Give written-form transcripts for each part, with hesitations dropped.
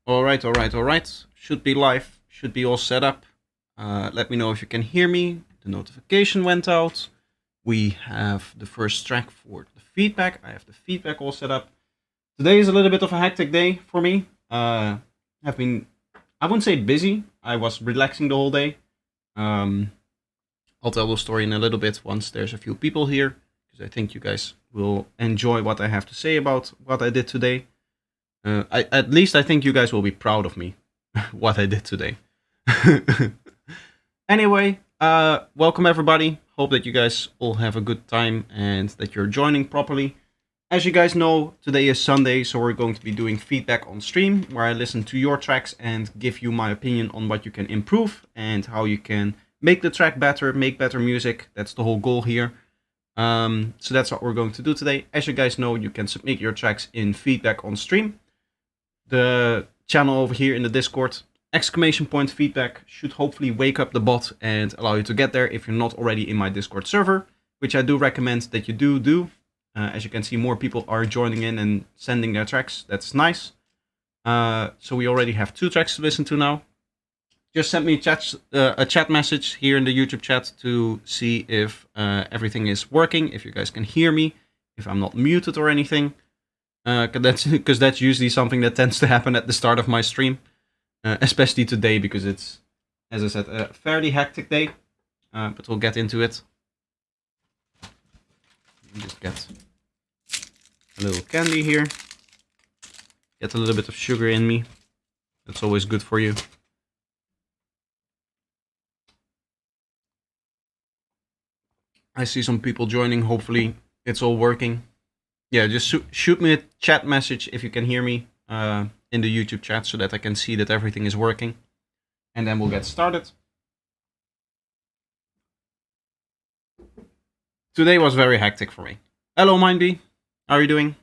All right. Should be live, should be all set up. Let me know if you can hear me. The notification went out. We have the first track for the feedback. I have the feedback all set up. Today is a little bit of a hectic day for me. I've been, I wouldn't say busy. I was relaxing the whole day. I'll tell the story in a little bit once there's a few people here, because I think you guys will enjoy what I have to say about what I did today. At least I think you guys will be proud of me, what I did today. Anyway, welcome everybody. Hope that you guys all have a good time and that you're joining properly. As you guys know, today is Sunday, so we're going to be doing feedback on stream, where I listen to your tracks and give you my opinion on what you can improve and how you can make the track better, make better music. That's the whole goal here. So that's what we're going to do today. As you guys know, you can submit your tracks in feedback on stream. The channel over here in the Discord, !feedback, should hopefully wake up the bot and allow you to get there if you're not already in my Discord server, which I do recommend that you do. As you can see, more people are joining in and sending their tracks. That's nice. So we already have 2 tracks to listen to now. Just send me a chat message here in the YouTube chat to see if everything is working, if you guys can hear me, if I'm not muted or anything. Because that's usually something that tends to happen at the start of my stream, especially today, because it's, as I said, a fairly hectic day, but we'll get into it. Just get a little candy here, get a little bit of sugar in me. That's always good for you. I see some people joining. Hopefully it's all working. Yeah, just shoot me a chat message if you can hear me in the YouTube chat, so that I can see that everything is working. And then we'll get started. Today was very hectic for me. Hello, MindB. How are you doing?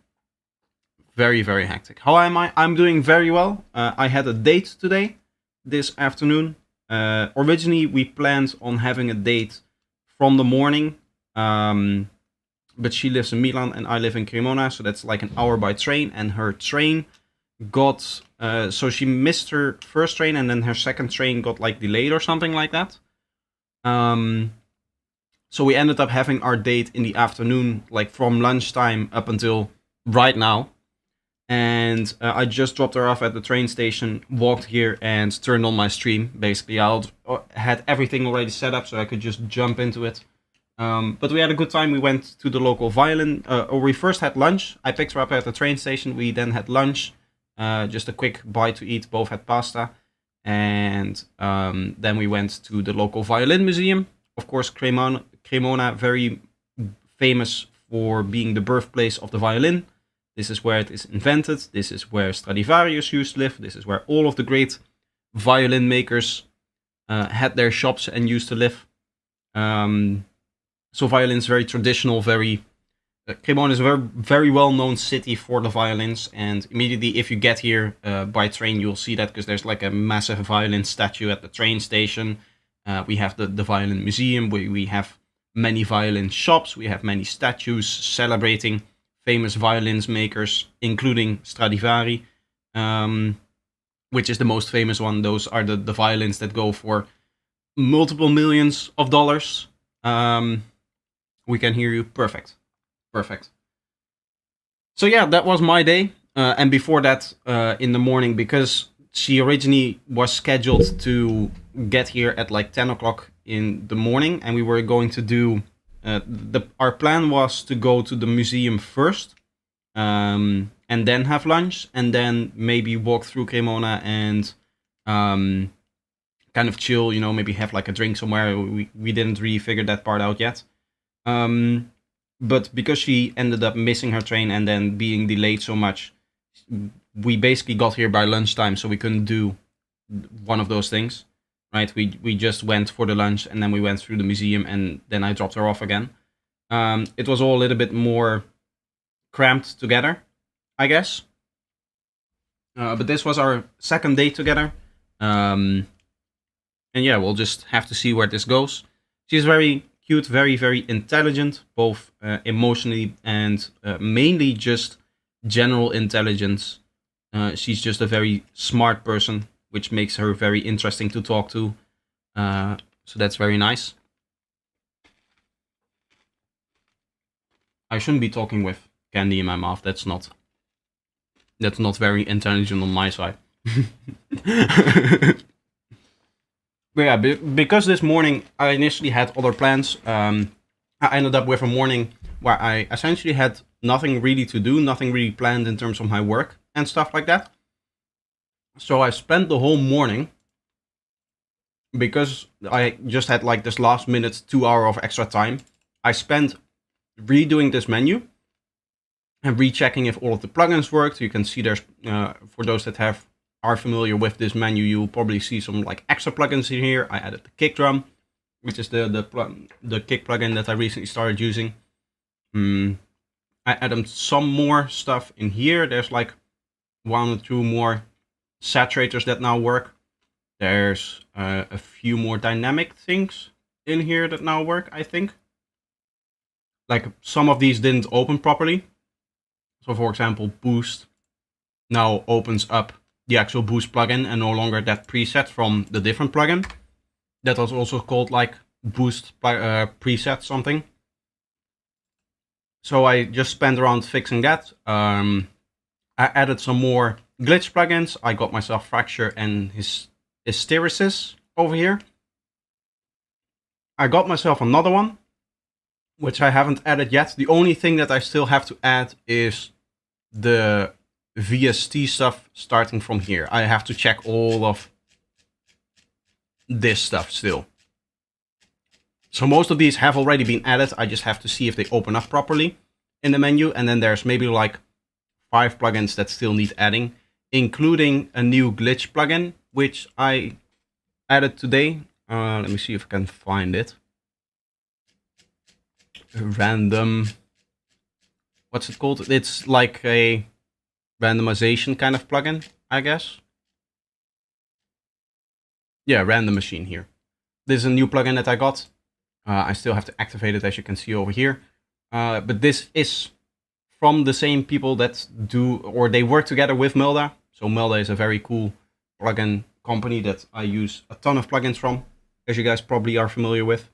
Very, very hectic. How am I? I'm doing very well. I had a date today, this afternoon. Originally, we planned on having a date from the morning. But she lives in Milan and I live in Cremona, so that's like an hour by train, and her train got, so she missed her first train and then her second train got like delayed or something like that. So we ended up having our date in the afternoon, like from lunchtime up until right now. And I just dropped her off at the train station, walked here and turned on my stream. Basically, I had everything already set up so I could just jump into it. But we had a good time. We went to the local violin, or we first had lunch. I picked her up at the train station. We then had lunch, just a quick bite to eat. Both had pasta. And then we went to the local violin museum. Of course, Cremona, very famous for being the birthplace of the violin. This is where it is invented. This is where Stradivarius used to live. This is where all of the great violin makers had their shops and used to live. So violins, very traditional, Cremona is a very, very well-known city for the violins, and immediately if you get here by train, you'll see that, because there's like a massive violin statue at the train station. We have the violin museum, where we have many violin shops, we have many statues celebrating famous violins makers, including Stradivari, which is the most famous one. Those are the violins that go for multiple millions of dollars. We can hear you. Perfect. So yeah, that was my day. And before that, in the morning, because she originally was scheduled to get here at like 10 o'clock in the morning, and we were going to do, our plan was to go to the museum first, and then have lunch, and then maybe walk through Cremona and kind of chill, maybe have like a drink somewhere. We didn't really figure that part out yet. But because she ended up missing her train and then being delayed so much, we basically got here by lunchtime, so we couldn't do one of those things, right? We just went for the lunch, and then we went through the museum, and then I dropped her off again. It was all a little bit more cramped together, I guess. But this was our second date together. And yeah, we'll just have to see where this goes. She's very cute, very, very intelligent, both emotionally and mainly just general intelligence. She's just a very smart person, which makes her very interesting to talk to. So that's very nice. I shouldn't be talking with candy in my mouth. That's not very intelligent on my side. But yeah, because this morning I initially had other plans, I ended up with a morning where I essentially had nothing really to do, nothing really planned in terms of my work and stuff like that. So I spent the whole morning, because I just had like this last minute 2 hour of extra time, I spent redoing this menu and rechecking if all of the plugins worked. You can see there's, for those that are familiar with this menu, you'll probably see some like extra plugins in here. I added the kick drum, which is the kick plugin that I recently started using. I added some more stuff in here. There's like 1 or 2 more saturators that now work. There's a few more dynamic things in here that now work, I think. Like some of these didn't open properly. So for example, Boost now opens up the actual Boost plugin and no longer that preset from the different plugin. That was also called like Boost preset something. So I just spent around fixing that. I added some more glitch plugins. I got myself Fracture and Hysteresis over here. I got myself another one, which I haven't added yet. The only thing that I still have to add is the VST stuff starting from here. I have to check all of this stuff still. So most of these have already been added. I just have to see if they open up properly in the menu. And then there's maybe like 5 plugins that still need adding, including a new glitch plugin, which I added today. Let me see if I can find it. Random, what's it called? It's like a randomization kind of plugin, I guess. Yeah, random machine here. This is a new plugin that I got. I still have to activate it, as you can see over here. But this is from the same people that do, or they work together with Melda. So Melda is a very cool plugin company that I use a ton of plugins from, as you guys probably are familiar with.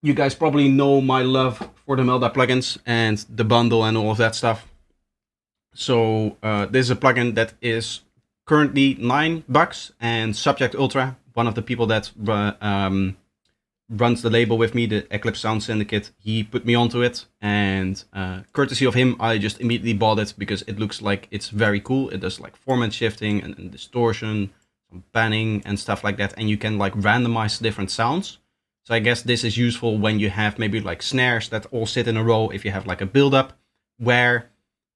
You guys probably know my love for the Melda plugins and the bundle and all of that stuff. So this is a plugin that is currently $9, and Subject Ultra, one of the people that runs the label with me, the Eclipse Sound Syndicate, he put me onto it, and courtesy of him, I just immediately bought it because it looks like it's very cool. It does like format shifting and distortion, some panning and stuff like that, and you can like randomize different sounds. So I guess this is useful when you have maybe like snares that all sit in a row. If you have like a build-up where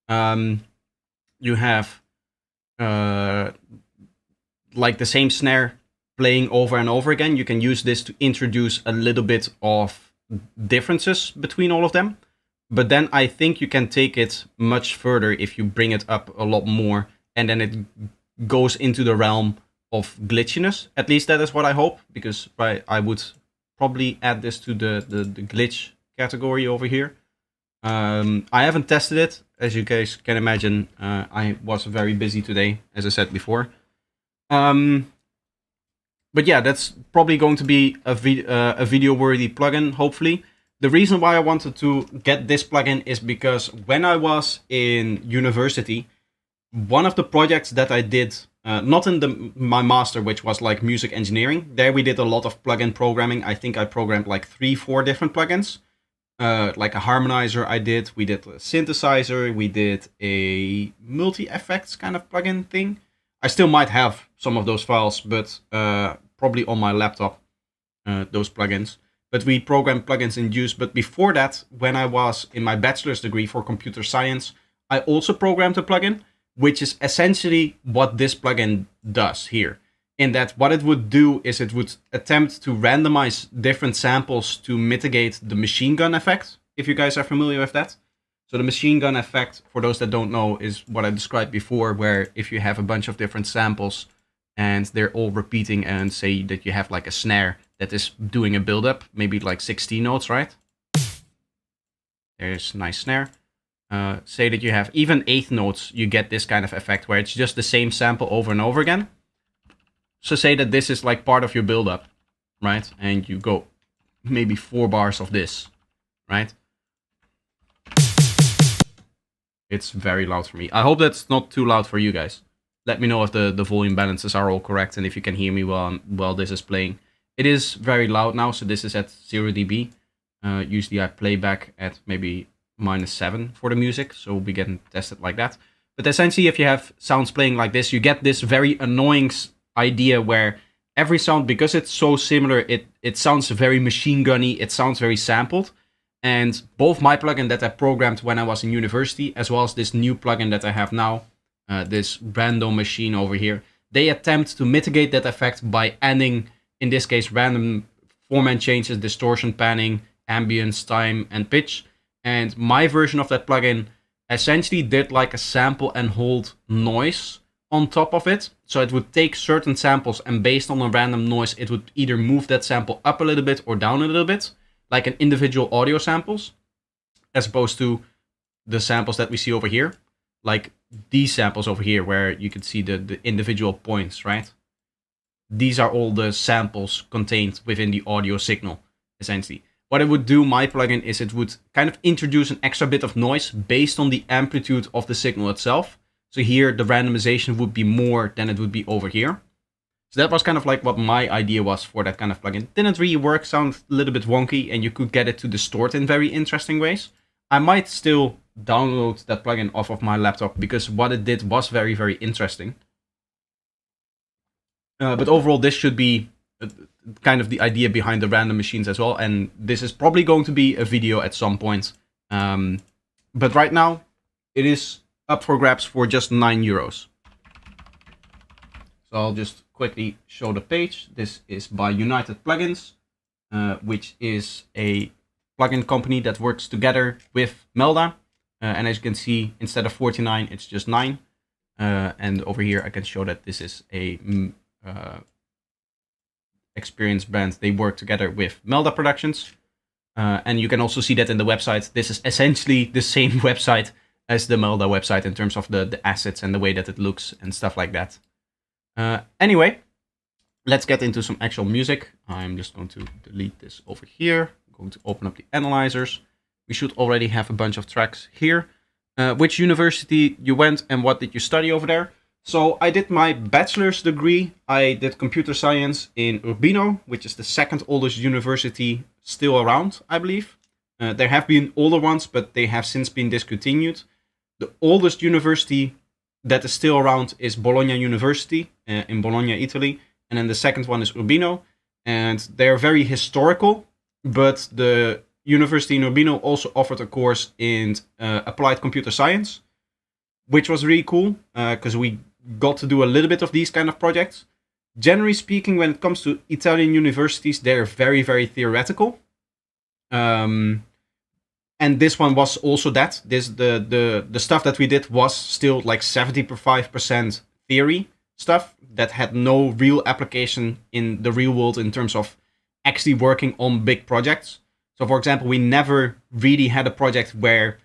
you have like the same snare playing over and over again, you can use this to introduce a little bit of differences between all of them. But then I think you can take it much further if you bring it up a lot more, and then it goes into the realm of glitchiness. At least that is what I hope, because I would probably add this to the glitch category over here. I haven't tested it, as you guys can imagine. I was very busy today, as I said before. But yeah, that's probably going to be a video-worthy plugin, hopefully. The reason why I wanted to get this plugin is because when I was in university, one of the projects that I did, not in my master, which was like music engineering, there we did a lot of plugin programming. I think I programmed like 3-4 different plugins. Like a harmonizer we did a synthesizer, we did a multi-effects kind of plugin thing. I still might have some of those files, but probably on my laptop, those plugins. But we programmed plugins in Juice. But before that, when I was in my bachelor's degree for computer science, I also programmed a plugin, which is essentially what this plugin does here. In that what it would do is it would attempt to randomize different samples to mitigate the machine gun effect, if you guys are familiar with that. So the machine gun effect, for those that don't know, is what I described before, where if you have a bunch of different samples and they're all repeating, and say that you have like a snare that is doing a build-up, maybe like 16 notes, right? There's a nice snare. say that you have even eighth notes, you get this kind of effect where it's just the same sample over and over again. So say that this is like part of your build-up, right? And you go maybe 4 bars of this, right? It's very loud for me. I hope that's not too loud for you guys. Let me know if the volume balances are all correct and if you can hear me while this is playing. It is very loud now, so this is at 0 dB. Usually I play back at maybe -7 for the music, so we'll be getting tested like that. But essentially, if you have sounds playing like this, you get this very annoying idea where every sound, because it's so similar, it sounds very machine gunny, it sounds very sampled. And both my plugin that I programmed when I was in university, as well as this new plugin that I have now, this random machine over here, they attempt to mitigate that effect by adding, in this case, random format changes, distortion, panning, ambience, time, and pitch. And my version of that plugin essentially did like a sample and hold noise on top of it. So it would take certain samples and based on a random noise, it would either move that sample up a little bit or down a little bit, like an individual audio samples, as opposed to the samples that we see over here, like these samples over here, where you can see the individual points, right? These are all the samples contained within the audio signal, essentially. What it would do, my plugin, is it would kind of introduce an extra bit of noise based on the amplitude of the signal itself. So here, the randomization would be more than it would be over here. So that was kind of like what my idea was for that kind of plugin. Didn't really work, sounded a little bit wonky, and you could get it to distort in very interesting ways. I might still download that plugin off of my laptop because what it did was very, very interesting. But overall, this should be kind of the idea behind the random machines as well. And this is probably going to be a video at some point. But right now, it is up for grabs for just €9. So I'll just quickly show the page. This is by United Plugins, which is a plugin company that works together with Melda. And as you can see, instead of 49, it's just 9. And over here, I can show that this is a experienced brand. They work together with Melda Productions. And you can also see that in the website. This is essentially the same website as the Melda website in terms of the assets and the way that it looks and stuff like that. Anyway, let's get into some actual music. I'm just going to delete this over here. I'm going to open up the analyzers. We should already have a bunch of tracks here. Which university you went and what did you study over there? So I did my bachelor's degree. I did computer science in Urbino, which is the second oldest university still around, I believe. There have been older ones, but they have since been discontinued. The oldest university that is still around is Bologna University in Bologna, Italy. And then the second one is Urbino. And they're very historical, but the university in Urbino also offered a course in applied computer science, which was really cool because we got to do a little bit of these kind of projects. Generally speaking, when it comes to Italian universities, they're very, very theoretical. And this one was also that. The stuff that we did was still like 75% theory stuff that had no real application in the real world in terms of actually working on big projects. So for example, we never really had a project where,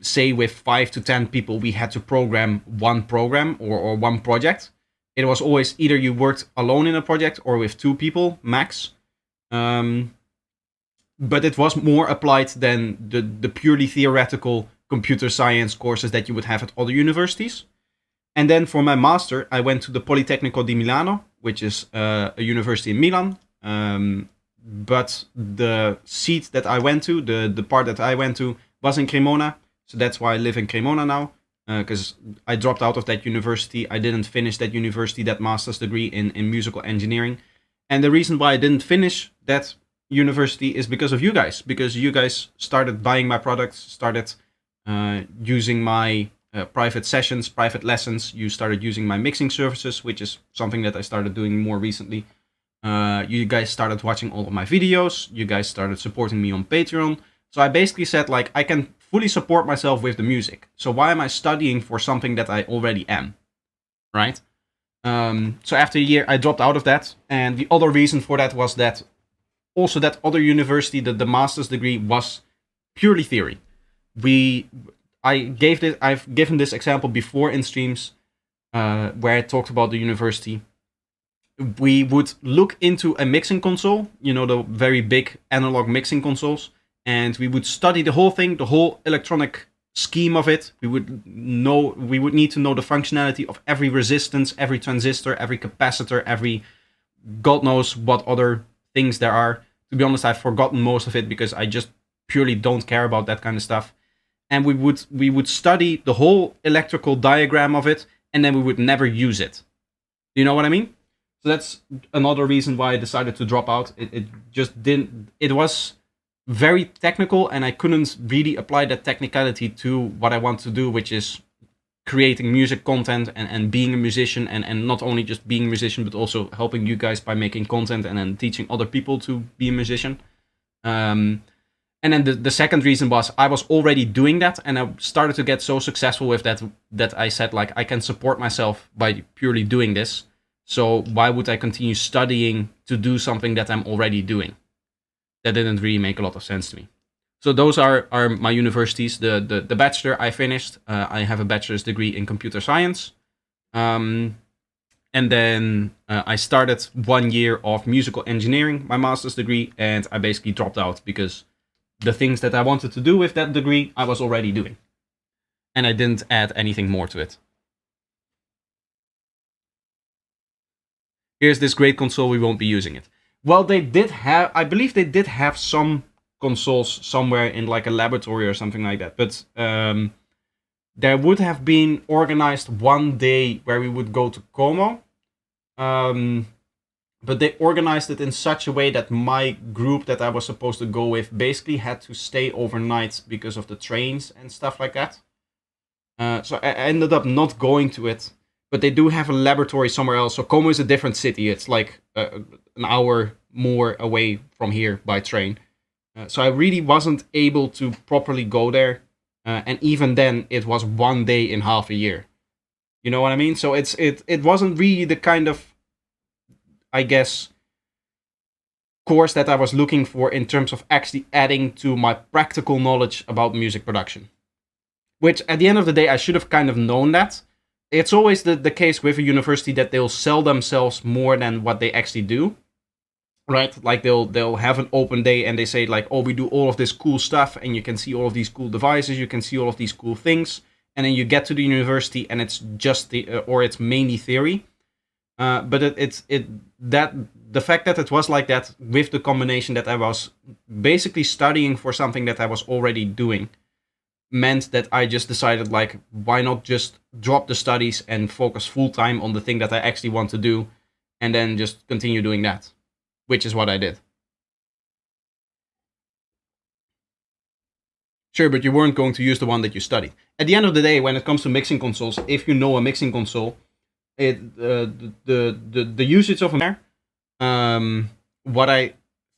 say with 5 to 10 people, we had to program one program or one project. It was always either you worked alone in a project or with 2 people max. But it was more applied than the purely theoretical computer science courses that you would have at other universities. And then for my master, I went to the Politecnico di Milano, which is a university in Milan. But the seat that I went to, the part that I went to, was in Cremona. So that's why I live in Cremona now. Because I dropped out of that university. I didn't finish that university, that master's degree in musical engineering. And the reason why I didn't finish that university is because of you guys. Because you guys started buying my products, started using my private sessions, private lessons. You started using my mixing services, which is something that I started doing more recently. You guys started watching all of my videos. You guys started supporting me on Patreon. So I basically said, like, I can fully support myself with the music. So why am I studying for something that I already am? Right? So after a year, I dropped out of that. And the other reason for that was that also that other university, the master's degree, was purely theory. I've given this example before in streams where I talked about the university. We would look into a mixing console, the very big analog mixing consoles, and we would study the whole thing, the whole electronic scheme of it. We would need to know the functionality of every resistance, every transistor, every capacitor, every God knows what other things there are. To be honest, I've forgotten most of it because I just purely don't care about that kind of stuff. And we would study the whole electrical diagram of it, and then we would never use it. Do you know what I mean? So that's another reason why I decided to drop out. It just didn't. It was very technical, and I couldn't really apply that technicality to what I want to do, which is creating music content and being a musician, and not only just being a musician, but also helping you guys by making content and then teaching other people to be a musician. And then the second reason was I was already doing that, and I started to get so successful with that I said, like, I can support myself by purely doing this. So why would I continue studying to do something that I'm already doing? That didn't really make a lot of sense to me. So those are my universities. The bachelor I finished. I have a bachelor's degree in computer science. And then I started 1 year of musical engineering, my master's degree, and I basically dropped out because the things that I wanted to do with that degree, I was already doing. And I didn't add anything more to it. Here's this great console, we won't be using it. Well, I believe they did have some consoles somewhere in like a laboratory or something like that. But there would have been organized one day where we would go to Cosmo. But they organized it in such a way that my group that I was supposed to go with basically had to stay overnight because of the trains and stuff like that. So I ended up not going to it. But they do have a laboratory somewhere else. So Como is a different city. It's like an hour more away from here by train. So I really wasn't able to properly go there. And even then, it was 1 day in half a year. You know what I mean? So it wasn't really the kind of, I guess, course that I was looking for in terms of actually adding to my practical knowledge about music production. Which, at the end of the day, I should have kind of known that. It's always the case with a university that they'll sell themselves more than what they actually do, right? Like they'll have an open day and they say like, oh, we do all of this cool stuff and you can see all of these cool devices, you can see all of these cool things, and then you get to the university and it's just it's mainly theory. But the fact that it was like that with the combination that I was basically studying for something that I was already doing meant that I just decided, like, why not just drop the studies and focus full time on the thing that I actually want to do, and then just continue doing that, which is what I did. Sure, but you weren't going to use the one that you studied. At the end of the day, when it comes to mixing consoles, if you know a mixing console, the usage of them there, what I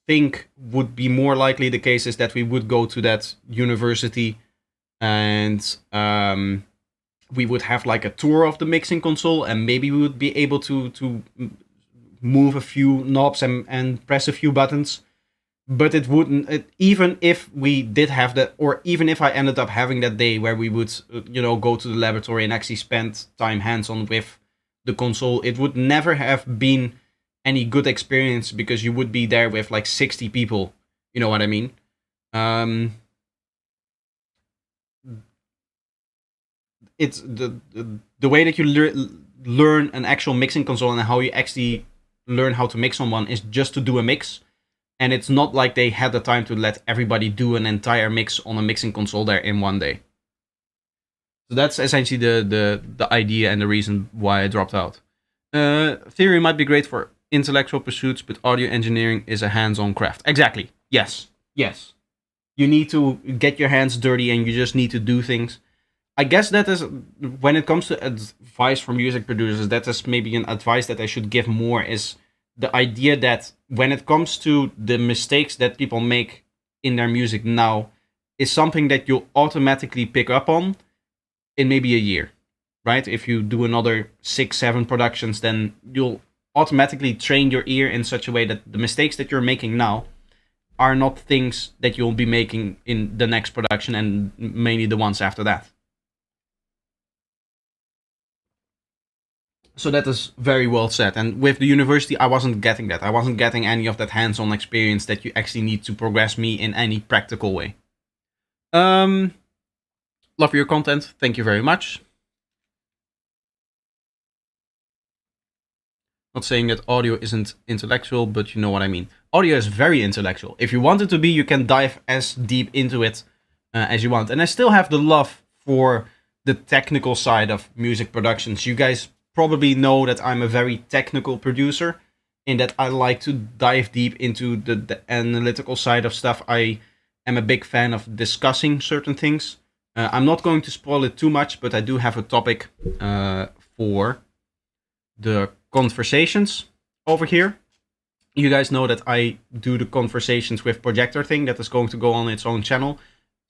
think would be more likely the case is that we would go to that university and we would have like a tour of the mixing console, and maybe we would be able to move a few knobs and press a few buttons. But it wouldn't, even if we did have that, or even if I ended up having that day where we would, go to the laboratory and actually spend time hands-on with the console, it would never have been any good experience because you would be there with like 60 people. You know what I mean? It's the way that you learn an actual mixing console and how you actually learn how to mix on one is just to do a mix. And it's not like they had the time to let everybody do an entire mix on a mixing console there in 1 day. So that's essentially the idea and the reason why I dropped out. Theory might be great for intellectual pursuits, but audio engineering is a hands-on craft. Exactly. Yes. You need to get your hands dirty and you just need to do things. I guess that is, when it comes to advice for music producers, that is maybe an advice that I should give more, is the idea that when it comes to the mistakes that people make in their music now, is something that you'll automatically pick up on in maybe a year, right? If you do another 6-7 productions, then you'll automatically train your ear in such a way that the mistakes that you're making now are not things that you'll be making in the next production and mainly the ones after that. So that is very well said. And with the university, I wasn't getting that. I wasn't getting any of that hands-on experience that you actually need to progress me in any practical way. Love your content. Thank you very much. Not saying that audio isn't intellectual, but you know what I mean. Audio is very intellectual. If you want it to be, you can dive as deep into it as you want. And I still have the love for the technical side of music productions. You guys probably know that I'm a very technical producer, in that I like to dive deep into the analytical side of stuff. I am a big fan of discussing certain things. I'm not going to spoil it too much, but I do have a topic for the conversations over here. You guys know that I do the conversations with projector thing that is going to go on its own channel.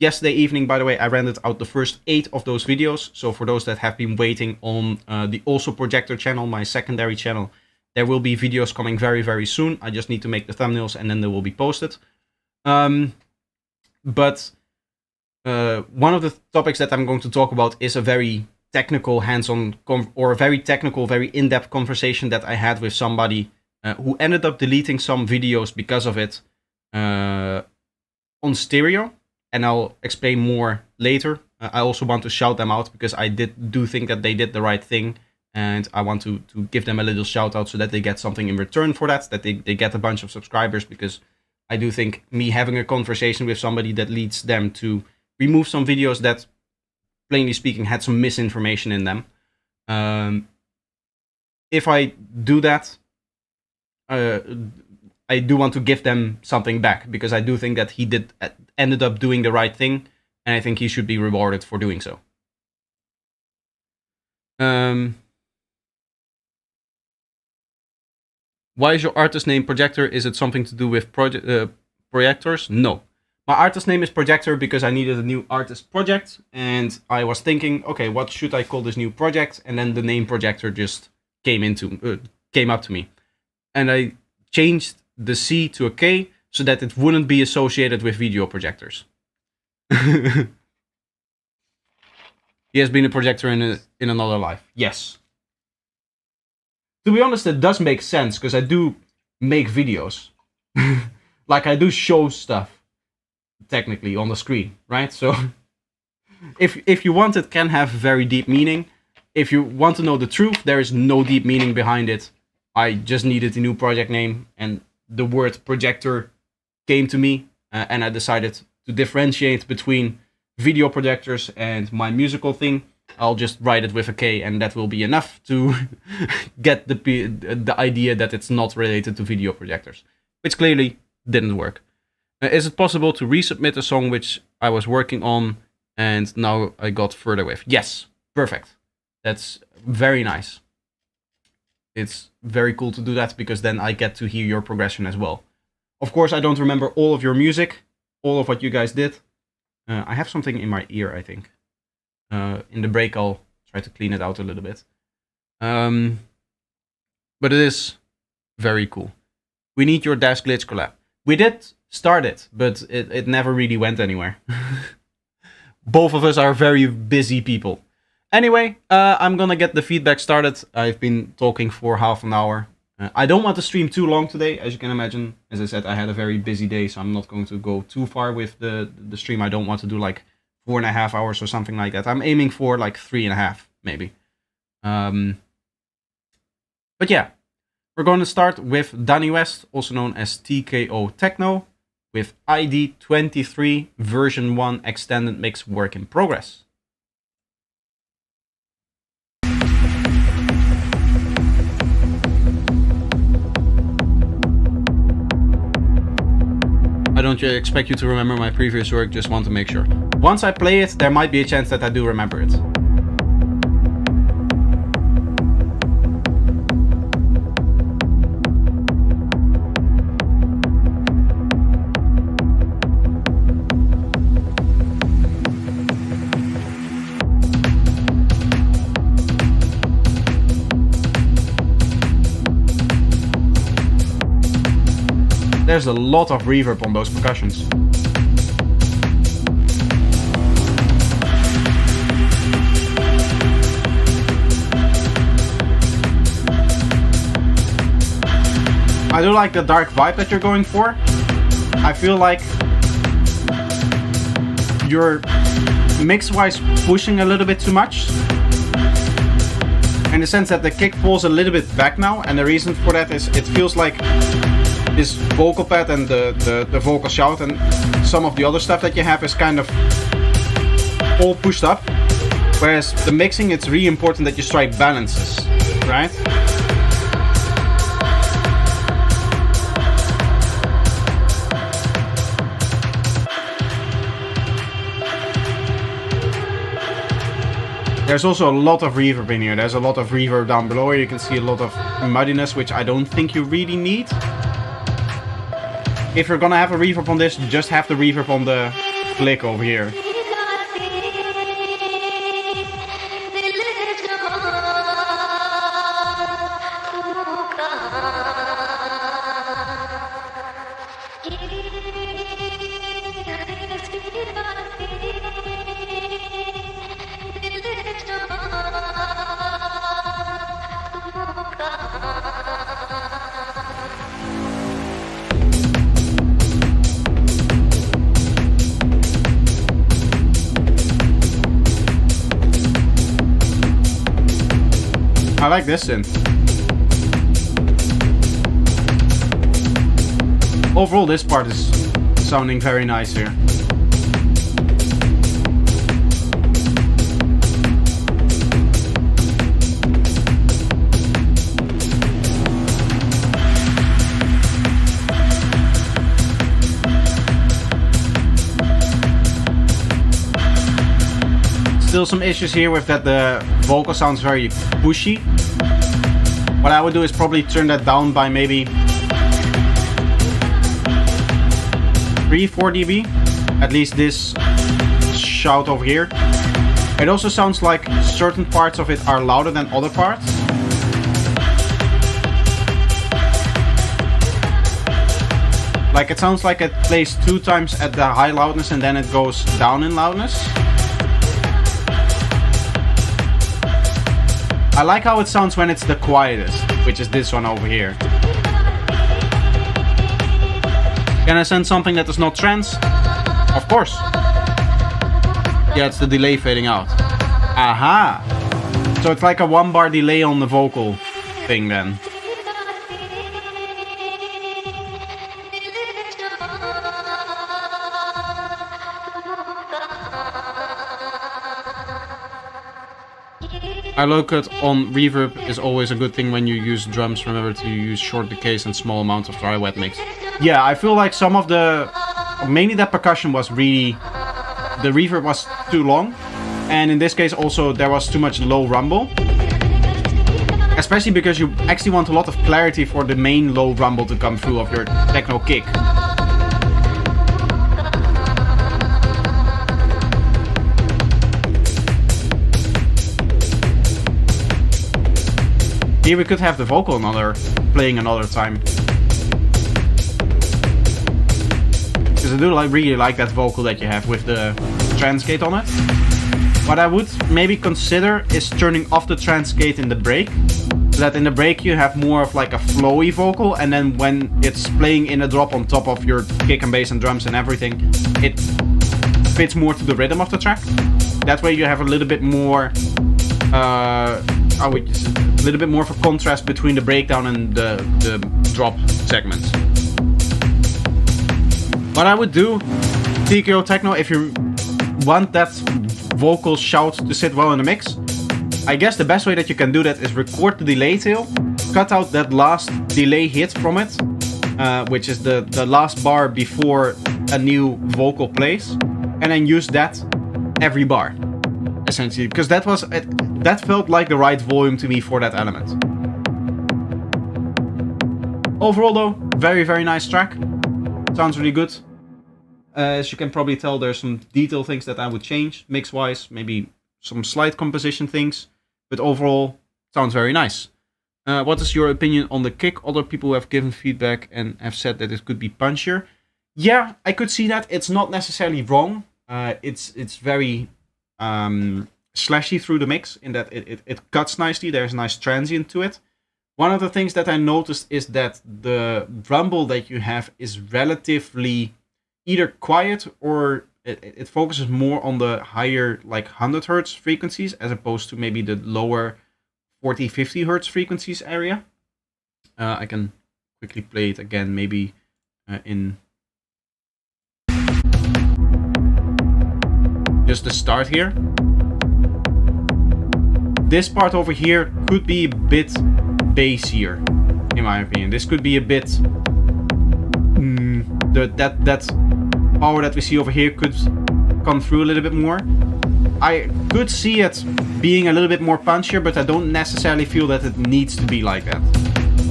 Yesterday evening, by the way, I rendered out the first 8 of those videos. So for those that have been waiting on the also projector channel, my secondary channel, there will be videos coming very, very soon. I just need to make the thumbnails and then they will be posted. But one of the topics that I'm going to talk about is a very technical hands-on or a very technical, very in-depth conversation that I had with somebody who ended up deleting some videos because of it on stereo. And I'll explain more later. I also want to shout them out because I do think that they did the right thing. And I want to give them a little shout out so that they get something in return for that they get a bunch of subscribers, because I do think me having a conversation with somebody that leads them to remove some videos that, plainly speaking, had some misinformation in them. If I do that, I do want to give them something back, because I do think that he ended up doing the right thing, and I think he should be rewarded for doing so. Why is your artist name Projector? Is it something to do with projectors? No. My artist name is Projector because I needed a new artist project, and I was thinking, okay, what should I call this new project? And then the name Projector just came up to me. And I changed the C to a K so that it wouldn't be associated with video projectors. He has been a projector in another life. Yes. To be honest, it does make sense, because I do make videos. Like, I do show stuff, technically, on the screen, right? So, if you want, it can have very deep meaning. If you want to know the truth, there is no deep meaning behind it. I just needed a new project name, and the word projector came to me, and I decided to differentiate between video projectors and my musical thing. I'll just write it with a K, and that will be enough to get the idea that it's not related to video projectors, which clearly didn't work. Is it possible to resubmit a song which I was working on and now I got further with? Yes, perfect. That's very nice. It's very cool to do that, because then I get to hear your progression as well. Of course, I don't remember all of your music, all of what you guys did. I have something in my ear, I think. In the break, I'll try to clean it out a little bit. But it is very cool. We need your Dash Glitch collab. We did start it, but it never really went anywhere. Both of us are very busy people. Anyway, I'm gonna get the feedback started. I've been talking for half an hour. I don't want to stream too long today, as you can imagine. As I said, I had a very busy day, so I'm not going to go too far with the stream. I don't want to do like 4.5 hours or something like that. I'm aiming for like 3.5, maybe. But yeah, we're going to start with Danny West, also known as TKO Techno, with ID 23 version 1 extended mix work in progress. I don't expect you to remember my previous work, just want to make sure. Once I play it, there might be a chance that I do remember it. There's a lot of reverb on those percussions. I do like the dark vibe that you're going for. I feel like you're mix-wise pushing a little bit too much. In the sense that the kick pulls a little bit back now, and the reason for that is it feels like this vocal pad and the vocal shout and some of the other stuff that you have is kind of all pushed up. Whereas the mixing, it's really important that you strike balances, right? There's also a lot of reverb in here. There's a lot of reverb down below. You can see a lot of muddiness, which I don't think you really need. If you're gonna have a reverb on this, just have the reverb on the click over here. I like this synth. Overall, this part is sounding very nice here. Still some issues here with that the vocal sounds very pushy. What I would do is probably turn that down by maybe 3-4 dB. At least this shout over here. It also sounds like certain parts of it are louder than other parts. Like it sounds like it plays 2 times at the high loudness and then it goes down in loudness. I like how it sounds when it's the quietest, which is this one over here. Can I send something that is not trance? Of course. Yeah, it's the delay fading out. Aha! So it's like a 1 bar delay on the vocal thing then. I look at on reverb is always a good thing when you use drums. Remember to use short decays and small amounts of dry wet mix. Yeah, I feel like some of the, mainly that percussion was really, the reverb was too long. And in this case also there was too much low rumble. Especially because you actually want a lot of clarity for the main low rumble to come through of your techno kick. Here we could have the vocal playing another time. Because I do really like that vocal that you have with the trance gate on it. What I would maybe consider is turning off the trance gate in the break. So that in the break you have more of like a flowy vocal, and then when it's playing in a drop on top of your kick and bass and drums and everything, it fits more to the rhythm of the track. That way you have a little bit more a little bit more of a contrast between the breakdown and the drop segments. What I would do, TKO Techno, if you want that vocal shout to sit well in the mix, I guess the best way that you can do that is record the delay tail, cut out that last delay hit from it, which is the last bar before a new vocal plays, and then use that every bar, essentially, because that felt like the right volume to me for that element. Overall though, very, very nice track. Sounds really good. As you can probably tell, there's some detail things that I would change, mix-wise, maybe some slight composition things, but overall, sounds very nice. What is your opinion on the kick? Other people have given feedback and have said that it could be punchier. Yeah, I could see that. It's not necessarily wrong. It's very slashy through the mix in that it cuts nicely. There's a nice transient to it. One of the things that I noticed is that the rumble that you have is relatively either quiet or it focuses more on the higher like 100 hertz frequencies as opposed to maybe the lower 40, 50 hertz frequencies area. I can quickly play it again, maybe in just the start here. This part over here could be a bit bassier, in my opinion. This could be a bit that power that we see over here could come through a little bit more. I could see it being a little bit more punchier, but I don't necessarily feel that it needs to be like that.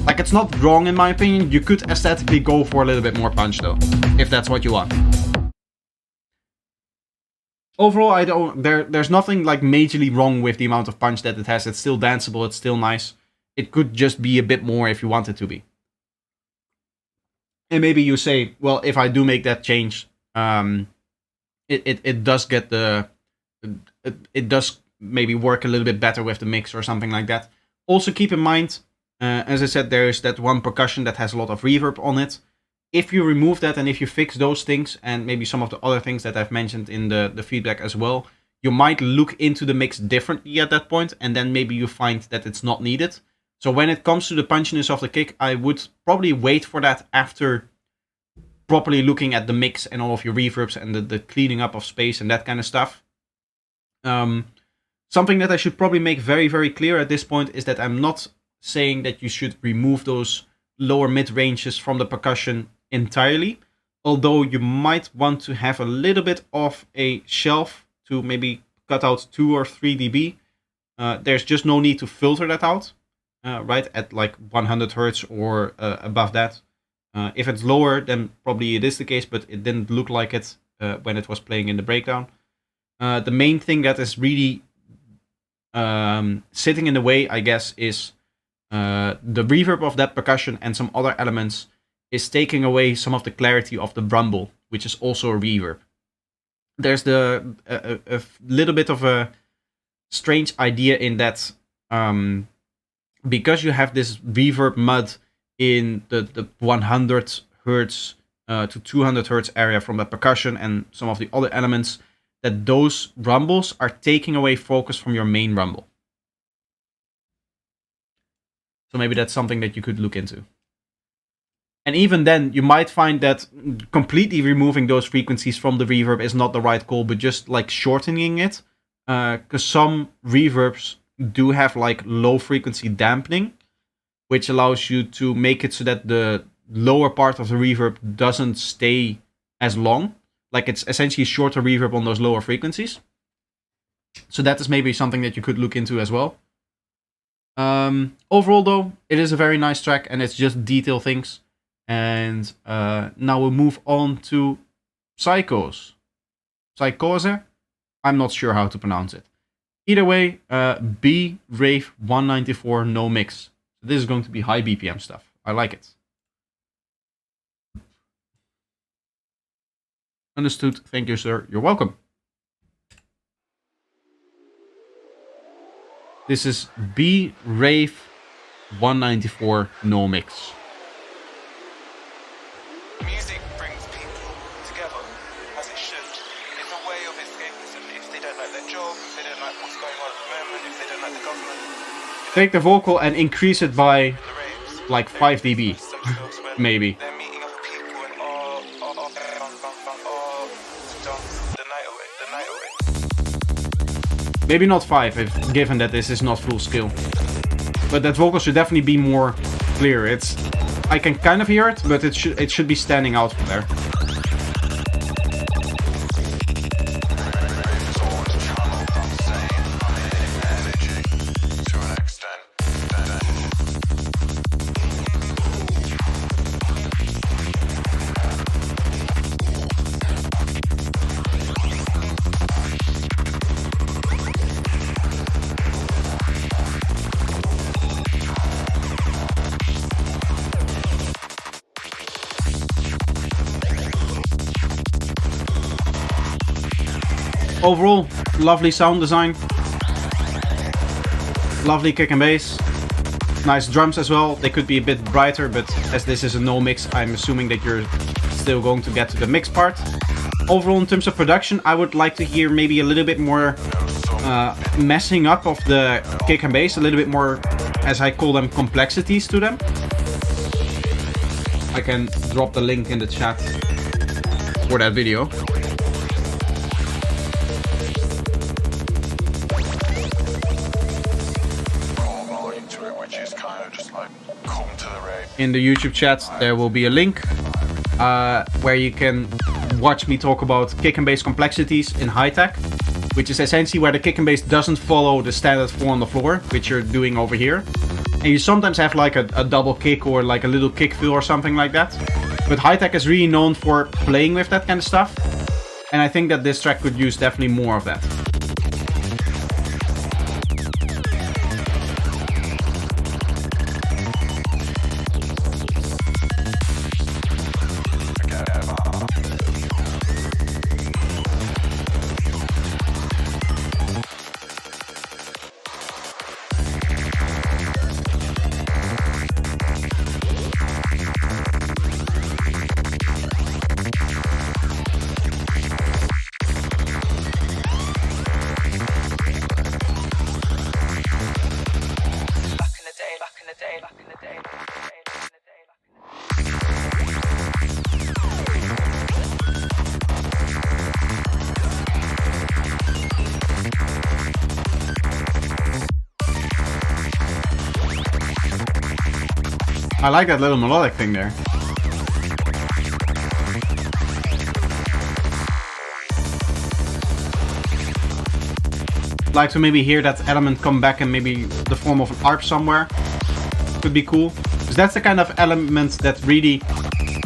Like, it's not wrong in my opinion. You could aesthetically go for a little bit more punch though, if that's what you want. Overall, there's nothing like majorly wrong with the amount of punch that it has. It's still danceable, it's still nice. It could just be a bit more if you want it to be. And maybe you say, well, if I do make that change, it does get it does maybe work a little bit better with the mix or something like that. Also keep in mind, as I said, there is that one percussion that has a lot of reverb on it. If you remove that and if you fix those things and maybe some of the other things that I've mentioned in the feedback as well, you might look into the mix differently at that point, and then maybe you find that it's not needed. So when it comes to the punchiness of the kick, I would probably wait for that after properly looking at the mix and all of your reverbs and the cleaning up of space and that kind of stuff. Something that I should probably make very, very clear at this point is that I'm not saying that you should remove those lower mid ranges from the percussion entirely, although you might want to have a little bit of a shelf to maybe cut out 2 or 3 dB. There's just no need to filter that out, right, at like 100 hertz or above that. If it's lower, then probably it is the case, but it didn't look like it when it was playing in the breakdown. The main thing that is really sitting in the way, I guess, is the reverb of that percussion and some other elements is taking away some of the clarity of the rumble, which is also a reverb. There's a little bit of a strange idea in that because you have this reverb mud in the 100 hertz to 200 hertz area from the percussion and some of the other elements, that those rumbles are taking away focus from your main rumble. So maybe that's something that you could look into. And even then, you might find that completely removing those frequencies from the reverb is not the right call, but just like shortening it. Because some reverbs do have like low frequency dampening, which allows you to make it so that the lower part of the reverb doesn't stay as long. Like, it's essentially shorter reverb on those lower frequencies. So that is maybe something that you could look into as well. Overall though, it is a very nice track and it's just detail things. And now we'll move on to Psychosy. I'm not sure how to pronounce it. Either way, B Rave 194 no mix. This is going to be high BPM stuff. I like it. Understood. Thank you, sir. You're welcome. This is B Rave 194 no mix. Music brings people together, as it should. It's a way of escapism. If they don't like their job, if they don't like what's going on at the moment, if they don't like the government. Take the vocal and increase it by like 5 dB, maybe. They're meeting other people and the night away. Maybe not 5, if given that this is not full scale. But that vocal should definitely be more clear. I can kind of hear it, but it should be standing out from there. Overall, lovely sound design, lovely kick and bass, nice drums as well. They could be a bit brighter, but as this is a no mix, I'm assuming that you're still going to get to the mix part. Overall, in terms of production, I would like to hear maybe a little bit more messing up of the kick and bass, a little bit more, as I call them, complexities to them. I can drop the link in the chat for that video. In the YouTube chat, there will be a link where you can watch me talk about kick and bass complexities in high tech, which is essentially where the kick and bass doesn't follow the standard 4 on the floor, which you're doing over here. And you sometimes have like a double kick or like a little kick fill or something like that. But high tech is really known for playing with that kind of stuff. And I think that this track could use definitely more of that. I like that little melodic thing there. Like to maybe hear that element come back in maybe the form of an ARP somewhere. Could be cool. Because that's the kind of element that really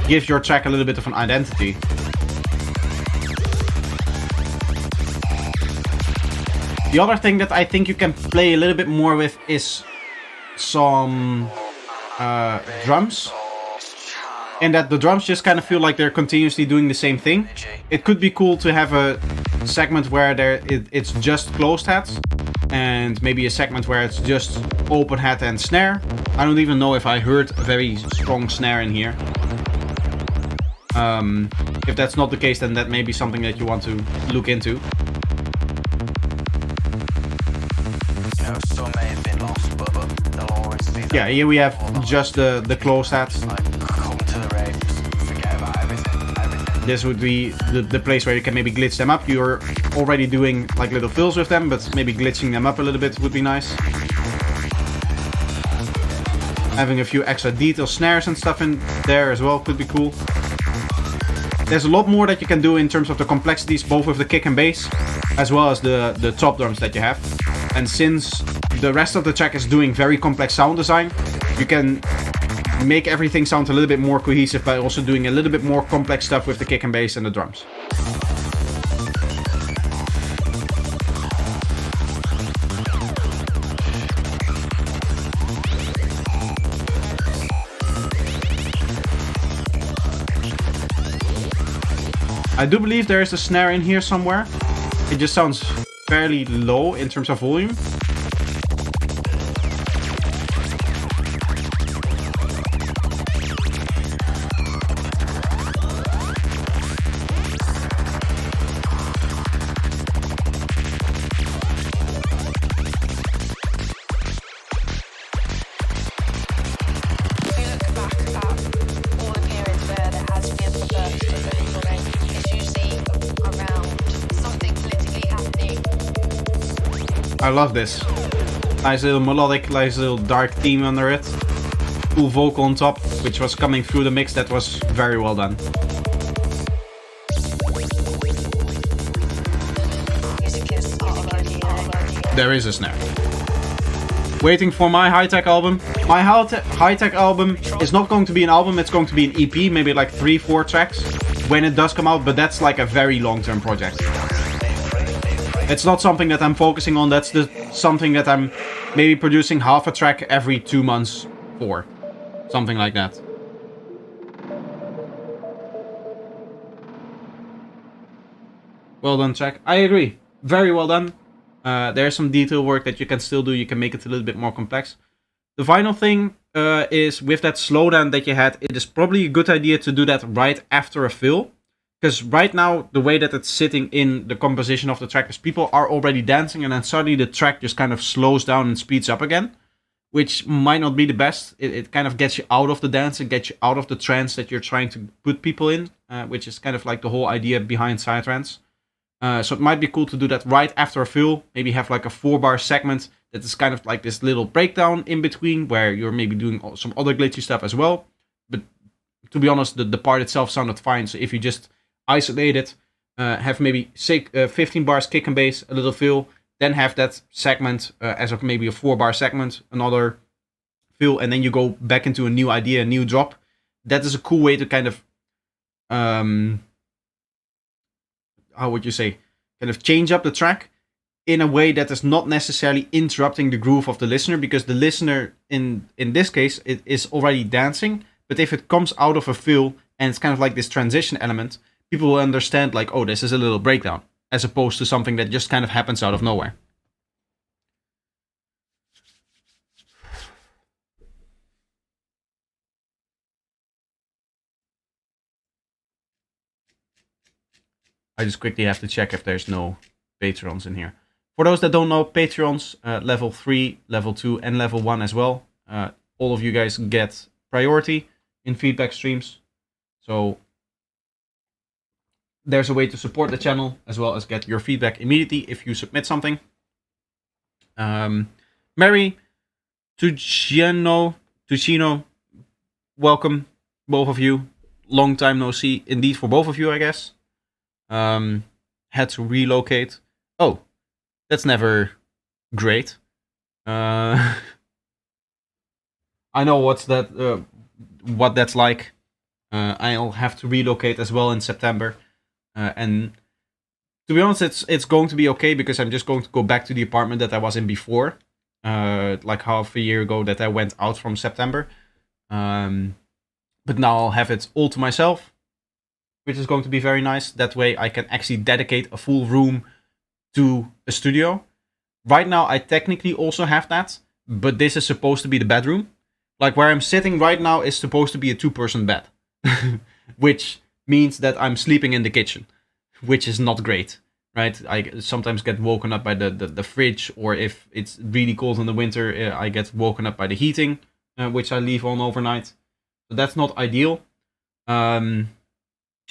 gives your track a little bit of an identity. The other thing that I think you can play a little bit more with is some drums, and that the drums just kind of feel like they're continuously doing the same thing. It could be cool to have a segment where it's just closed hats, and maybe a segment where it's just open hat and snare. I don't even know if I heard a very strong snare in here. If that's not the case, then that may be something that you want to look into. Yeah, here we have just the closed hats. This would be the place where you can maybe glitch them up. You're already doing like little fills with them, but maybe glitching them up a little bit would be nice. Having a few extra detail snares and stuff in there as well could be cool. There's a lot more that you can do in terms of the complexities, both with the kick and bass, as well as the top drums that you have. And since the rest of the track is doing very complex sound design, you can make everything sound a little bit more cohesive by also doing a little bit more complex stuff with the kick and bass and the drums. I do believe there is a snare in here somewhere. It just sounds fairly low in terms of volume. I love this. Nice little melodic, nice little dark theme under it. Cool vocal on top, which was coming through the mix. That was very well done. There is a snare. Waiting for my high-tech album. My high-tech album is not going to be an album, it's going to be an EP, maybe like 3-4 tracks when it does come out, but that's like a very long-term project. It's not something that I'm focusing on, that's something that I'm maybe producing half a track every 2 months for. Something like that. Well done, track. I agree. Very well done. There's some detail work that you can still do. You can make it a little bit more complex. The final thing is with that slowdown that you had, it is probably a good idea to do that right after a fill. Because right now, the way that it's sitting in the composition of the track is people are already dancing and then suddenly the track just kind of slows down and speeds up again, which might not be the best. It kind of gets you out of the dance and gets you out of the trance that you're trying to put people in, which is kind of like the whole idea behind psytrance. So it might be cool to do that right after a fill. Maybe have like a 4-bar segment that is kind of like this little breakdown in between where you're maybe doing some other glitchy stuff as well. But to be honest, the part itself sounded fine. So if you just isolate it, have maybe 15 bars kick and bass, a little fill, then have that segment as of maybe a 4-bar segment, another fill, and then you go back into a new idea, a new drop. That is a cool way to kind of how would you say, kind of change up the track in a way that is not necessarily interrupting the groove of the listener, because the listener in this case it is already dancing. But if it comes out of a fill and it's kind of like this transition element, people will understand like, oh, this is a little breakdown, as opposed to something that just kind of happens out of nowhere. I just quickly have to check if there's no Patreons in here. For those that don't know, Patreons, level 3, level 2, and level 1 as well. All of you guys get priority in feedback streams. So there's a way to support the channel as well as get your feedback immediately if you submit something. Mary, Tucino, welcome, both of you. Long time no see, indeed, for both of you, I guess. Had to relocate. Oh, that's never great. I know what that's like. I'll have to relocate as well in September, and to be honest, it's going to be okay because I'm just going to go back to the apartment that I was in before, like half a year ago that I went out from September. But now I'll have it all to myself, which is going to be very nice. That way I can actually dedicate a full room to a studio. Right now I technically also have that, but this is supposed to be the bedroom. Like where I'm sitting right now is supposed to be a 2-person bed, which means that I'm sleeping in the kitchen, which is not great, right? I sometimes get woken up by the fridge, or if it's really cold in the winter, I get woken up by the heating, which I leave on overnight. So that's not ideal.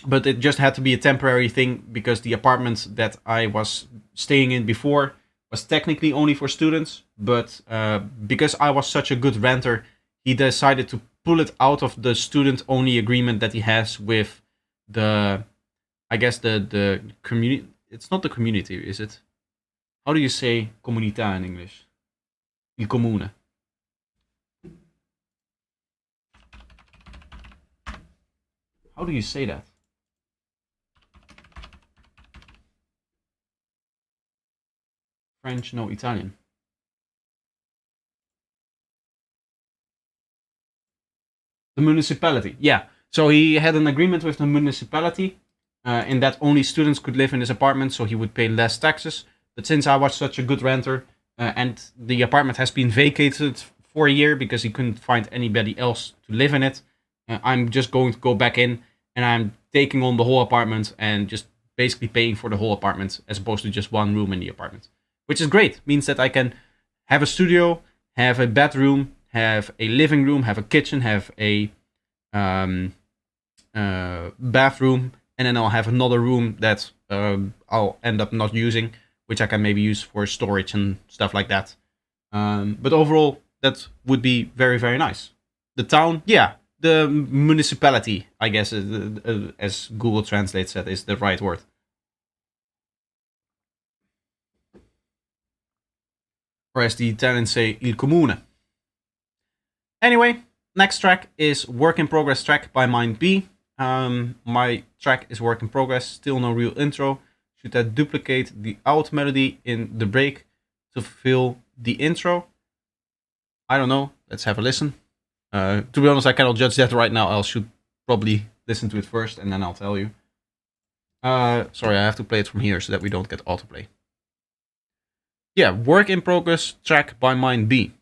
But it just had to be a temporary thing because the apartment that I was staying in before was technically only for students, but because I was such a good renter, he decided to pull it out of the student-only agreement that he has with the, I guess the community. It's not the community, is it? How do you say comunità in English? Il comune. How do you say that? French, no, Italian. The municipality, yeah. So he had an agreement with the municipality in that only students could live in his apartment, so he would pay less taxes. But since I was such a good renter, and the apartment has been vacated for a year because he couldn't find anybody else to live in it, I'm just going to go back in and I'm taking on the whole apartment and just basically paying for the whole apartment as opposed to just one room in the apartment. Which is great. Means that I can have a studio, have a bedroom, have a living room, have a kitchen, have a bathroom, and then I'll have another room that I'll end up not using, which I can maybe use for storage and stuff like that. But overall, that would be very, very nice. The town, yeah, the municipality, I guess, as Google Translate said, is the right word. Or as the Italians say, il comune. Anyway, next track is Work in Progress track by MindB. My track is Work in Progress, still no real intro. Should I duplicate the out melody in the break to fill the intro? I don't know. Let's have a listen. To be honest, I cannot judge that right now. I should probably listen to it first and then I'll tell you. Sorry, I have to play it from here so that we don't get autoplay. Yeah, Work in Progress track by MindB.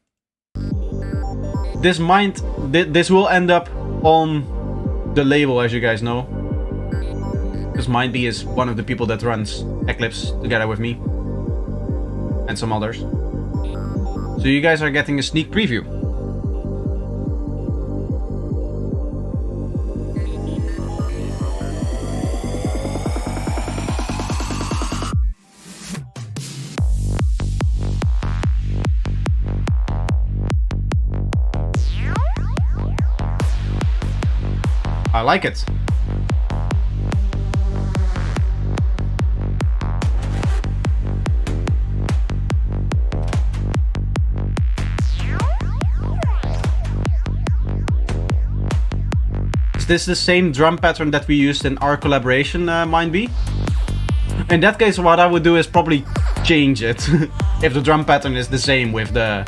this will end up on the label, as you guys know, because MindB is one of the people that runs Eclipse together with me and some others. So you guys are getting a sneak preview. I like it. Is this the same drum pattern that we used in our collaboration, MindB? In that case, what I would do is probably change it. If the drum pattern is the same with the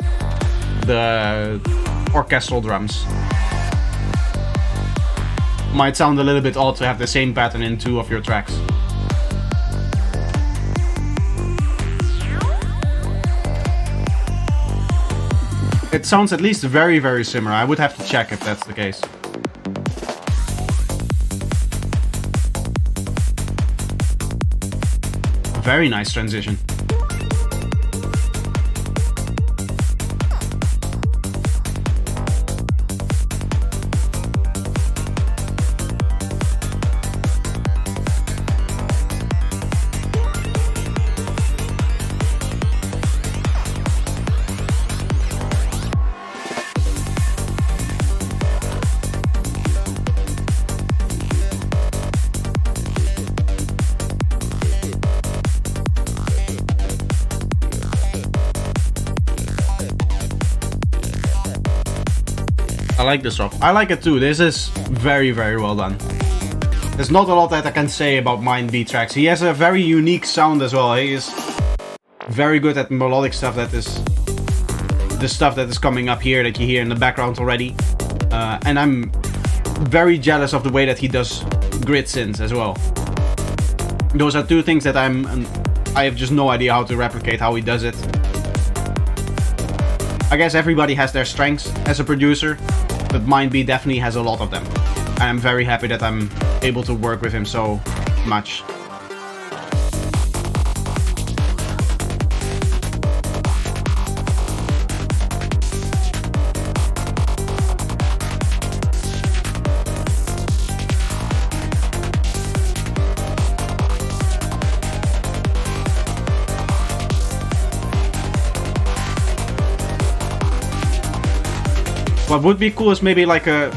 orchestral drums. Might sound a little bit odd to have the same pattern in 2 of your tracks. It sounds at least very, very similar. I would have to check if that's the case. Very nice transition. I like this drop. I like it too. This is very, very well done. There's not a lot that I can say about MindB tracks. He has a very unique sound as well. He is very good at melodic stuff. That is the stuff that is coming up here that you hear in the background already. And I'm very jealous of the way that he does grid synths as well. Those are 2 things that I have just no idea how to replicate how he does it. I guess everybody has their strengths as a producer, but MindB definitely has a lot of them. And I'm very happy that I'm able to work with him so much. What would be cool is maybe like a...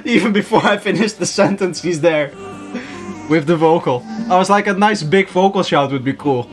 Even before I finished the sentence, he's there. With the vocal. I was like, a nice big vocal shout would be cool.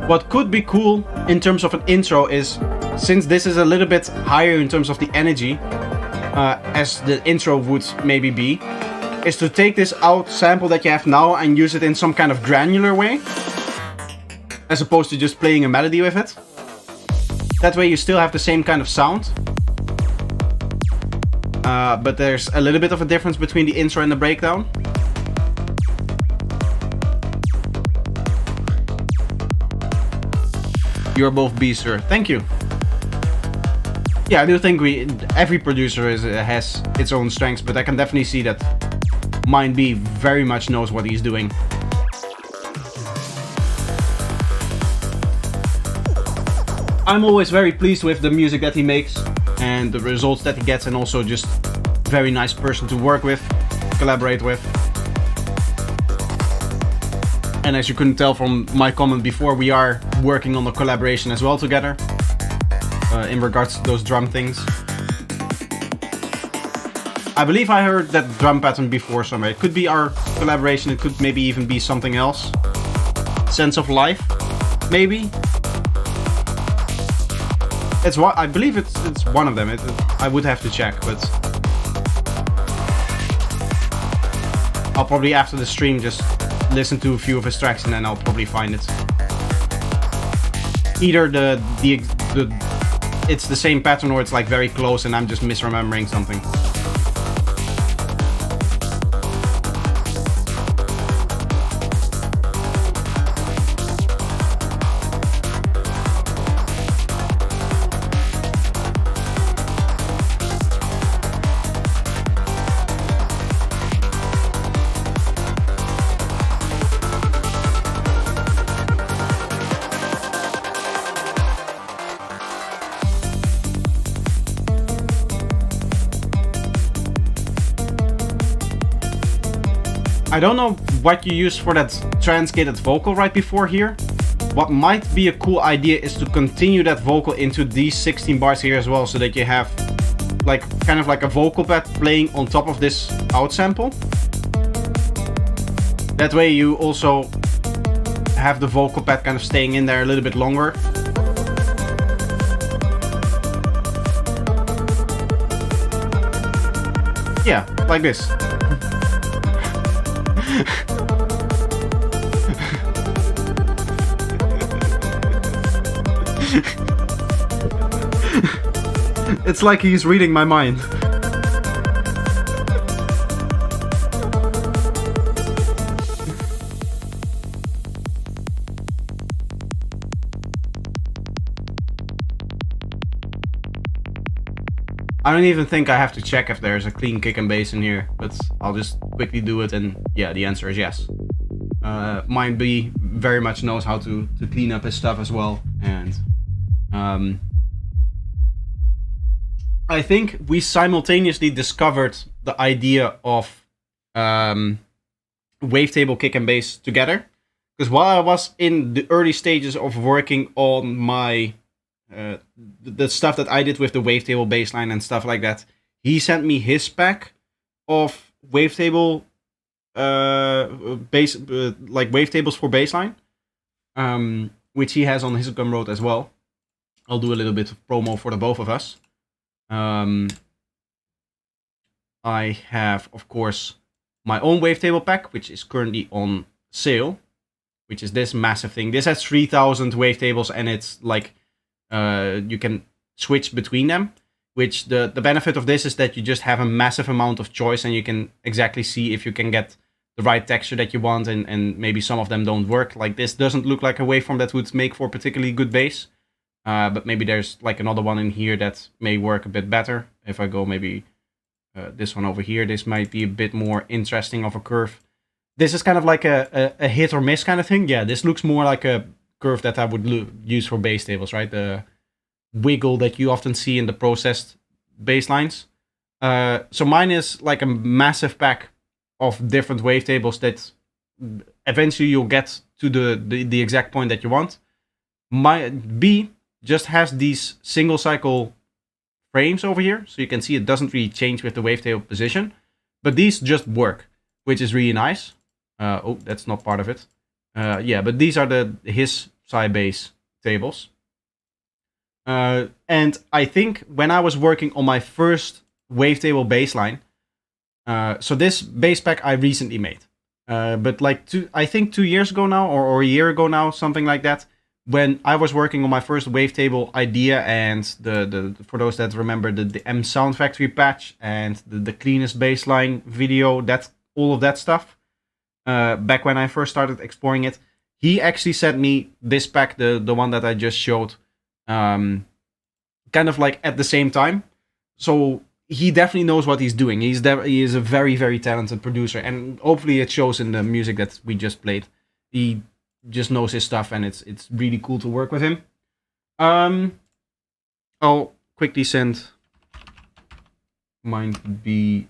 What could be cool in terms of an intro is, since this is a little bit higher in terms of the energy, as the intro would maybe be, is to take this out sample that you have now and use it in some kind of granular way, as opposed to just playing a melody with it. That way you still have the same kind of sound, but there's a little bit of a difference between the intro and the breakdown. You're both beasts, sir. Thank you. Yeah, I do think every producer has its own strengths, but I can definitely see that MindB very much knows what he's doing. I'm always very pleased with the music that he makes and the results that he gets, and also just very nice person to work with, collaborate with. And as you couldn't tell from my comment before, we are working on a collaboration as well together, in regards to those drum things. I believe I heard that drum pattern before somewhere. It could be our collaboration, it could maybe even be something else. Sense of Life, maybe? It's what I believe it's one of them. I would have to check, but I'll probably after the stream just listen to a few of his tracks and then I'll probably find it. Either it's the same pattern or it's like very close and I'm just misremembering something. I don't know what you use for that trans-gated vocal right before here. What might be a cool idea is to continue that vocal into these 16 bars here as well, so that you have like kind of like a vocal pad playing on top of this out sample. That way you also have the vocal pad kind of staying in there a little bit longer. Yeah, like this. It's like he's reading my mind. I don't even think I have to check if there's a clean kick and bass in here, but I'll just quickly do it and yeah, the answer is yes. MindB very much knows how to clean up his stuff as well, and I think we simultaneously discovered the idea of wavetable kick and bass together, because while I was in the early stages of working on my the stuff that I did with the wavetable bassline and stuff like that, he sent me his pack of wavetable bass like wavetables for bassline, which he has on his Gumroad as well. I'll do a little bit of promo for the both of us. I have, of course, my own wavetable pack, which is currently on sale, which is this massive thing. This has 3,000 wavetables, and it's like you can switch between them, which the benefit of this is that you just have a massive amount of choice and you can exactly see if you can get the right texture that you want, and maybe some of them don't work. Like this doesn't look like a waveform that would make for particularly good bass, but maybe there's like another one in here that may work a bit better. If I go maybe this one over here, this might be a bit more interesting of a curve. This is kind of like a hit or miss kind of thing. Yeah, this looks more like a curve that I would use for bass tables, right? The wiggle that you often see in the processed bass lines. So mine is like a massive pack of different wavetables that eventually you'll get to the exact point that you want. My B just has these single cycle frames over here, so you can see it doesn't really change with the wavetable position, but these just work, which is really nice. Oh, that's not part of it. Yeah, but these are his Sybase tables. And I think when I was working on my first wavetable bassline, so this bass pack I recently made, but like I think 2 years ago now, or a year ago now, something like that, when I was working on my first wavetable idea, and the for those that remember the M Sound Factory patch and the cleanest bassline video, that all of that stuff, back when I first started exploring it, he actually sent me this pack, the one that I just showed, kind of like at the same time. So he definitely knows what he's doing. He is a very, very talented producer, and hopefully it shows in the music that we just played. He just knows his stuff, and it's really cool to work with him. I'll quickly send MindB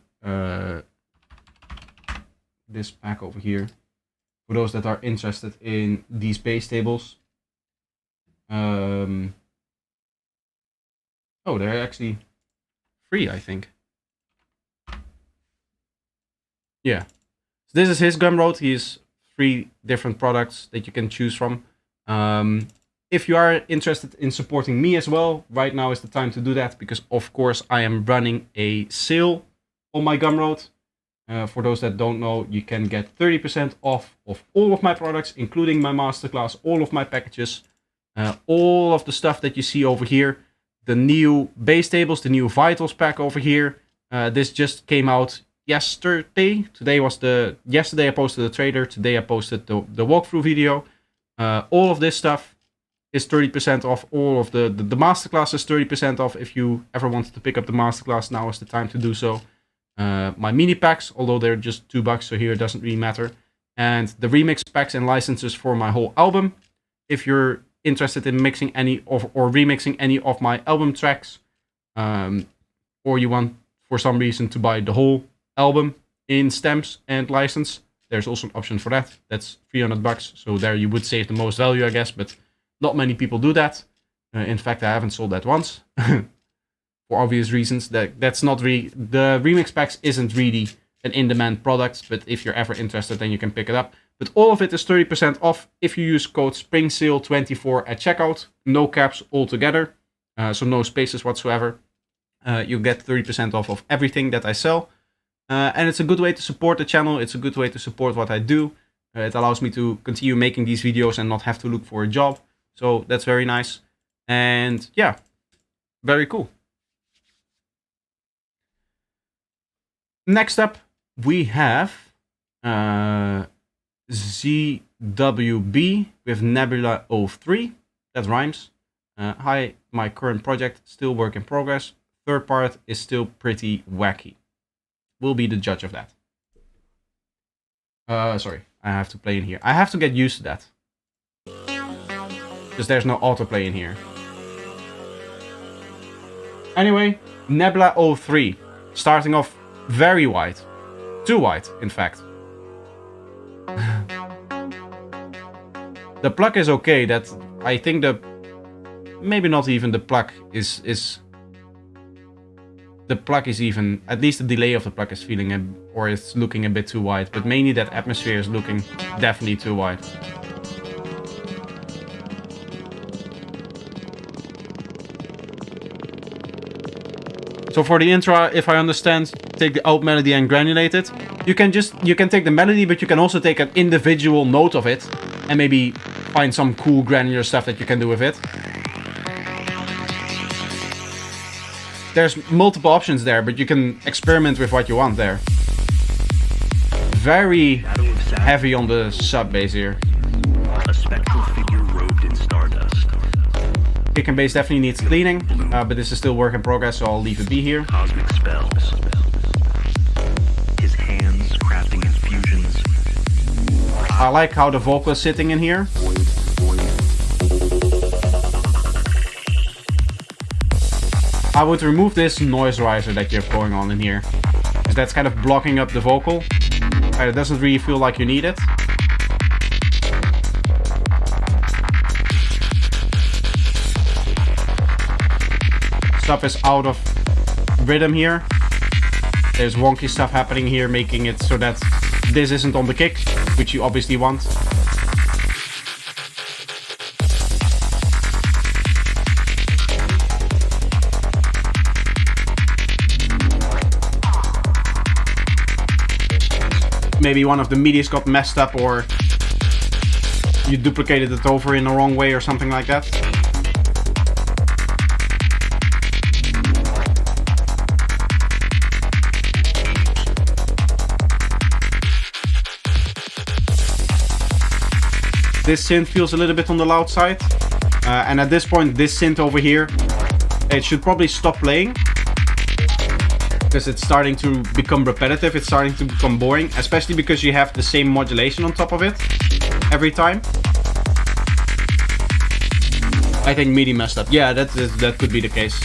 this pack over here for those that are interested in these bass tables. Oh, they're actually free, I think. Yeah. So this is his Gumroad. He has 3 different products that you can choose from. if you are interested in supporting me as well, right now is the time to do that, because of course I am running a sale on my Gumroad. For those that don't know, you can get 30% off of all of my products, including my masterclass, all of my packages, all of the stuff that you see over here, the new base tables, the new vitals pack over here. This just came out yesterday. Yesterday I posted the trailer. Today I posted the walkthrough video. All of this stuff is 30% off. All of the masterclass is 30% off. If you ever wanted to pick up the masterclass, now is the time to do so. My mini packs, although they're just $2, so here it doesn't really matter. And the remix packs and licenses for my whole album. If you're interested in mixing any or remixing any of my album tracks, or you want for some reason to buy the whole album in stems and license, there's also an option for that. That's $300, so there you would save the most value, I guess, but not many people do that. In fact, I haven't sold that once. For obvious reasons. That's not really, the remix packs isn't really an in-demand product, but if you're ever interested, then you can pick it up. But all of it is 30% off if you use code SPRINGSALE24 at checkout. No caps altogether, so no spaces whatsoever. You get 30% off of everything that I sell. And it's a good way to support the channel. It's a good way to support what I do. It allows me to continue making these videos and not have to look for a job. So that's very nice. And yeah, very cool. Next up, we have ZWB with Nebula 03. That rhymes. Hi, my current project, still work in progress. Third part is still pretty wacky. We'll be the judge of that. Sorry, I have to play in here. I have to get used to that. Because there's no autoplay in here. Anyway, Nebula 03. Starting off very wide. Too wide, in fact. The pluck is okay. That I think maybe not even the pluck is the pluck is even, at least the delay of the pluck is feeling or it's looking a bit too wide, but mainly that atmosphere is looking definitely too wide. So for the intro, if I understand, take the out melody and granulate it. You can take the melody, but you can also take an individual note of it and maybe find some cool granular stuff that you can do with it. There's multiple options there, but you can experiment with what you want there. Very heavy on the sub bass here. A spectral figure robed in stardust. Kick and bass definitely needs cleaning, but this is still work in progress, so I'll leave it be here. Cosmic spells. His hands crafting infusions. I like how the vocal is sitting in here. I would remove this noise riser that you have going on in here, because that's kind of blocking up the vocal. It doesn't really feel like you need it. Stuff is out of rhythm here. There's wonky stuff happening here, making it so that this isn't on the kick, which you obviously want. Maybe one of the midis got messed up, or you duplicated it over in the wrong way or something like that. This synth feels a little bit on the loud side. And at this point, this synth over here, it should probably stop playing. Because it's starting to become repetitive, it's starting to become boring, especially because you have the same modulation on top of it every time. I think MIDI messed up. Yeah, that could be the case.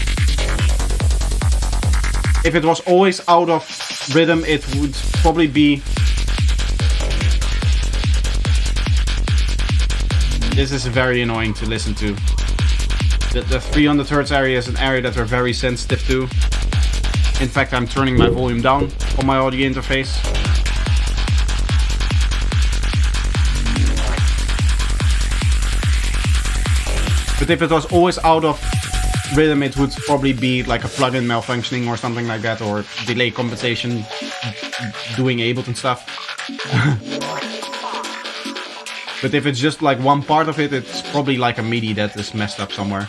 If it was always out of rhythm, it would probably be... This is very annoying to listen to. The 300 Hz area is an area that we're very sensitive to. In fact, I'm turning my volume down on my audio interface. But if it was always out of rhythm, it would probably be like a plugin malfunctioning or something like that, or delay compensation doing Ableton stuff. But if it's just like one part of it, it's probably like a MIDI that is messed up somewhere.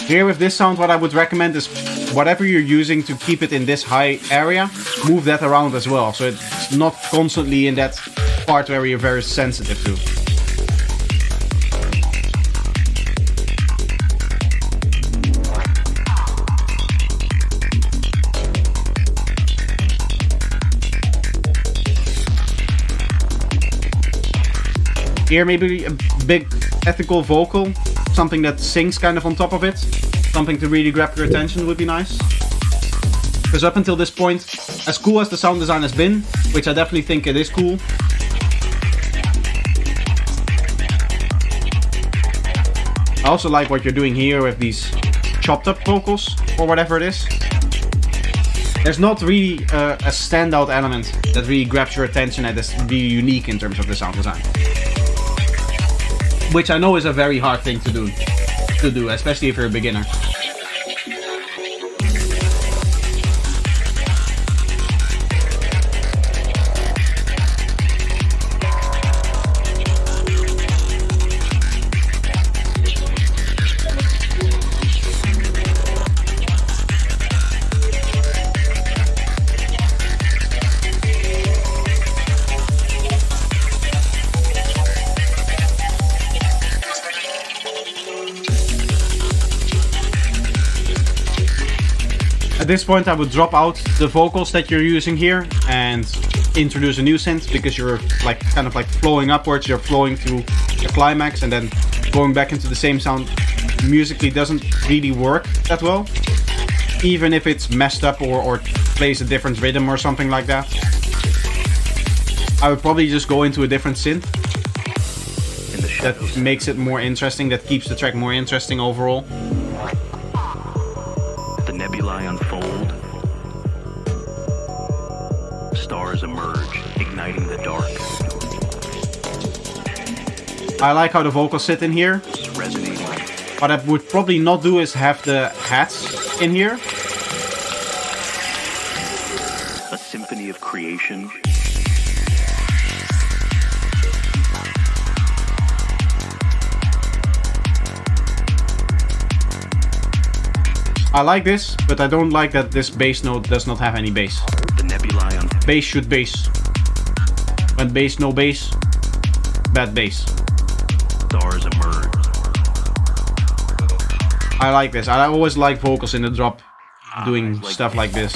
Here with this sound, what I would recommend is whatever you're using to keep it in this high area, move that around as well, so it's not constantly in that part where you're very sensitive to. Here maybe a big ethical vocal, something that sings kind of on top of it. Something to really grab your attention would be nice. Because up until this point, as cool as the sound design has been, which I definitely think it is cool, I also like what you're doing here with these chopped up vocals, or whatever it is. There's not really a standout element that really grabs your attention and is really unique in terms of the sound design. Which I know is a very hard thing to do, especially if you're a beginner. At this point I would drop out the vocals that you're using here and introduce a new synth, because you're like kind of like flowing upwards, you're flowing to the climax, and then going back into the same sound musically doesn't really work that well, even if it's messed up or plays a different rhythm or something like that. I would probably just go into a different synth that makes it more interesting, that keeps the track more interesting overall. The nebulae unfold. Stars emerge, igniting the dark. I like how the vocals sit in here. Resonating. What I would probably not do is have the hats in here. A symphony of creation. I like this, but I don't like that this bass note does not have any bass. The nebulae unfold. Bass should bass. When bass, no bass. Bad bass. Stars emerge. I like this. I always like vocals in the drop doing stuff like this.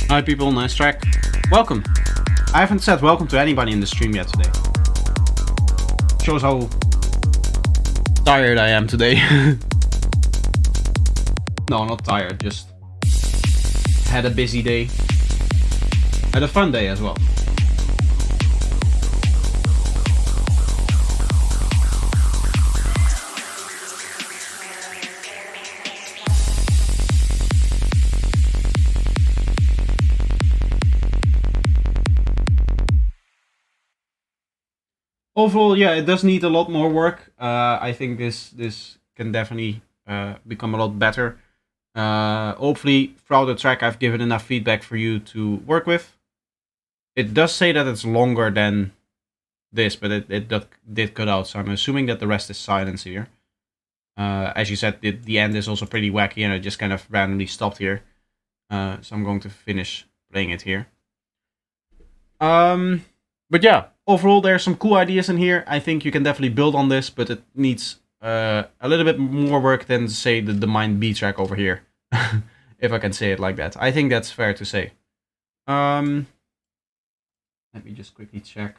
Hi people, nice track. Welcome. I haven't said welcome to anybody in the stream yet today. Shows how tired I am today. No, not tired, just had a busy day. Had a fun day as well. Overall, yeah, it does need a lot more work. I think this can definitely become a lot better. Hopefully, throughout the track, I've given enough feedback for you to work with. It does say that it's longer than this, but it did cut out, so I'm assuming that the rest is silence here. As you said, the end is also pretty wacky, and it just kind of randomly stopped here. So I'm going to finish playing it here. But yeah, overall, there's some cool ideas in here. I think you can definitely build on this, but it needs a little bit more work than, say, the MindB track over here. If I can say it like that. I think that's fair to say. Let me just quickly check.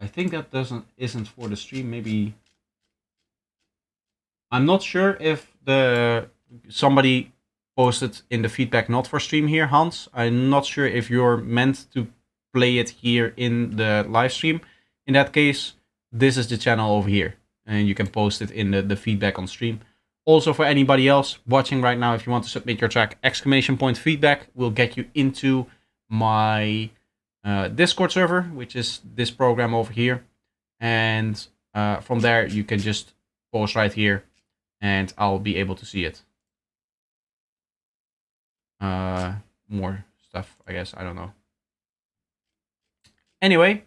I think that isn't for the stream. Maybe I'm not sure if somebody posted in the feedback not for stream here, Hans. I'm not sure if you're meant to play it here in the live stream. In that case, this is the channel over here, and you can post it in the feedback on stream. Also, for anybody else watching right now, if you want to submit your track, !feedback will get you into my Discord server, which is this program over here. And from there, you can just post right here, and I'll be able to see it. More stuff, I guess. I don't know. Anyway,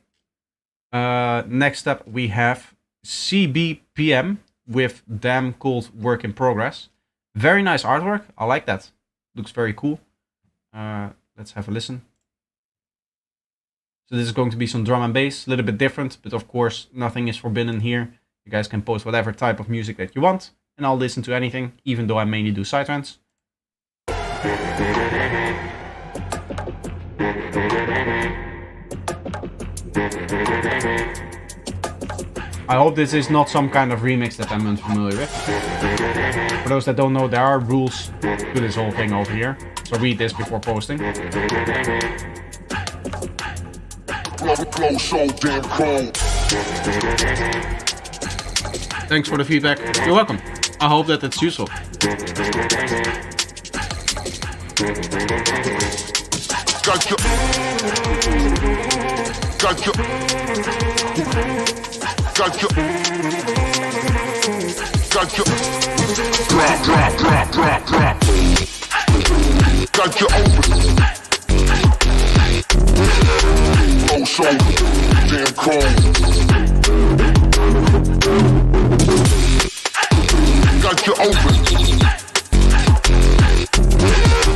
next up we have CBPM with Damn Cold Work in Progress. Very nice artwork. I like that. Looks very cool. Let's have a listen. So this is going to be some drum and bass, a little bit different, but of course nothing is forbidden here. You guys can post whatever type of music that you want, and I'll listen to anything, even though I mainly do psytrance. I hope this is not some kind of remix that I'm unfamiliar with. For those that don't know, there are rules to this whole thing over here, so read this before posting. Thanks for the feedback. You're welcome. I hope that it's useful.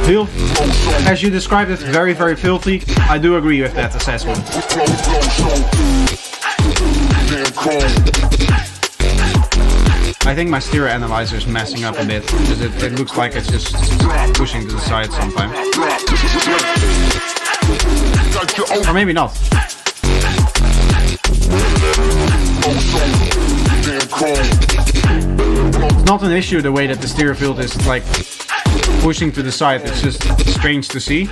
Phil, as you described it, very, very filthy. I do agree with that assessment. I think my stereo analyzer is messing up a bit, because it looks like it's just pushing to the side sometimes. Or maybe not. It's not an issue the way that the stereo field is like pushing to the side, it's just strange to see.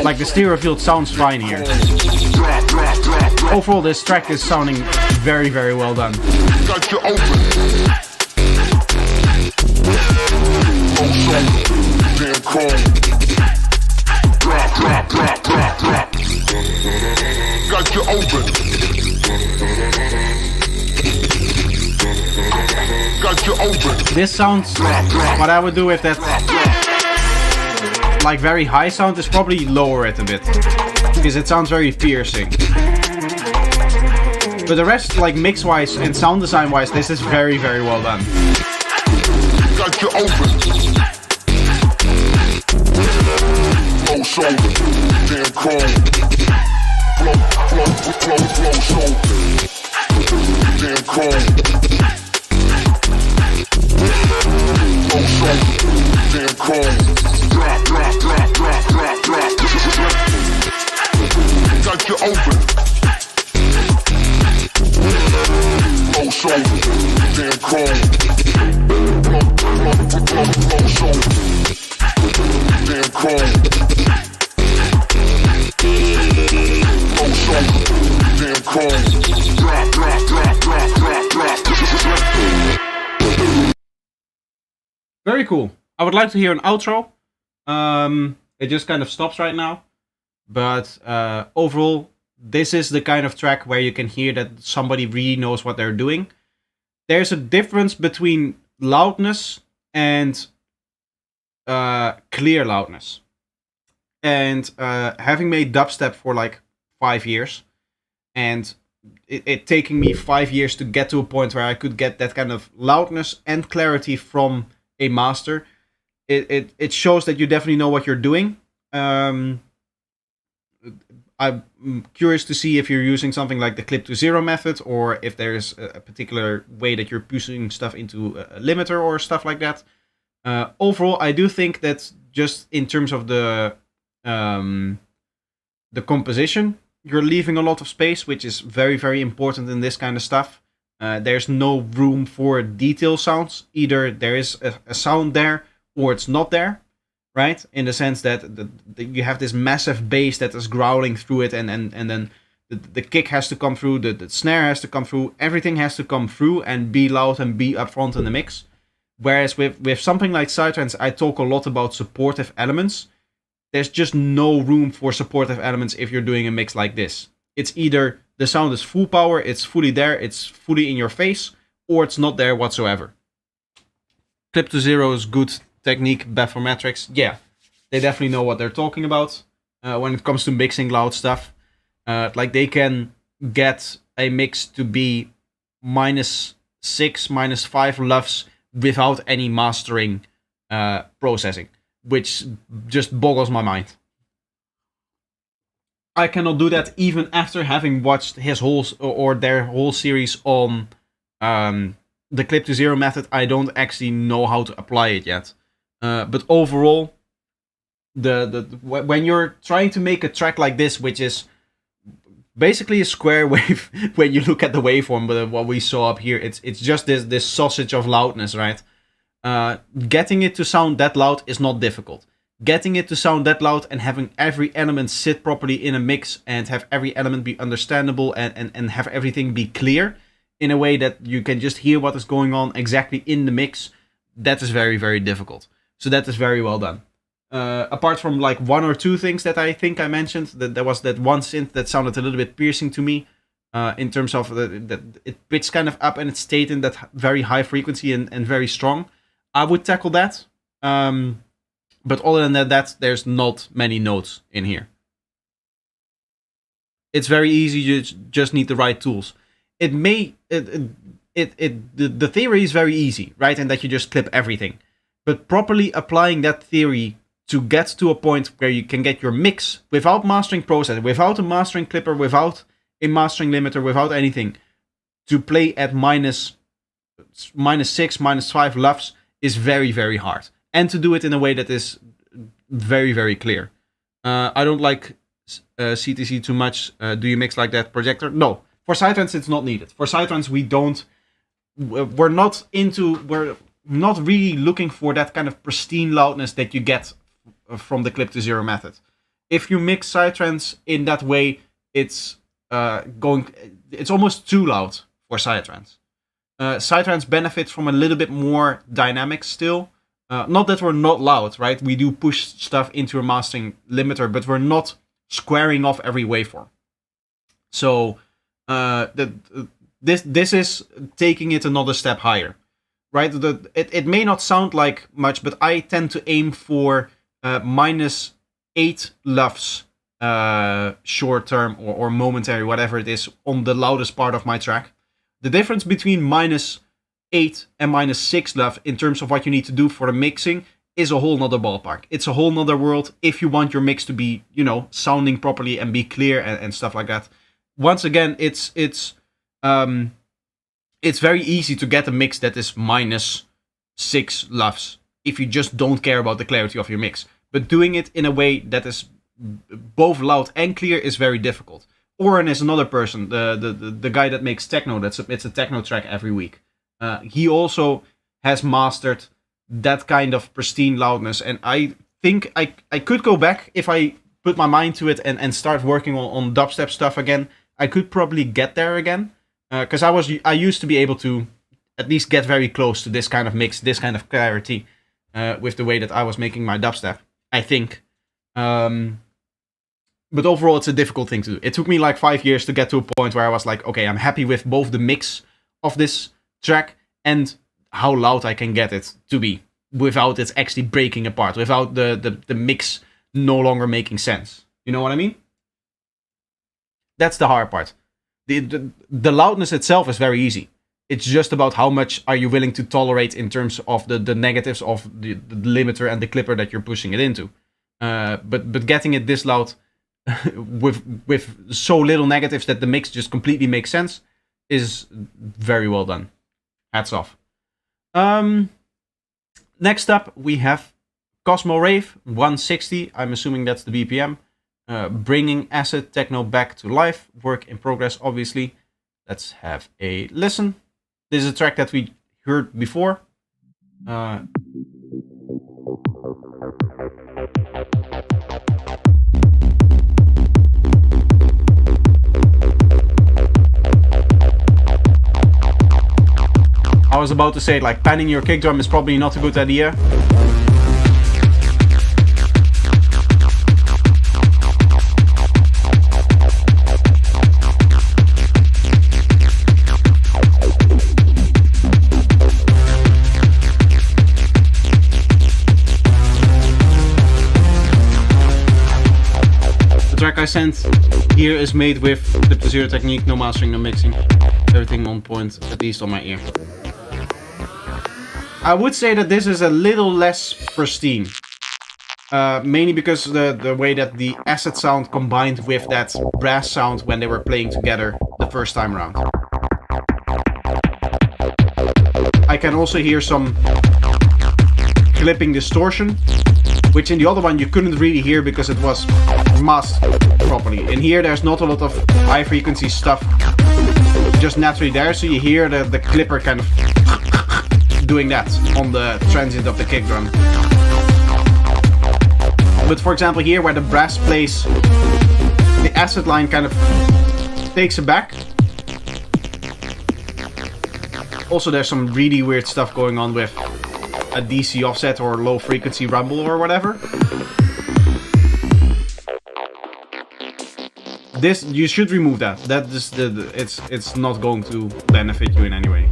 Like the stereo field sounds fine here. Overall, this track is sounding very, very well done. This sounds, what I would do with that like very high sound is probably lower it a bit, because it sounds very piercing. But the rest, like mix wise and sound design wise, this is very, very well done. Very cool. I would like to hear an outro. It just kind of stops right now. But overall, this is the kind of track where you can hear that somebody really knows what they're doing. There's a difference between loudness and clear loudness. And having made dubstep for like 5 years, and it taking me 5 years to get to a point where I could get that kind of loudness and clarity from a master, it shows that you definitely know what you're doing. I'm curious to see if you're using something like the clip to zero method, or if there's a particular way that you're pushing stuff into a limiter or stuff like that. Overall, I do think that just in terms of the composition, you're leaving a lot of space, which is very, very important in this kind of stuff. There's no room for detail sounds. Either there is a sound there or it's not there, right? In the sense that you have this massive bass that is growling through it, and then the kick has to come through, the snare has to come through, everything has to come through and be loud and be upfront in the mix. Whereas with something like Psytrance, I talk a lot about supportive elements. There's just no room for supportive elements if you're doing a mix like this. It's either the sound is full power, it's fully there, it's fully in your face, or it's not there whatsoever. Clip to zero is good technique, bathymetrics. Yeah, they definitely know what they're talking about when it comes to mixing loud stuff. Like they can get a mix to be -6, -5 LUFS without any mastering processing, which just boggles my mind. I cannot do that even after having watched his whole or their whole series on the clip to zero method. I don't actually know how to apply it yet. But overall, when you're trying to make a track like this, which is basically a square wave when you look at the waveform, but what we saw up here, it's just this sausage of loudness, right? Getting it to sound that loud is not difficult. Getting it to sound that loud and having every element sit properly in a mix and have every element be understandable and have everything be clear in a way that you can just hear what is going on exactly in the mix, that is very, very difficult. So that is very well done. Apart from like one or two things that I think I mentioned, that there was that one synth that sounded a little bit piercing to me, in terms of that it pitched kind of up and it stayed in that very high frequency and very strong. I would tackle that. But other than that, there's not many notes in here. It's very easy. You just need the right tools. The theory is very easy, right? And that you just clip everything. But properly applying that theory to get to a point where you can get your mix without mastering process, without a mastering clipper, without a mastering limiter, without anything, to play at -6, -5 LUFS is very, very hard. And to do it in a way that is very, very clear. I don't like CTC too much. Do you mix like that, Projector? No. For Psytrance, it's not needed. For Psytrance, we're not really looking for that kind of pristine loudness that you get from the clip to zero method. If you mix Psytrance in that way, it's almost too loud for Psytrance. Psytrance benefits from a little bit more dynamics still. Not that we're not loud, right? We do push stuff into a mastering limiter, but we're not squaring off every waveform. So this is taking it another step higher, right? It may not sound like much, but I tend to aim for -8 LUFS short term or momentary, whatever it is, on the loudest part of my track. The difference between -8 and -6 LUFS in terms of what you need to do for the mixing is a whole nother ballpark. It's a whole nother world if you want your mix to be, sounding properly and be clear and stuff like that. Once again, it's very easy to get a mix that is -6 LUFS if you just don't care about the clarity of your mix. But doing it in a way that is both loud and clear is very difficult. Oren is another person, the guy that makes techno, it's a techno track every week. He also has mastered that kind of pristine loudness, and I think I could go back if I put my mind to it and start working on dubstep stuff again. I could probably get there again, because I used to be able to at least get very close to this kind of mix, this kind of clarity, with the way that I was making my dubstep, I think. But overall, it's a difficult thing to do. It took me like 5 years to get to a point where I was like, okay, I'm happy with both the mix of this track and how loud I can get it to be without it actually breaking apart, without the mix no longer making sense. You know what I mean? That's the hard part. The loudness itself is very easy. It's just about how much are you willing to tolerate in terms of the negatives of the limiter and the clipper that you're pushing it into. But getting it this loud with so little negatives that the mix just completely makes sense is very well done. Hats off. Next up, we have Cosmo Rave 160. I'm assuming that's the BPM. Bringing acid techno back to life. Work in progress, obviously. Let's have a listen. This is a track that we heard before. I was about to say, like, panning your kick drum is probably not a good idea. The track I sent here is made with Flip to Zero technique, no mastering, no mixing. Everything on point, at least on my ear. I would say that this is a little less pristine. Mainly because the way that the acid sound combined with that brass sound when they were playing together the first time around. I can also hear some clipping distortion, which in the other one you couldn't really hear because it was masked properly. In here there's not a lot of high frequency stuff just naturally there, so you hear the clipper kind of doing that on the transient of the kick drum. But for example here where the brass plays, the acid line kind of takes it back. Also there's some really weird stuff going on with a DC offset or low frequency rumble or whatever. This, you should remove that. That is it's not going to benefit you in any way.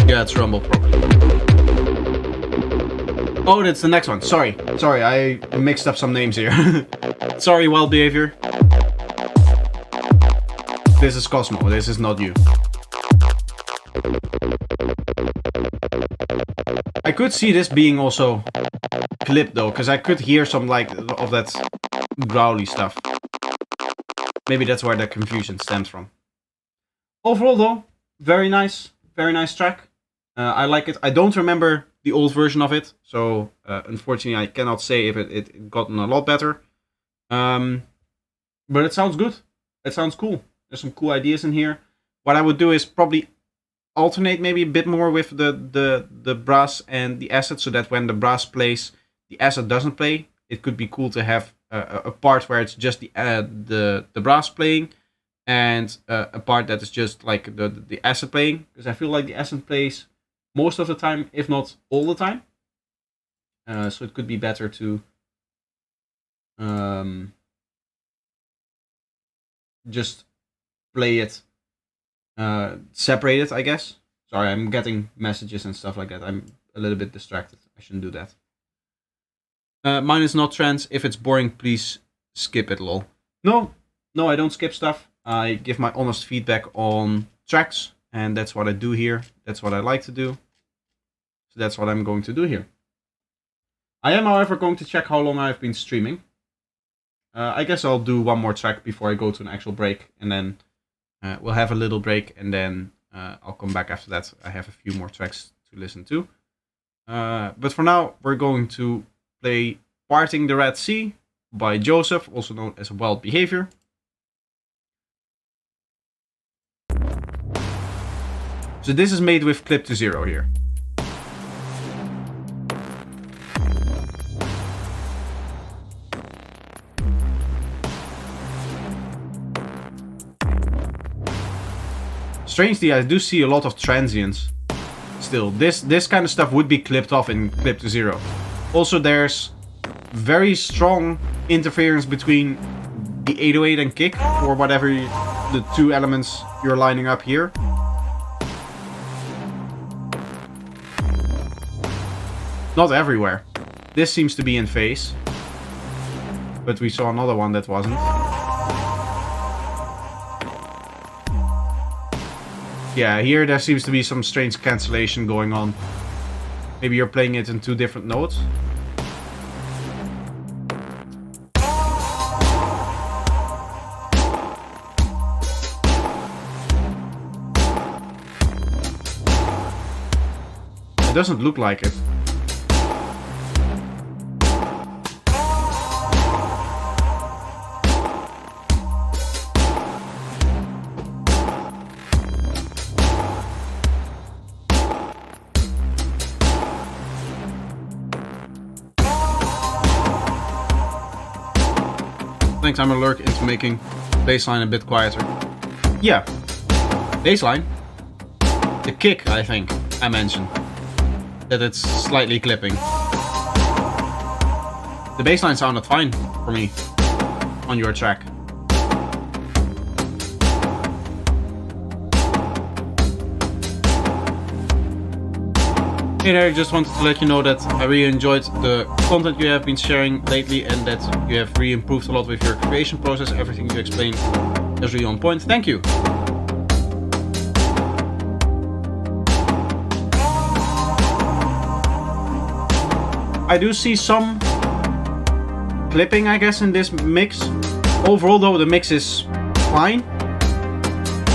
Yeah, it's rumble properly. Oh, that's the next one. Sorry, I mixed up some names here. Sorry, wild behavior. This is Cosmo, this is not you. I could see this being also clipped though, because I could hear some like of that growly stuff. Maybe that's where the confusion stems from. Overall though, very nice track. I like it. I don't remember the old version of it, so unfortunately I cannot say if it gotten a lot better. But it sounds good. It sounds cool. There's some cool ideas in here. What I would do is probably alternate maybe a bit more with the brass and the acid, so that when the brass plays, the acid doesn't play. It could be cool to have a part where it's just the brass playing, and a part that is just like the acid playing, because I feel like the acid plays most of the time, if not all the time. So it could be better to just play it separated, I guess. Sorry, I'm getting messages and stuff like that. I'm a little bit distracted. I shouldn't do that. Mine is not trans. If it's boring, please skip it, lol. No, I don't skip stuff. I give my honest feedback on tracks, and that's what I do here. That's what I like to do. So that's what I'm going to do here. I am, however, going to check how long I've been streaming. I guess I'll do one more track before I go to an actual break, and then we'll have a little break, and then I'll come back after that. I have a few more tracks to listen to. But for now, we're going to play Parting the Red Sea by Joseph, also known as Wild Behavior. So this is made with clip to 0 here. Strangely, I do see a lot of transients. Still, this kind of stuff would be clipped off in clip to 0. Also, there's very strong interference between the 808 and kick, or whatever the two elements you're lining up here. Not everywhere. This seems to be in phase. But we saw another one that wasn't. Yeah, here there seems to be some strange cancellation going on. Maybe you're playing it in two different notes. It doesn't look like it. Thanks, I'm alert into making bassline a bit quieter. Yeah, bassline. The kick, I think, I mentioned. That it's slightly clipping. The bassline sounded fine for me on your track. Hey there, just wanted to let you know that I really enjoyed the content you have been sharing lately and that you have really improved a lot with your creation process. Everything you explained is really on point. Thank you. I do see some clipping, I guess, in this mix. Overall, though, the mix is fine.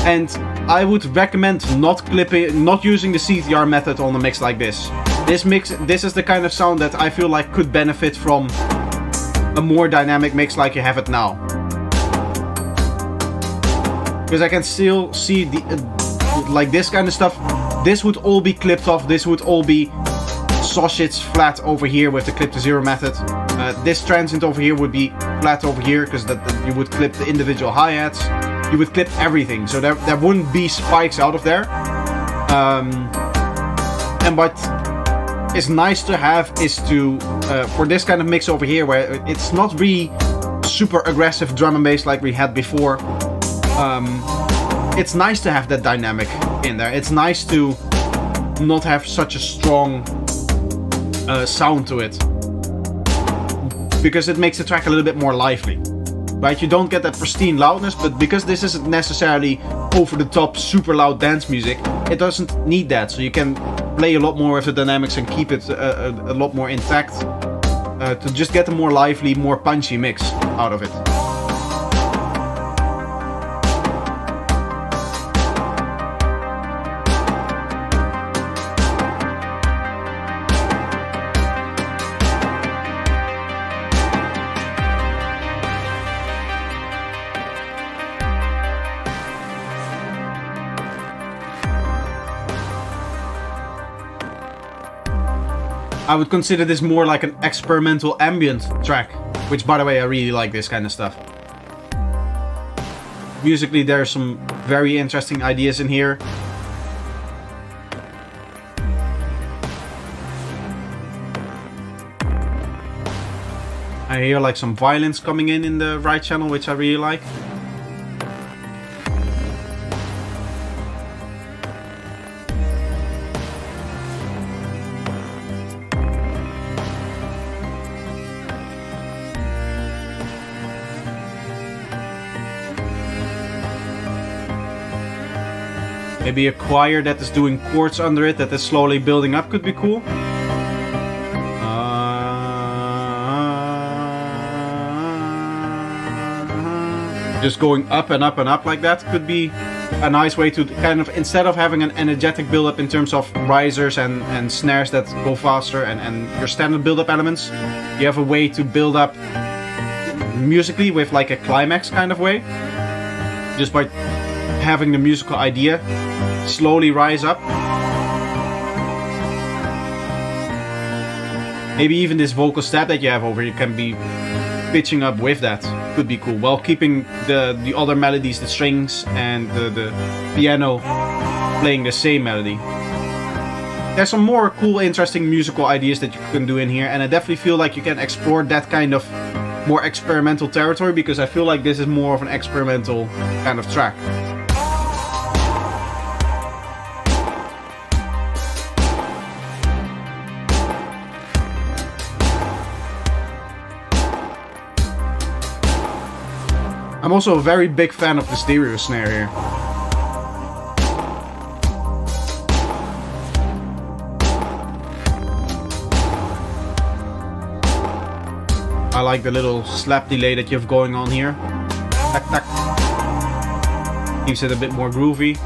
And I would recommend not using the CTR method on a mix like this. This is the kind of sound that I feel like could benefit from a more dynamic mix like you have it now. Because I can still see like this kind of stuff. This would all be clipped off. This would all be sausage flat over here with the clip to 0 method. This transient over here would be flat over here because you would clip the individual hi-hats. You would clip everything, so there wouldn't be spikes out of there. And what is nice to have is to, for this kind of mix over here, where it's not really super aggressive drum and bass like we had before, it's nice to have that dynamic in there. It's nice to not have such a strong sound to it, because it makes the track a little bit more lively. Right, you don't get that pristine loudness, but because this isn't necessarily over-the-top, super loud dance music, it doesn't need that. So you can play a lot more with the dynamics and keep it a lot more intact to just get a more lively, more punchy mix out of it. I would consider this more like an experimental ambient track, which, by the way, I really like this kind of stuff. Musically, there are some very interesting ideas in here. I hear like some violins coming in the right channel, which I really like. Maybe a choir that is doing chords under it that is slowly building up could be cool. Just going up and up and up like that could be a nice way to kind of, instead of having an energetic build-up in terms of risers and snares that go faster and your standard build-up elements, you have a way to build up musically with like a climax kind of way, just by having the musical idea slowly rise up. Maybe even this vocal stab that you have over here can be pitching up with that. Could be cool, while keeping the other melodies, the strings and the piano playing the same melody. There's some more cool, interesting musical ideas that you can do in here, and I definitely feel like you can explore that kind of more experimental territory, because I feel like this is more of an experimental kind of track. I'm also a very big fan of the stereo snare here. I like the little slap delay that you have going on here. Tack, tack. Keeps it a bit more groovy.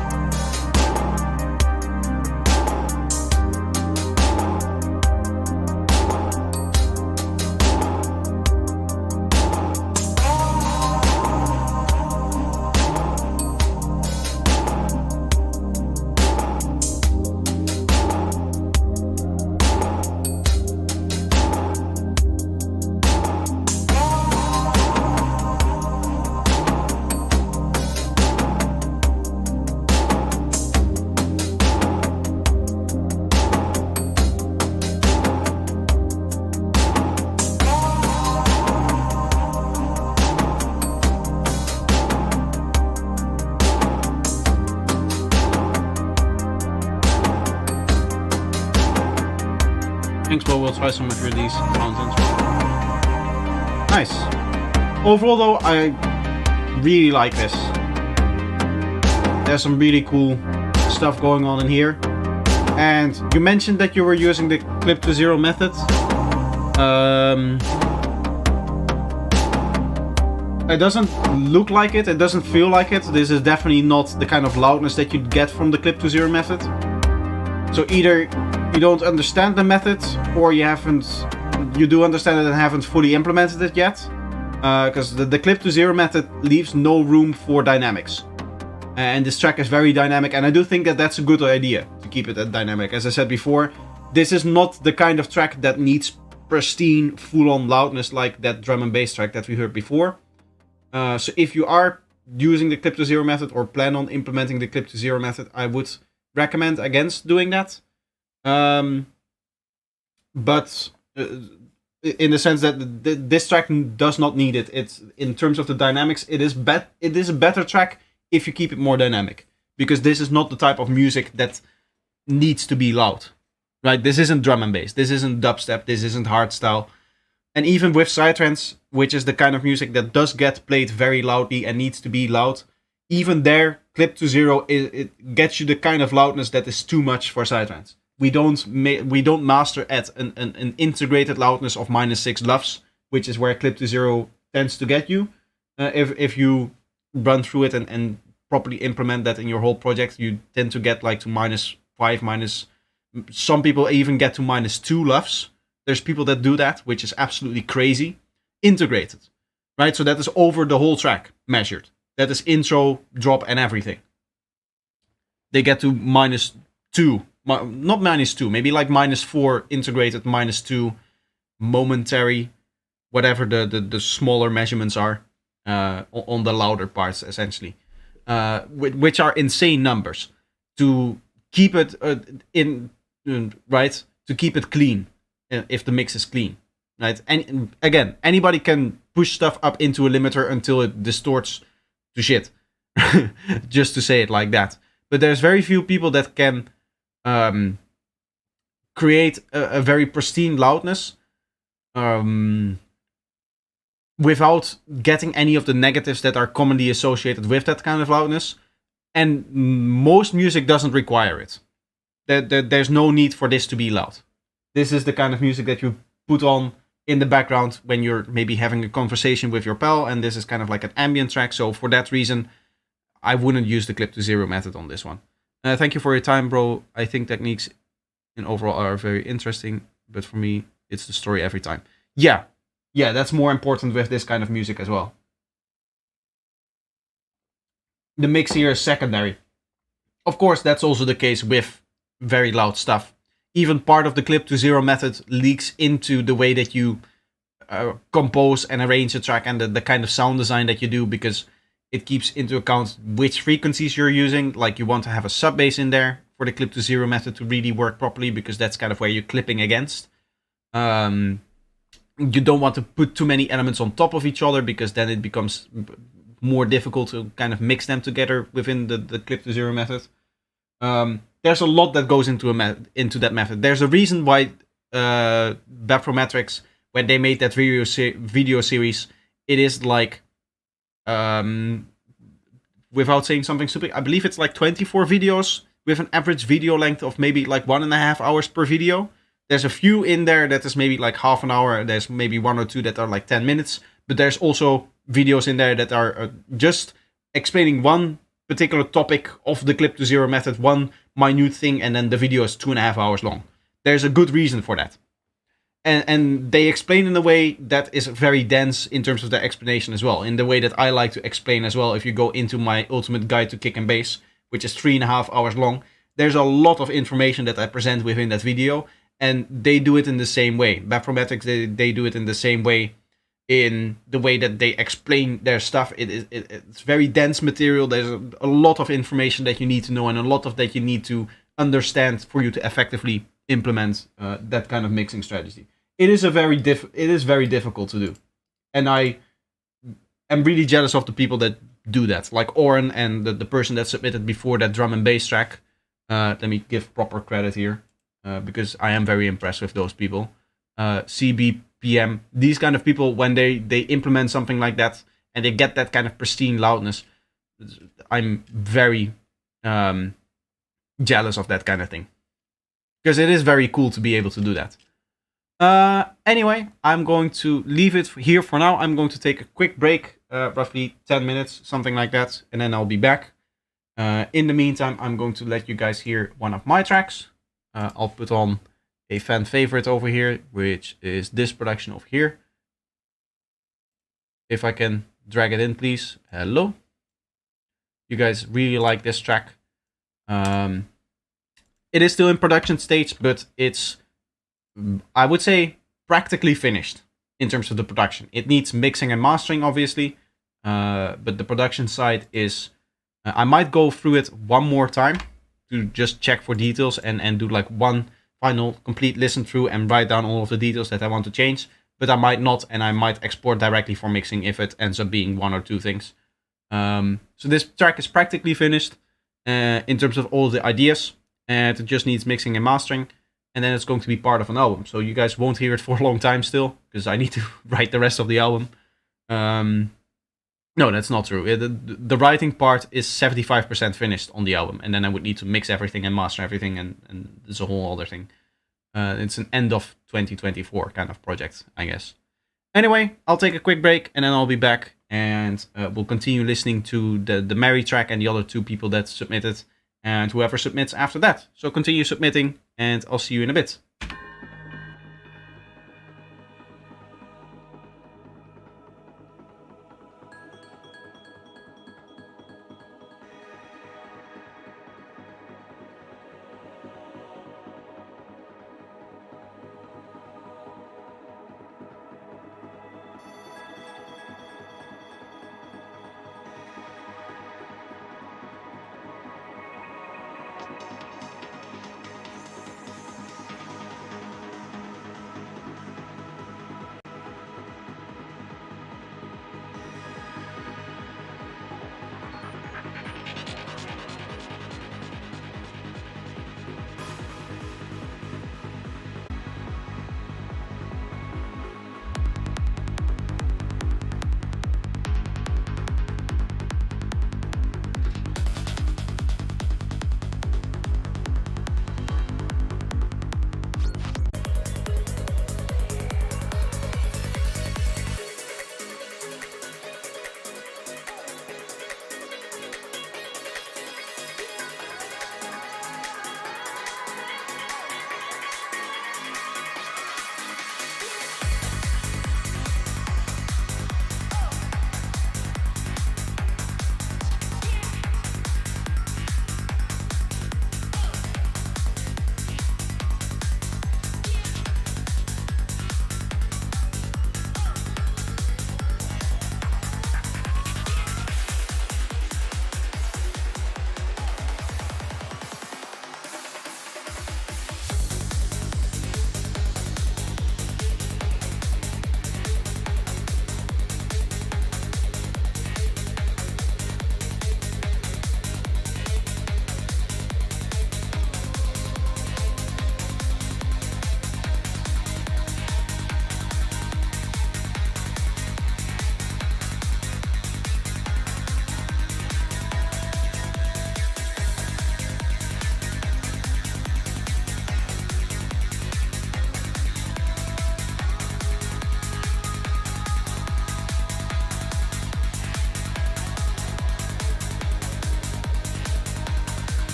We'll try some of these sounds. Nice. Overall though, I really like this. There's some really cool stuff going on in here. And you mentioned that you were using the clip to zero method. It doesn't look like it, it doesn't feel like it. This is definitely not the kind of loudness that you'd get from the clip to zero method. So either you don't understand the method, or you do understand it and haven't fully implemented it yet. Because the clip to zero method leaves no room for dynamics. And this track is very dynamic, and I do think that that's a good idea, to keep it that dynamic. As I said before, this is not the kind of track that needs pristine, full-on loudness like that drum and bass track that we heard before. So if you are using the clip to zero method, or plan on implementing the clip to zero method, I would recommend against doing that. But in the sense that this track does not need it. It's, in terms of the dynamics, it is a better track if you keep it more dynamic, because this is not the type of music that needs to be loud, right? This isn't drum and bass, this isn't dubstep, this isn't hardstyle. And even with psytrance, which is the kind of music that does get played very loudly and needs to be loud, even there, clip to zero, it gets you the kind of loudness that is too much for psytrance. We don't master at an integrated loudness of -6 LUFS, which is where clip to zero tends to get you. If you run through it and properly implement that in your whole project, you tend to get like to -5, some people even get to -2 LUFS. There's people that do that, which is absolutely crazy. Integrated, right? So that is over the whole track measured. That is intro, drop, and everything. They get to -2, not -2, maybe like -4 integrated, -2 momentary, whatever the smaller measurements are on the louder parts, essentially, which are insane numbers to keep it right, to keep it clean, if the mix is clean, right? And again, anybody can push stuff up into a limiter until it distorts to shit, just to say it like that. But there's very few people that can create a very pristine loudness without getting any of the negatives that are commonly associated with that kind of loudness. And most music doesn't require it. There's no need for this to be loud. This is the kind of music that you put on in the background when you're maybe having a conversation with your pal, and this is kind of like an ambient track. So for that reason, I wouldn't use the clip to zero method on this one. Thank you for your time, bro. I think techniques in overall are very interesting, but for me, it's the story every time. Yeah, that's more important with this kind of music as well. The mix here is secondary. Of course, that's also the case with very loud stuff. Even part of the clip to zero method leaks into the way that you compose and arrange a track and the kind of sound design that you do, because it keeps into account which frequencies you're using. Like you want to have a sub bass in there for the clip to zero method to really work properly, because that's kind of where you're clipping against. You don't want to put too many elements on top of each other, because then it becomes more difficult to kind of mix them together within the clip to zero method. There's a lot that goes into that method. There's a reason why Baprometrics, when they made that video series, it is like, without saying something stupid, I believe it's like 24 videos with an average video length of maybe like 1.5 hours per video. There's a few in there that is maybe like half an hour. There's maybe 1 or 2 that are like 10 minutes. But there's also videos in there that are just explaining one particular topic of the clip to zero method, one minute thing, and then the video is 2.5 hours long. There's a good reason for that. And they explain in a way that is very dense in terms of their explanation as well, in the way that I like to explain as well. If you go into my ultimate guide to kick and bass, which is 3.5 hours long, there's a lot of information that I present within that video, and they do it in the same way. Baprometrics, they do it in the same way, in the way that they explain their stuff. It's very dense material. There's a lot of information that you need to know, and a lot of that you need to understand for you to effectively implement that kind of mixing strategy. It is very difficult to do, and I am really jealous of the people that do that, like Oren and the person that submitted before that drum and bass track. Let me give proper credit here, because I am very impressed with those people. CBPM, these kind of people, when they implement something like that and they get that kind of pristine loudness, I'm very jealous of that kind of thing, because it is very cool to be able to do that. Anyway, I'm going to leave it here for now. I'm going to take a quick break, roughly 10 minutes, something like that, and then I'll be back. In the meantime, I'm going to let you guys hear one of my tracks. I'll put on a fan favorite over here, which is this production over here. If I can drag it in, please. Hello. You guys really like this track. It is still in production stage, but it's, I would say, practically finished in terms of the production. It needs mixing and mastering, obviously, but the production side is, I might go through it one more time to just check for details and do like one final complete listen through and write down all of the details that I want to change. But I might not, and I might export directly for mixing if it ends up being 1 or 2 things. So this track is practically finished in terms of all the ideas, and it just needs mixing and mastering, and then it's going to be part of an album. So you guys won't hear it for a long time still, because I need to write the rest of the album. No, that's not true. The writing part is 75% finished on the album, and then I would need to mix everything and master everything, and it's a whole other thing. It's an end of 2024 kind of project, I guess. Anyway, I'll take a quick break, and then I'll be back, and we'll continue listening to the Mary track and the other 2 people that submitted, and whoever submits after that. So continue submitting, and I'll see you in a bit.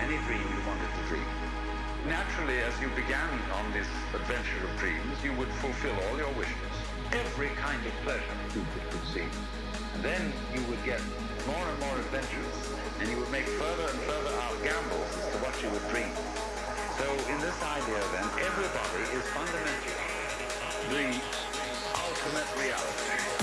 any dream you wanted to dream. Naturally, as you began on this adventure of dreams, you would fulfill all your wishes. Every kind of pleasure you could conceive. And then you would get more and more adventurous, and you would make further and further out gambles as to what you would dream. So in this idea then, everybody is fundamentally the ultimate reality.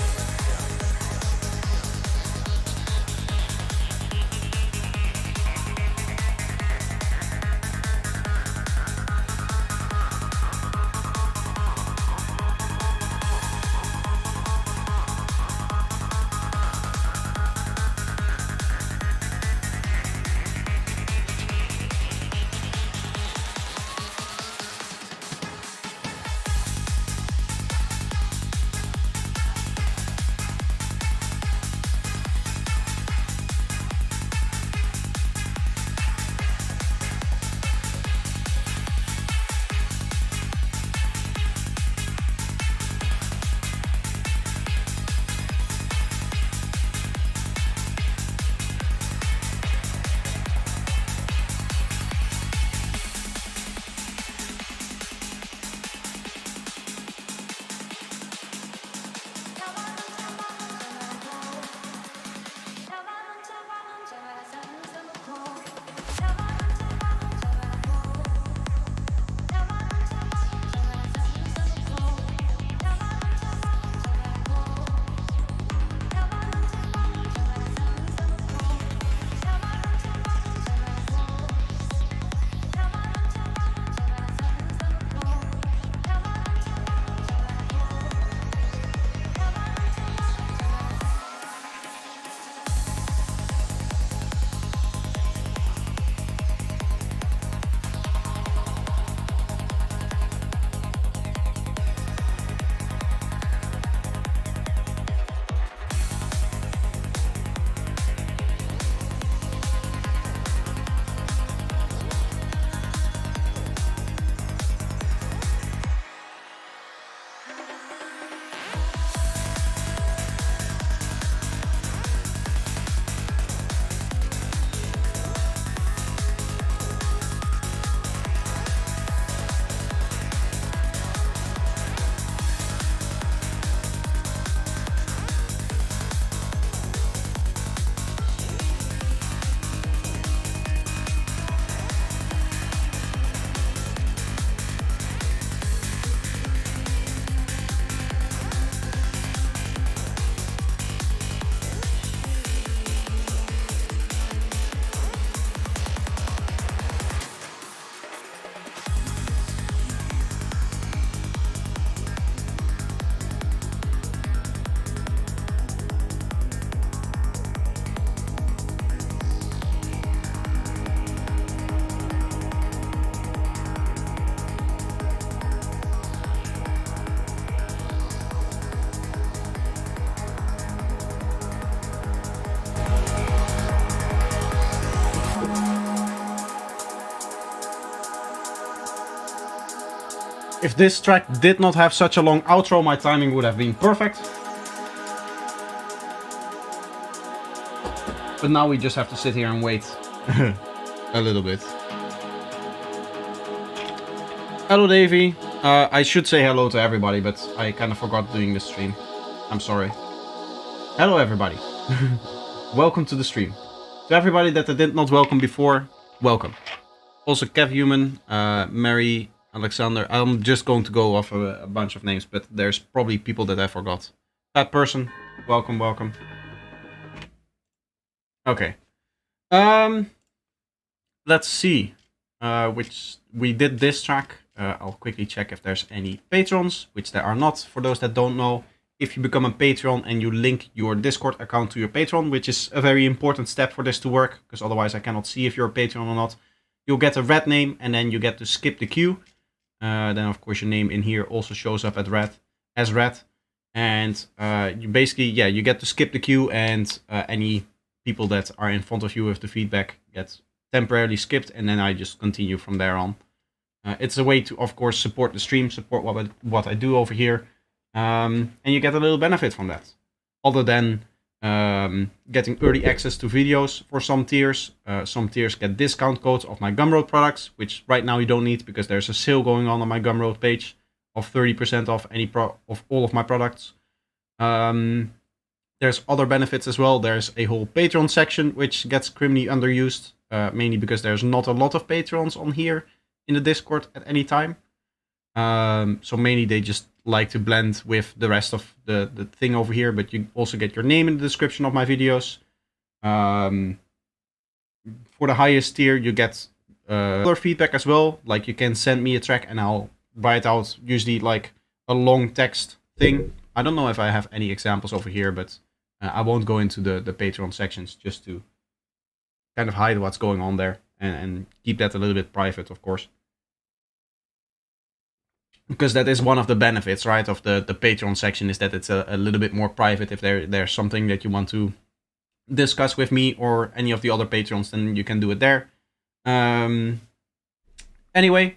If this track did not have such a long outro, my timing would have been perfect. But now we just have to sit here and wait a little bit. Hello, Davey. I should say hello to everybody, but I kind of forgot doing the stream. I'm sorry. Hello, everybody. Welcome to the stream. To everybody that I did not welcome before, welcome. Also, Kev Human, Mary, Alexander. I'm just going to go off a bunch of names, but there's probably people that I forgot. That person, welcome, welcome. Okay. Let's see. Which we did this track. I'll quickly check if there's any patrons, which there are not. For those that don't know, if you become a patron and you link your Discord account to your patron, which is a very important step for this to work, because otherwise I cannot see if you're a patron or not, you'll get a red name and then you get to skip the queue. Then of course your name in here also shows up as red. And you basically, yeah, you get to skip the queue, and any people that are in front of you with the feedback get temporarily skipped, and then I just continue from there on. It's a way to, of course, support the stream, support what I do over here, and you get a little benefit from that. Other than getting early access to videos for some tiers. Some tiers get discount codes of my Gumroad products, which right now you don't need because there's a sale going on my Gumroad page of 30% off of all of my products. There's other benefits as well. There's a whole Patreon section, which gets criminally underused, mainly because there's not a lot of Patreons on here in the Discord at any time. So mainly they just like to blend with the rest of the thing over here, but you also get your name in the description of my videos. For the highest tier, you get other feedback as well. Like you can send me a track and I'll write out usually like a long text thing. I don't know if I have any examples over here, but I won't go into the Patreon sections just to kind of hide what's going on there and keep that a little bit private, of course. Because that is one of the benefits, right, of the Patreon section, is that it's a little bit more private. If there's something that you want to discuss with me or any of the other Patreons, then you can do it there. Anyway,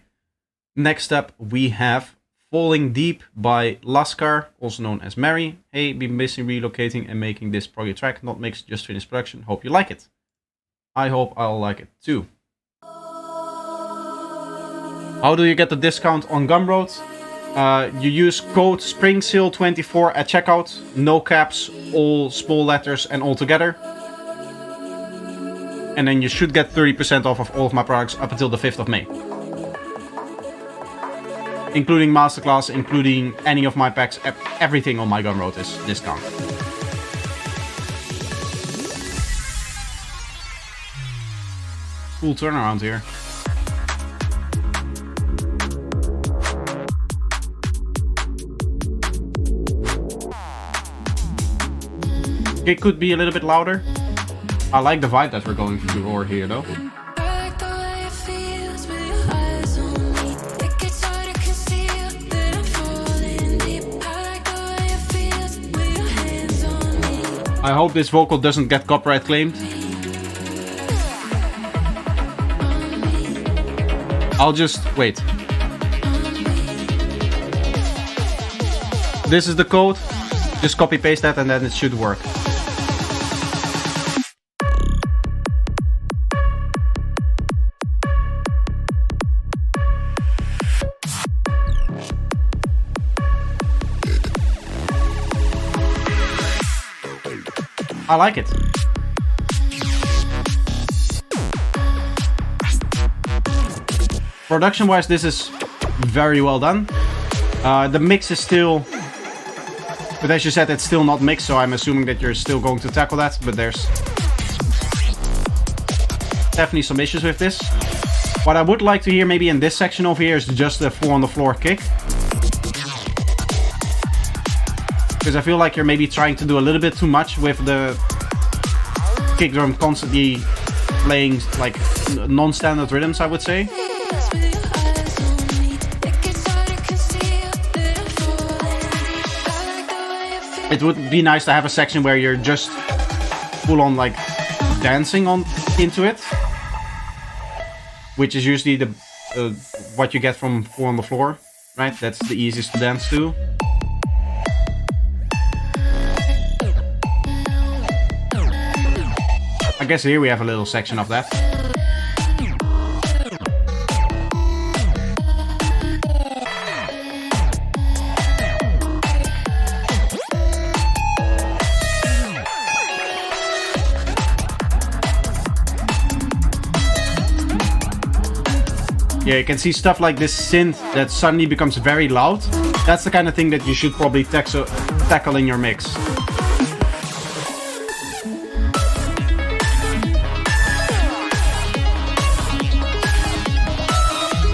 next up we have Falling Deep by Laskar, also known as Mary. Hey, been busy relocating and making this project track, not mixed, just finished production. Hope you like it. I hope I'll like it too. How do you get the discount on Gumroad? You use code SPRINGSALE24 at checkout. No caps, all small letters and all together. And then you should get 30% off of all of my products up until the 5th of May. Including masterclass, including any of my packs, everything on my Gumroad is discount. Cool turnaround here. It could be a little bit louder. I like the vibe that we're going for here though. I hope this vocal doesn't get copyright claimed. I'll just wait. This is the code. Just copy paste that and then it should work. I like it. Production wise, this is very well done. The mix is still, but as you said, it's still not mixed, so I'm assuming that you're still going to tackle that, but there's definitely some issues with this. What I would like to hear maybe in this section over here is just the 4 on the floor kick. Because I feel like you're maybe trying to do a little bit too much with the kick drum constantly playing like non-standard rhythms, I would say. It would be nice to have a section where you're just full on like dancing into it, which is usually the what you get from 4 on the floor, right? That's the easiest to dance to. I guess here we have a little section of that. Yeah, you can see stuff like this synth that suddenly becomes very loud. That's the kind of thing that you should probably tackle in your mix.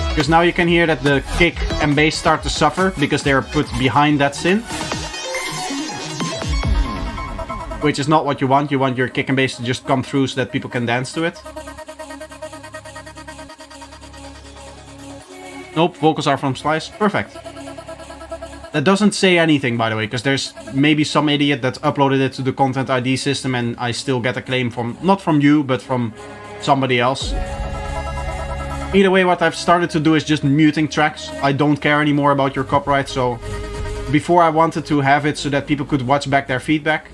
Because now you can hear that the kick and bass start to suffer because they're put behind that synth. Which is not what you want. You want your kick and bass to just come through so that people can dance to it. Nope, vocals are from Slice. Perfect. That doesn't say anything, by the way, because there's maybe some idiot that uploaded it to the Content ID system and I still get a claim from, not from you, but from somebody else. Either way, what I've started to do is just muting tracks. I don't care anymore about your copyright, so before I wanted to have it so that people could watch back their feedback.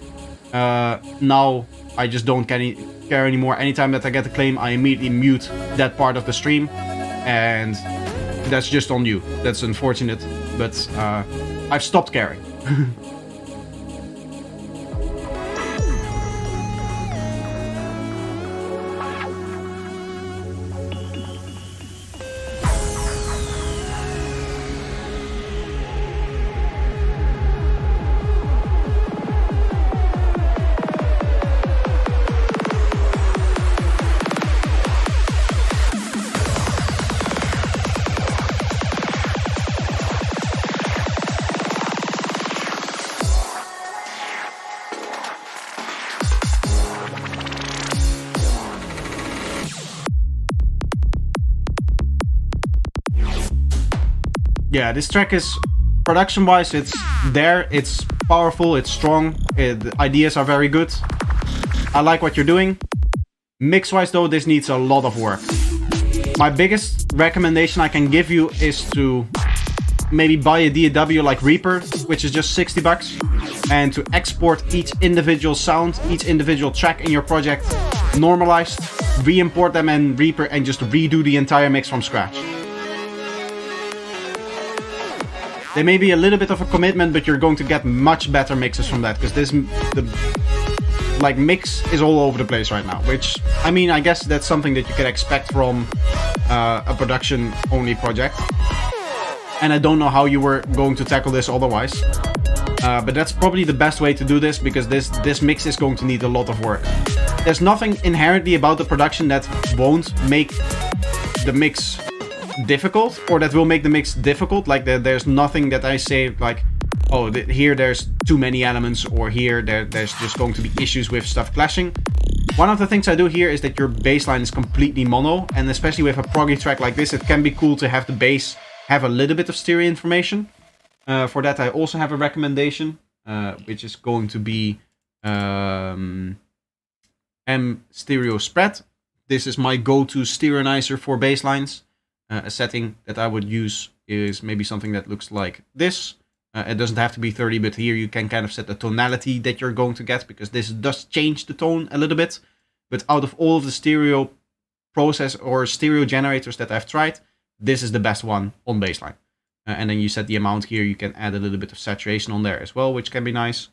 Now I just don't care anymore. Anytime that I get a claim, I immediately mute that part of the stream, and that's just on you. That's unfortunate, but I've stopped caring. Yeah, this track is, production-wise, it's there, it's powerful, it's strong, the ideas are very good. I like what you're doing. Mix-wise though, this needs a lot of work. My biggest recommendation I can give you is to maybe buy a DAW like Reaper, which is just 60 bucks, and to export each individual sound, each individual track in your project, normalized, re-import them in Reaper, and just redo the entire mix from scratch. They may be a little bit of a commitment, but you're going to get much better mixes from that, because the mix is all over the place right now, which, I mean, I guess that's something that you can expect from a production-only project. And I don't know how you were going to tackle this otherwise. But that's probably the best way to do this, because this mix is going to need a lot of work. There's nothing inherently about the production that won't make the mix difficult, or that will make the mix difficult. Like there's nothing that I say like, oh, here there's too many elements, or here there's just going to be issues with stuff clashing. One of the things I do here is that your bass line is completely mono, and especially with a proggy track like this, it can be cool to have the bass have a little bit of stereo information. For that I also have a recommendation, which is going to be M Stereo Spread. This is my go-to stereonizer for bass lines. A setting that I would use is maybe something that looks like this. It doesn't have to be 30, but here you can kind of set the tonality that you're going to get, because this does change the tone a little bit. But out of all of the stereo process or stereo generators that I've tried, this is the best one on bassline. And then you set the amount here. You can add a little bit of saturation on there as well, which can be nice.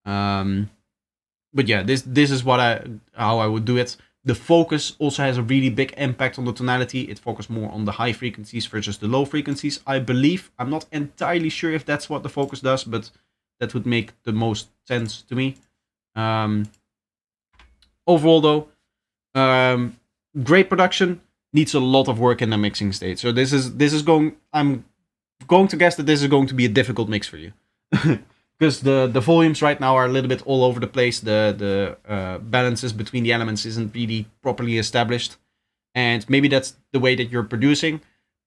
But yeah, this is how I would do it. The focus also has a really big impact on the tonality. It focuses more on the high frequencies versus the low frequencies, I believe. I'm not entirely sure if that's what the focus does, but that would make the most sense to me. Overall though, great production, needs a lot of work in the mixing state. So I'm going to guess that this is going to be a difficult mix for you. Because the volumes right now are a little bit all over the place. The balances between the elements isn't really properly established. And maybe that's the way that you're producing.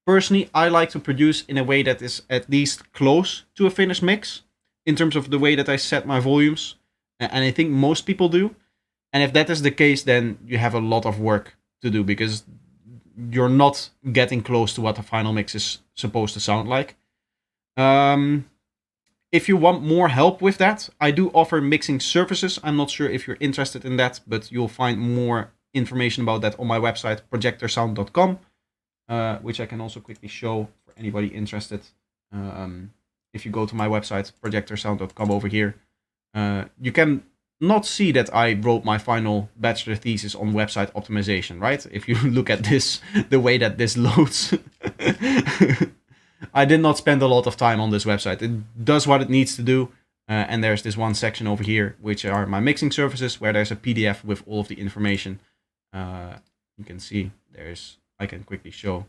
Personally, I like to produce in a way that is at least close to a finished mix, in terms of the way that I set my volumes. And I think most people do. And if that is the case, then you have a lot of work to do, because you're not getting close to what the final mix is supposed to sound like. If you want more help with that, I do offer mixing services. I'm not sure if you're interested in that, but you'll find more information about that on my website, projectorsound.com, which I can also quickly show for anybody interested. If you go to my website, projectorsound.com over here, you can not see that I wrote my final bachelor thesis on website optimization, right? If you look at this, the way that this loads, I did not spend a lot of time on this website. It does what it needs to do. And there's this one section over here, which are my mixing services, where there's a PDF with all of the information. You can see I can quickly show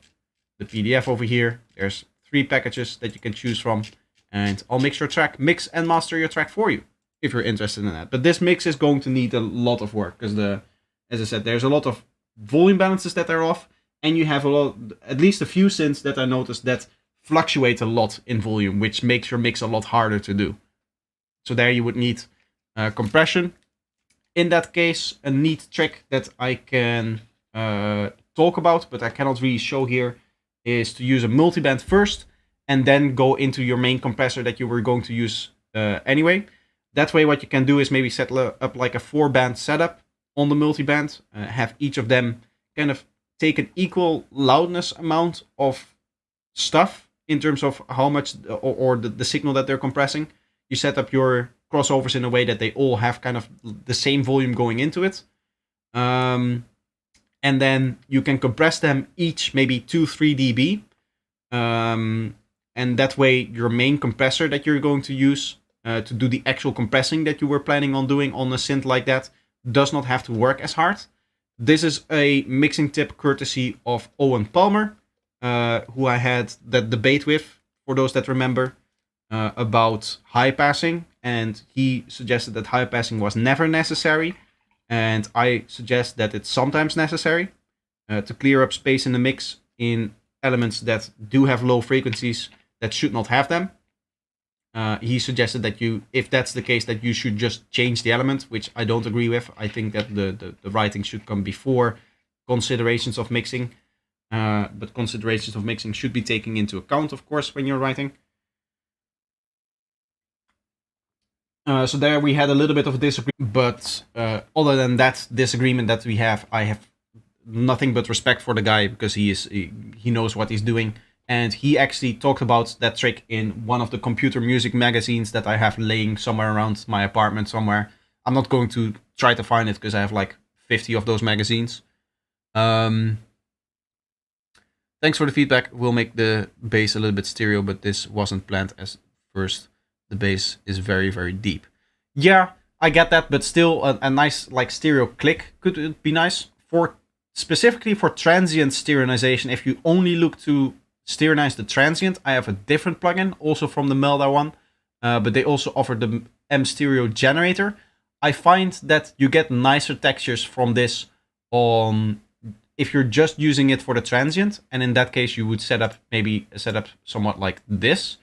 the PDF over here. There's 3 packages that you can choose from. And I'll mix and master your track for you, if you're interested in that. But this mix is going to need a lot of work, because as I said, there's a lot of volume balances that are off, and you have at least a few synths that I noticed that fluctuate a lot in volume, which makes your mix a lot harder to do. So there you would need compression. In that case, a neat trick that I can talk about, but I cannot really show here, is to use a multiband first, and then go into your main compressor that you were going to use anyway. That way, what you can do is maybe set up like a 4-band setup on the multiband, have each of them kind of take an equal loudness amount of stuff in terms of how much or the signal that they're compressing. You set up your crossovers in a way that they all have kind of the same volume going into it. And then you can compress them each maybe 2-3 dB. And that way your main compressor that you're going to use to do the actual compressing that you were planning on doing on a synth like that does not have to work as hard. This is a mixing tip courtesy of Owen Palmer, who I had that debate with, for those that remember, about high passing. And he suggested that high passing was never necessary. And I suggest that it's sometimes necessary to clear up space in the mix in elements that do have low frequencies that should not have them. He suggested that if that's the case, that you should just change the element, which I don't agree with. I think that the writing should come before considerations of mixing. But considerations of mixing should be taken into account, of course, when you're writing. So there we had a little bit of a disagreement, but other than that disagreement that we have, I have nothing but respect for the guy, because he knows what he's doing. And he actually talked about that trick in one of the computer music magazines that I have laying somewhere around my apartment somewhere. I'm not going to try to find it because I have like 50 of those magazines. Thanks for the feedback. We'll make the bass a little bit stereo, but this wasn't planned as first. The bass is very, very deep. Yeah, I get that, but still a nice like stereo click could be nice. Specifically for transient stereonization, if you only look to stereonize the transient, I have a different plugin, also from the Melda one, but they also offer the M Stereo Generator. I find that you get nicer textures from this on if you're just using it for the transient, and in that case you would set up somewhat like this,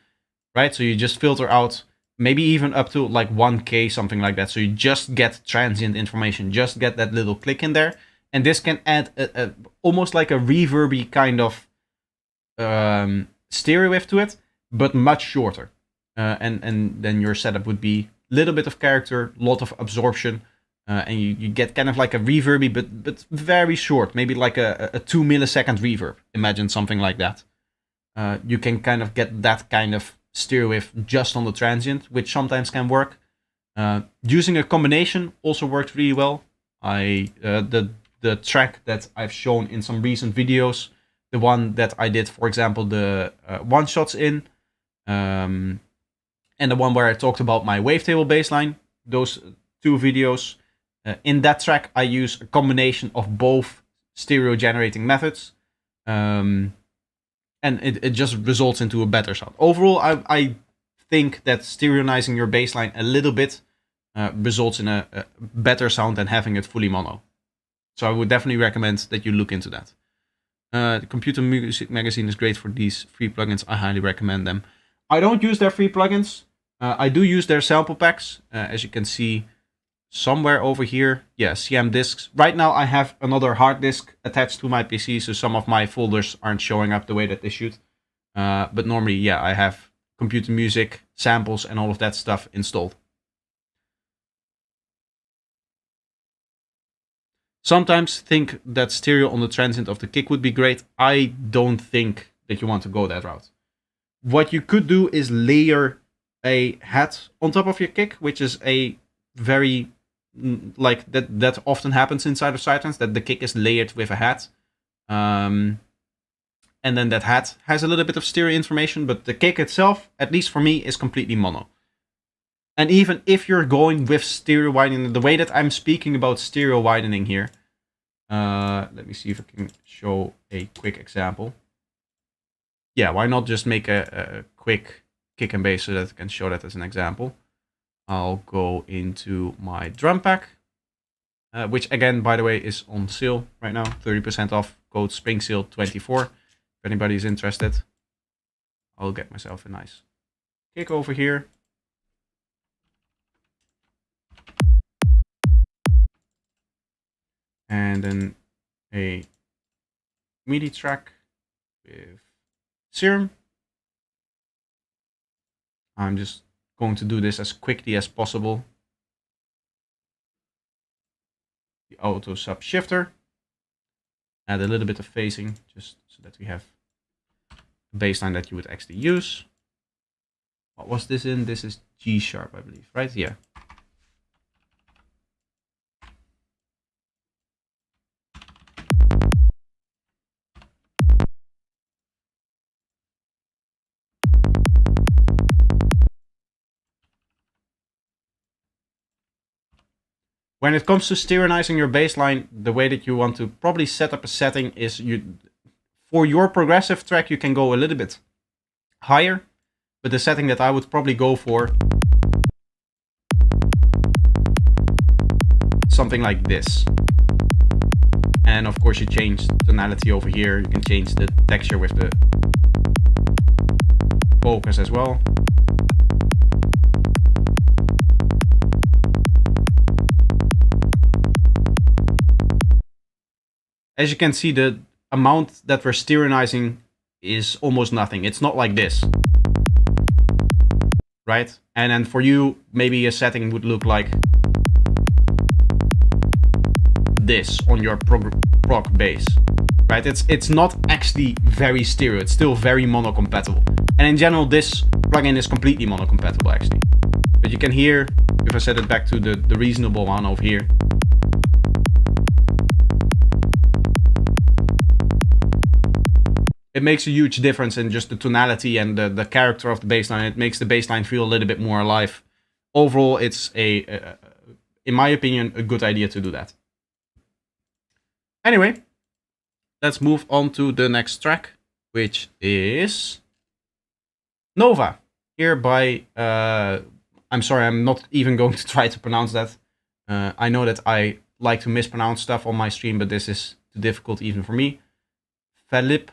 right? So you just filter out maybe even up to like 1K, something like that. So you just get transient information, just get that little click in there, and this can add almost like a reverby kind of stereo wave to it, but much shorter. And then your setup would be a little bit of character, a lot of absorption, and you get kind of like a reverby, but very short, maybe like a 2 millisecond reverb. Imagine something like that. You can kind of get that kind of stereo wave just on the transient, which sometimes can work. Using a combination also worked really well. The track that I've shown in some recent videos, the one that I did, for example, the one shots in, and the one where I talked about my wavetable bassline, those two videos, in that track I use a combination of both stereo generating methods, and it just results into a better sound. Overall, I think that stereonizing your bassline a little bit results in a better sound than having it fully mono. So I would definitely recommend that you look into that. The Computer Music Magazine is great for these free plugins. I highly recommend them. I don't use their free plugins. I do use their sample packs, as you can see somewhere over here. Yeah, CM disks. Right now I have another hard disk attached to my PC, so some of my folders aren't showing up the way that they should. But normally, yeah, I have computer music, samples, and all of that stuff installed. Sometimes think that stereo on the transient of the kick would be great. I don't think that you want to go that route. What you could do is layer a hat on top of your kick, which is a very like that often happens inside of Psytrance, that the kick is layered with a hat. And then that hat has a little bit of stereo information, but the kick itself, at least for me, is completely mono. And even if you're going with stereo widening, the way that I'm speaking about stereo widening here, let me see if I can show a quick example. Yeah, why not just make a quick kick and bass so that I can show that as an example. I'll go into my drum pack, which again, by the way, is on sale right now, 30% off, code SPRINGSALE24. If anybody's interested, I'll get myself a nice kick over here. And then a MIDI track with Serum. I'm just going to do this as quickly as possible. The auto sub shifter. Add a little bit of phasing just so that we have a bass line that you would actually use. What was this in? This is G sharp, I believe, right? Yeah. When it comes to stereoizing your bass line, the way that you want to probably set up a setting is for your progressive track, you can go a little bit higher, but the setting that I would probably go for, something like this. And of course you change tonality over here. You can change the texture with the focus as well. As you can see, the amount that we're stereoizing is almost nothing. It's not like this, right? And then for you, maybe a setting would look like this on your prog bass, right? It's not actually very stereo. It's still very mono compatible. And in general, this plugin is completely mono compatible actually. But you can hear, if I set it back to the reasonable one over here, it makes a huge difference in just the tonality and the character of the bassline. It makes the bassline feel a little bit more alive. Overall, it's in my opinion, a good idea to do that. Anyway, let's move on to the next track, which is Nova. Here by, I'm sorry, I'm not even going to try to pronounce that. I know that I like to mispronounce stuff on my stream, but this is too difficult even for me. Phillip.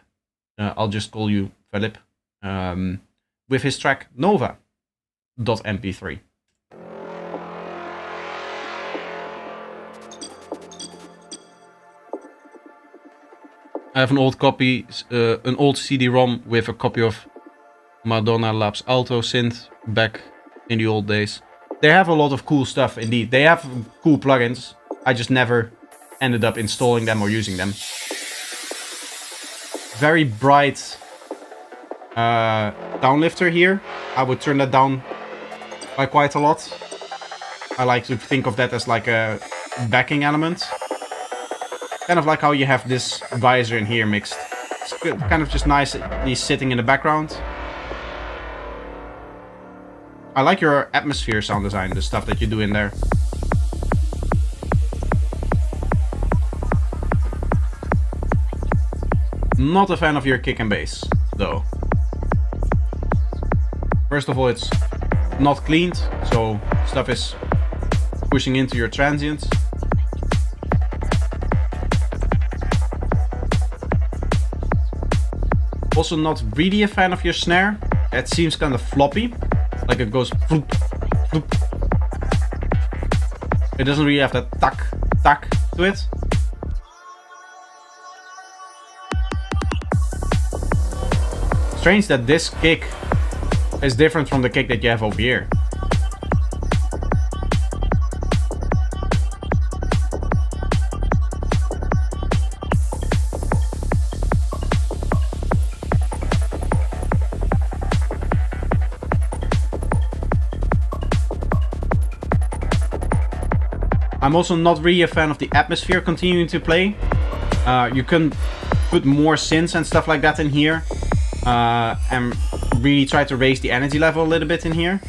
I'll just call you Phillip, with his track Nova.mp3. I have an old copy, an old CD-ROM with a copy of Madonna Labs Alto synth back in the old days. They have a lot of cool stuff indeed. They have cool plugins. I just never ended up installing them or using them. Very bright downlifter here. I would turn that down by quite a lot. I like to think of that as like a backing element. Kind of like how you have this visor in here mixed. It's kind of just nicely sitting in the background. I like your atmosphere sound design, the stuff that you do in there. Not a fan of your kick and bass, though. First of all, it's not cleaned, so stuff is pushing into your transients. Also not really a fan of your snare. It seems kind of floppy, like it goes floop, floop. It doesn't really have that tack, tack to it. Strange that this kick is different from the kick that you have over here. I'm also not really a fan of the atmosphere continuing to play. You can put more synths and stuff like that in here. And really try to raise the energy level a little bit in here.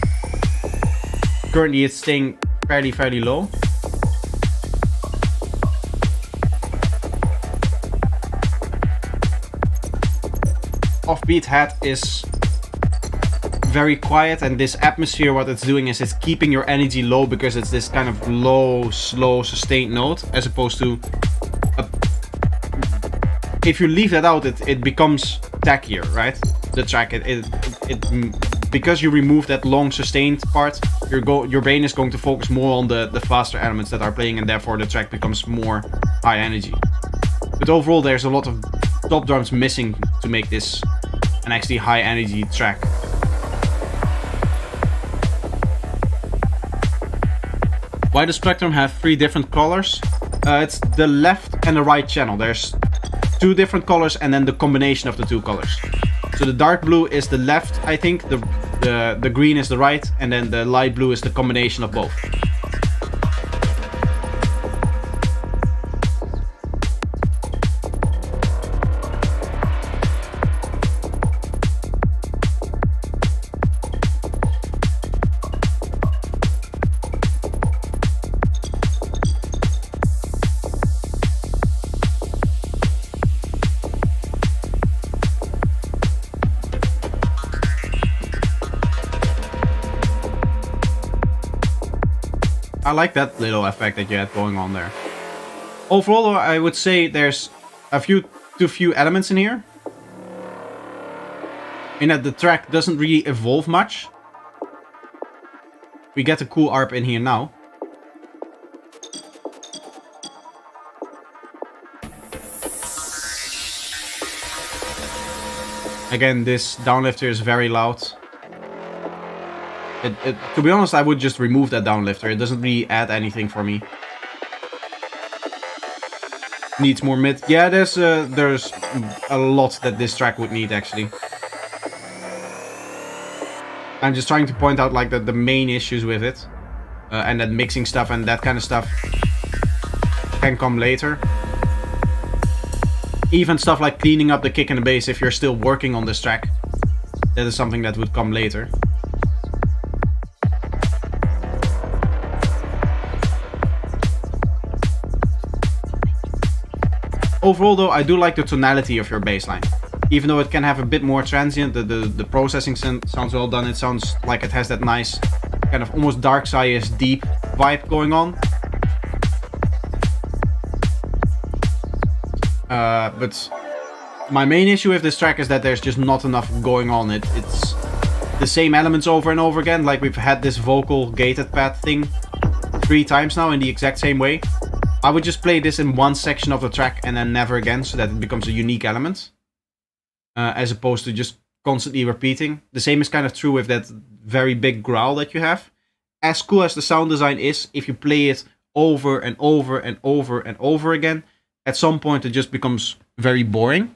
Currently it's staying fairly low. Offbeat Head is very quiet, and this atmosphere, what it's doing is it's keeping your energy low because it's this kind of low, slow, sustained note, as opposed to if you leave that out, it becomes tackier, right? The track, because you remove that long sustained part, your brain is going to focus more on the faster elements that are playing, and therefore the track becomes more high energy. But overall, there's a lot of top drums missing to make this an actually high energy track. Why does Spectrum have 3 different colors? It's the left and the right channel. There's 2 different colors and then the combination of the 2 colors. So the dark blue is the left, I think. The green is the right, and then the light blue is the combination of both. I like that little effect that you had going on there. Overall, I would say there's too few elements in here. In that the track doesn't really evolve much. We get a cool ARP in here now. Again, this downlifter is very loud. To be honest, I would just remove that downlifter. It doesn't really add anything for me. Needs more mid. Yeah, there's a lot that this track would need, actually. I'm just trying to point out like the main issues with it. And that mixing stuff and that kind of stuff can come later. Even stuff like cleaning up the kick and the bass if you're still working on this track. That is something that would come later. Overall though, I do like the tonality of your bassline. Even though it can have a bit more transient, the processing sounds well done. It sounds like it has that nice kind of almost dark side-ish deep vibe going on. But my main issue with this track is that there's just not enough going on. It's the same elements over and over again. Like we've had this vocal gated pad thing 3 times now in the exact same way. I would just play this in one section of the track and then never again, so that it becomes a unique element. As opposed to just constantly repeating. The same is kind of true with that very big growl that you have. As cool as the sound design is, if you play it over and over and over and over again, at some point it just becomes very boring.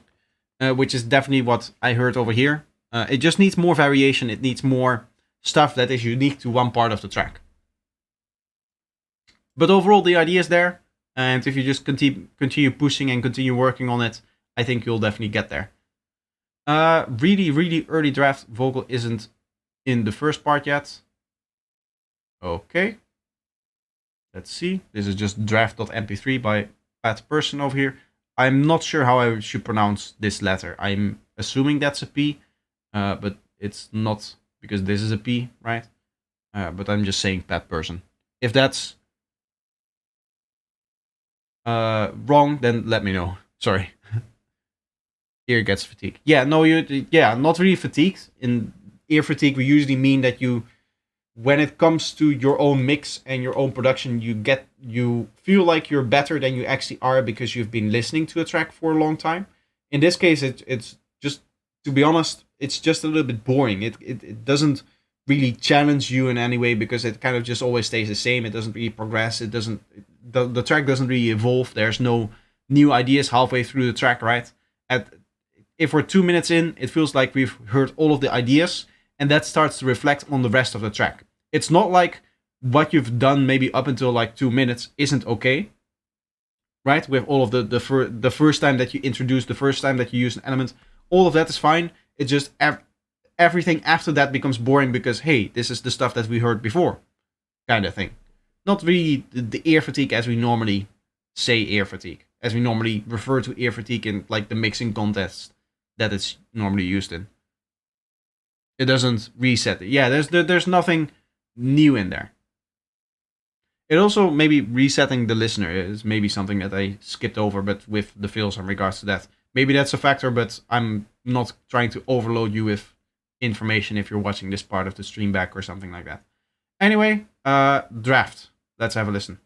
Which is definitely what I heard over here. It just needs more variation. It needs more stuff that is unique to one part of the track. But overall, the idea is there. And if you just continue pushing and continue working on it, I think you'll definitely get there. Really early draft vocal isn't in the first part yet. Okay. Let's see. This is just draft.mp3 by Pat Person over here. I'm not sure how I should pronounce this letter. I'm assuming that's a P, but it's not because this is a P, right? But I'm just saying Pat Person. If that's wrong, then let me know. Sorry. Ear gets fatigued. Yeah, no, not really fatigued. In ear fatigue, we usually mean that you, when it comes to your own mix and your own production, you feel like you're better than you actually are because you've been listening to a track for a long time. In this case, it's just, to be honest, it's just a little bit boring. It doesn't really challenge you in any way because it kind of just always stays the same. It doesn't really progress. It doesn't. The track doesn't really evolve. There's no new ideas halfway through the track, right? If we're 2 minutes in, it feels like we've heard all of the ideas, and that starts to reflect on the rest of the track. It's not like what you've done maybe up until like 2 minutes isn't okay, right? With all of the first time that you introduce, the first time that you use an element, all of that is fine. It's just everything after that becomes boring because, hey, this is the stuff that we heard before, kind of thing. Not really the ear fatigue as we normally say ear fatigue, as we normally refer to ear fatigue in like the mixing context that it's normally used in. It doesn't reset it. Yeah, there's nothing new in there. It also maybe resetting the listener is maybe something that I skipped over, but with the fills in regards to that. Maybe that's a factor, but I'm not trying to overload you with information if you're watching this part of the stream back or something like that. Anyway, draft. Let's have a listen.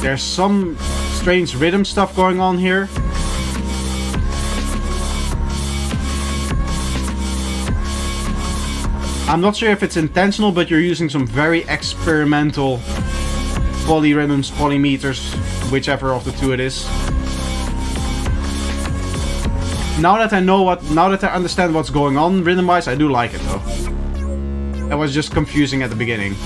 There's some strange rhythm stuff going on here. I'm not sure if it's intentional, but you're using some very experimental polyrhythms, polymeters, whichever of the two it is. Now that I understand what's going on rhythm-wise, I do like it though. It was just confusing at the beginning.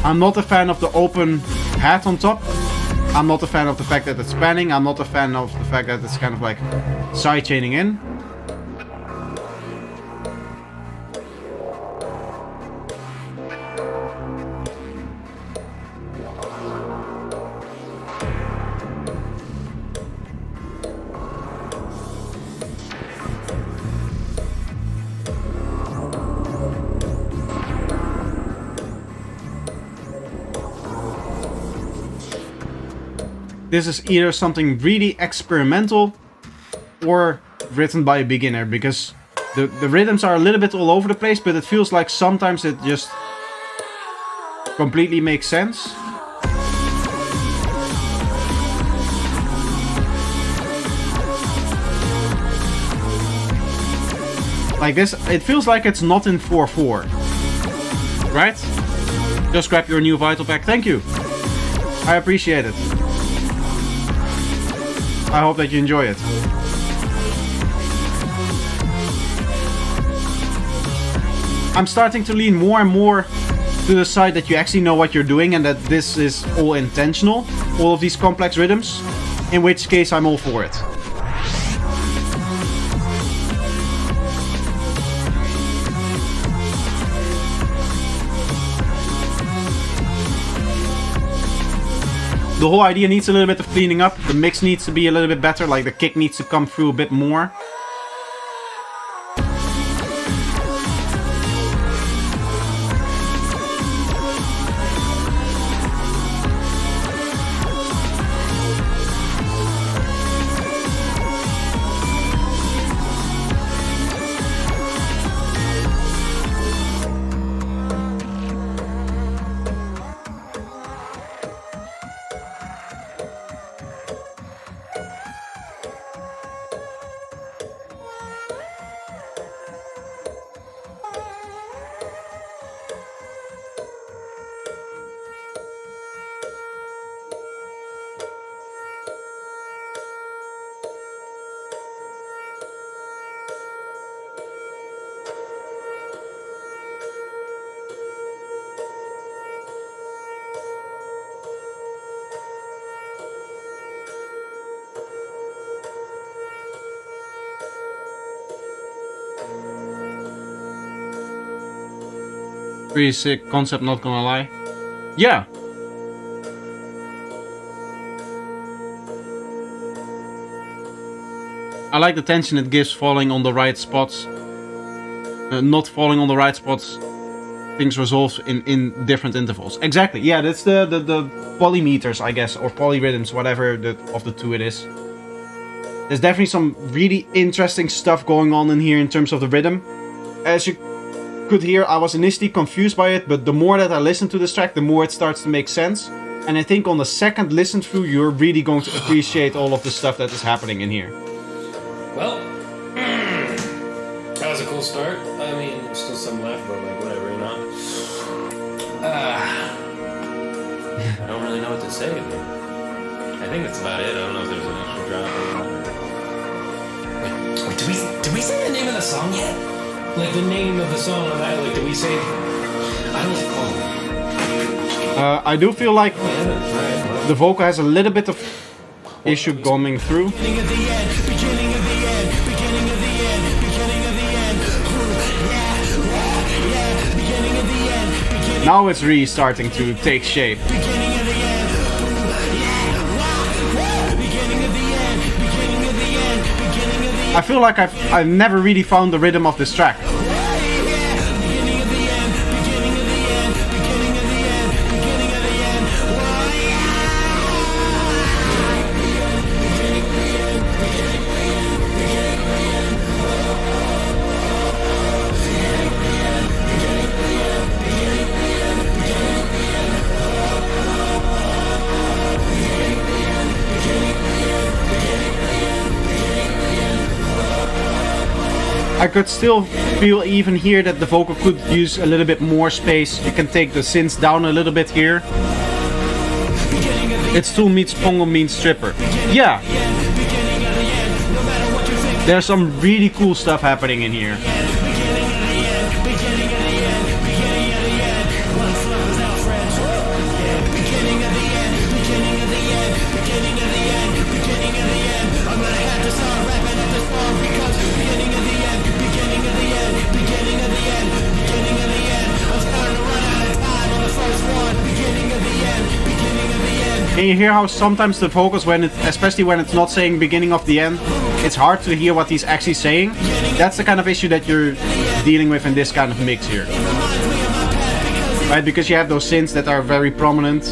I'm not a fan of the open hat on top. I'm not a fan of the fact that it's panning. I'm not a fan of the fact that it's kind of like side chaining in. This is either something really experimental or written by a beginner, because the rhythms are a little bit all over the place, but it feels like sometimes it just completely makes sense. Like this, it feels like it's not in 4/4. Right? Just grab your new Vital Pack. Thank you. I appreciate it. I hope that you enjoy it. I'm starting to lean more and more to the side that you actually know what you're doing and that this is all intentional, all of these complex rhythms, in which case I'm all for it. The whole idea needs a little bit of cleaning up. The mix needs to be a little bit better, like the kick needs to come through a bit more. Pretty sick concept, not gonna lie. Yeah. I like the tension it gives falling on the right spots. Not falling on the right spots. Things resolve in different intervals. Exactly, yeah, that's the polymeters, I guess, or polyrhythms, whatever of the two it is. There's definitely some really interesting stuff going on in here in terms of the rhythm. As you could hear, I was initially confused by it, but the more that I listen to this track, the more it starts to make sense. And I think on the second listen through, you're really going to appreciate all of the stuff that is happening in here. Well, that was a cool start. I mean, there's still some left, but like whatever, you know. I don't really know what to say. I think that's about it. I don't know if there's an extra drop or not. Wait, did we say the name of the song yet? Like the name of the song on that, like did we say? I don't recall. I do feel like the vocal has a little bit of issue coming through. Now it's really starting to take shape. I feel like I've never really found the rhythm of this track. I could still feel even here that the vocal could use a little bit more space. You can take the synths down a little bit here. It still meets Pongo means stripper. Yeah. There's some really cool stuff happening in here. Can you hear how sometimes the vocals, especially when it's not saying beginning of the end, it's hard to hear what he's actually saying? That's the kind of issue that you're dealing with in this kind of mix here. Right, because you have those synths that are very prominent.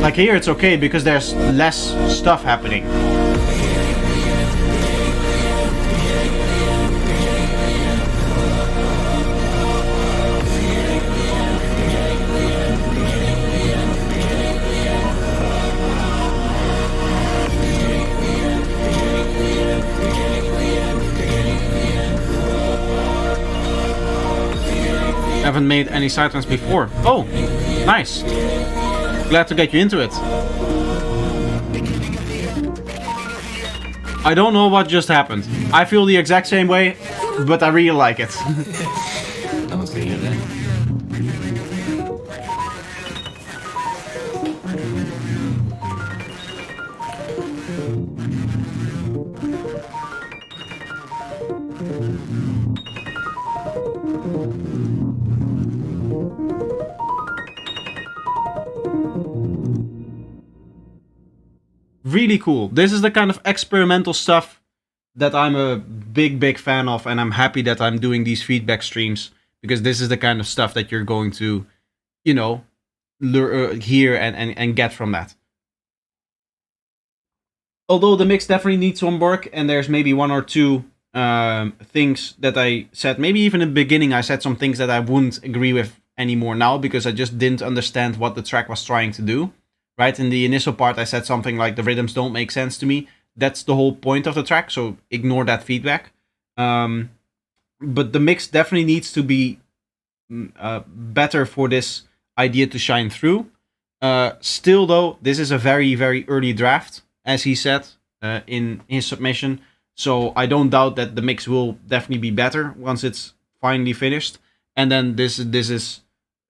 Like here it's okay because there's less stuff happening. Haven't made any sidetracks before. Oh, nice. Glad to get you into it. I don't know what just happened. I feel the exact same way, but I really like it. I must be here then. Really cool. This is the kind of experimental stuff that I'm a big fan of, and I'm happy that I'm doing these feedback streams, because this is the kind of stuff that you're going to, you know, hear and get from that. Although the mix definitely needs some work, and there's maybe one or two things that I said, maybe even in the beginning I said some things that I wouldn't agree with anymore now, because I just didn't understand what the track was trying to do. Right, in the initial part I said something like the rhythms don't make sense to me. That's the whole point of the track, so ignore that feedback. But the mix definitely needs to be better for this idea to shine through. Still though, this is a very early draft, as he said in his submission. So I don't doubt that the mix will definitely be better once it's finally finished. And then this is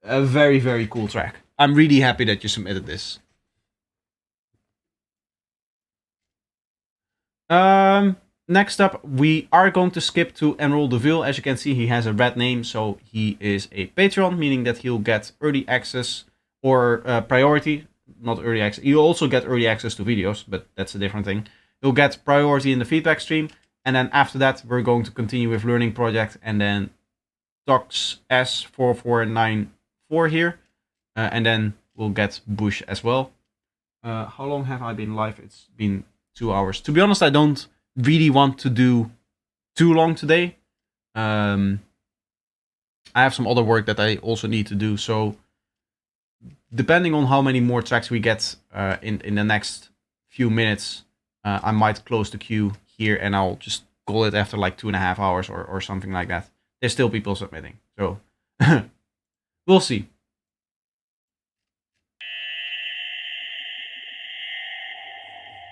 a very cool track. I'm really happy that you submitted this. Next up, we are going to skip to Enroll Deville. As you can see, he has a red name, so he is a Patreon, meaning that he'll get early access or priority, not early access. You'll also get early access to videos, but that's a different thing. You'll get priority in the feedback stream, and then after that, we're going to continue with Learning Project, and then Tox S4494 here, and then we'll get Bush as well. How long have I been live? It's been 2 hours. To be honest, I don't really want to do too long today. I have some other work that I also need to do, so depending on how many more tracks we get in the next few minutes, I might close the queue here and I'll just call it after like 2.5 hours or something like that. There's still people submitting, so we'll see.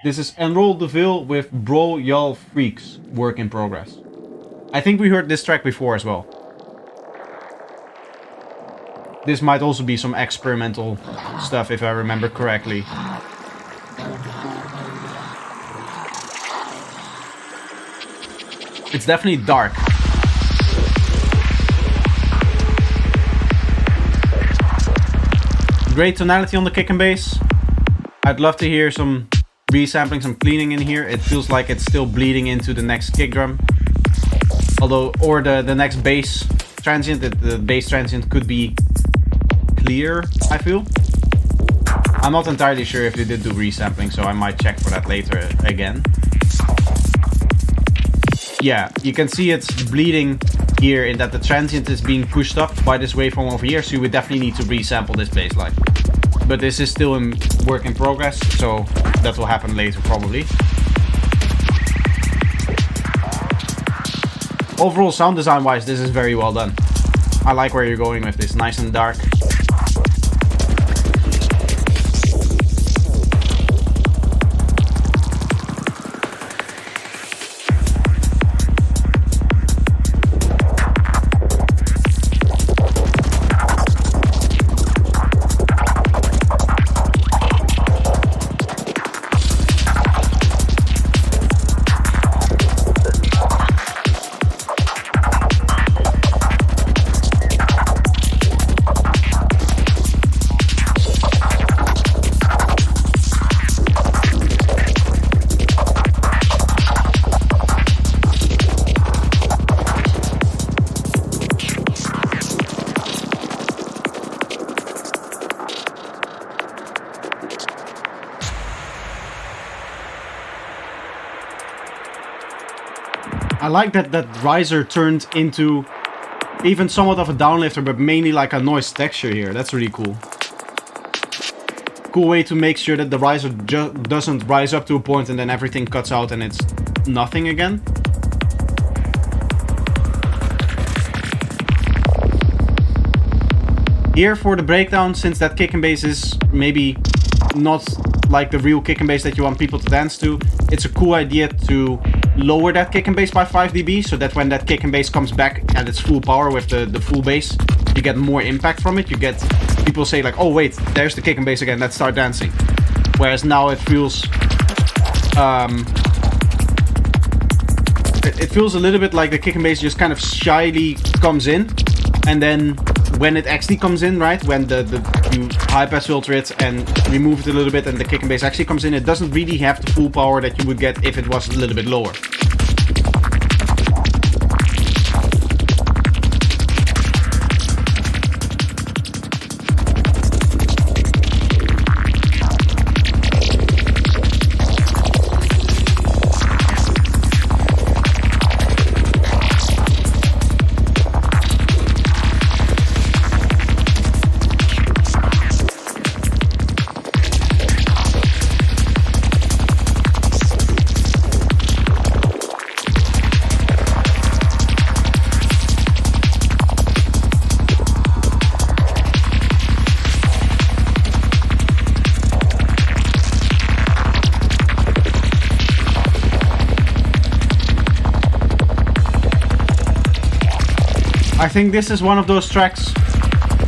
This is Enroll Deville with Bro Y'all Freaks, work in progress. I think we heard this track before as well. This might also be some experimental stuff if I remember correctly. It's definitely dark. Great tonality on the kick and bass. I'd love to hear some resampling, some cleaning in here. It feels like it's still bleeding into the next kick drum. Although, or the next bass transient, the bass transient could be clear, I feel. I'm not entirely sure if they did do resampling, so I might check for that later again. Yeah, you can see it's bleeding here in that the transient is being pushed up by this waveform over here, so you would definitely need to resample this bass line. but this is still in work in progress, so that will happen later probably. Overall, sound design wise, this is very well done. I like where you're going with this, nice and dark. I like that riser turned into even somewhat of a downlifter, but mainly like a noise texture here. That's really cool. Cool way to make sure that the riser doesn't rise up to a point and then everything cuts out and it's nothing again. Here for the breakdown, since that kick and bass is maybe not like the real kick and bass that you want people to dance to, it's a cool idea to lower that kick and bass by 5 dB so that when that kick and bass comes back at its full power with the full bass, you get more impact from it. You get people say like, oh wait, there's the kick and bass again, let's start dancing. Whereas now it feels it feels a little bit like the kick and bass just kind of shyly comes in, and then when it actually comes in, right, when you high pass filter it and remove it a little bit and the kick and bass actually comes in, it doesn't really have the full power that you would get if it was a little bit lower. I think this is one of those tracks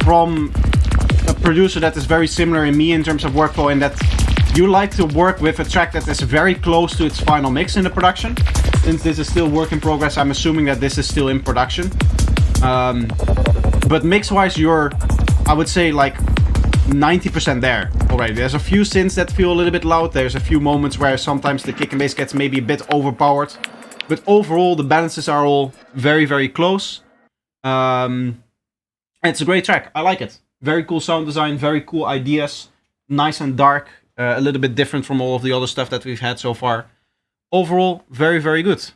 from a producer that is very similar in me in terms of workflow, in that you like to work with a track that is very close to its final mix in the production. Since this is still work in progress, I'm assuming that this is still in production. But mix-wise, you're, I would say, like 90% there already. There's a few synths that feel a little bit loud. There's a few moments where sometimes the kick and bass gets maybe a bit overpowered. But overall, the balances are all very, very close. It's a great track. I like it. Very cool sound design, very cool ideas, nice and dark, a little bit different from all of the other stuff that we've had so far. Overall, very, very good.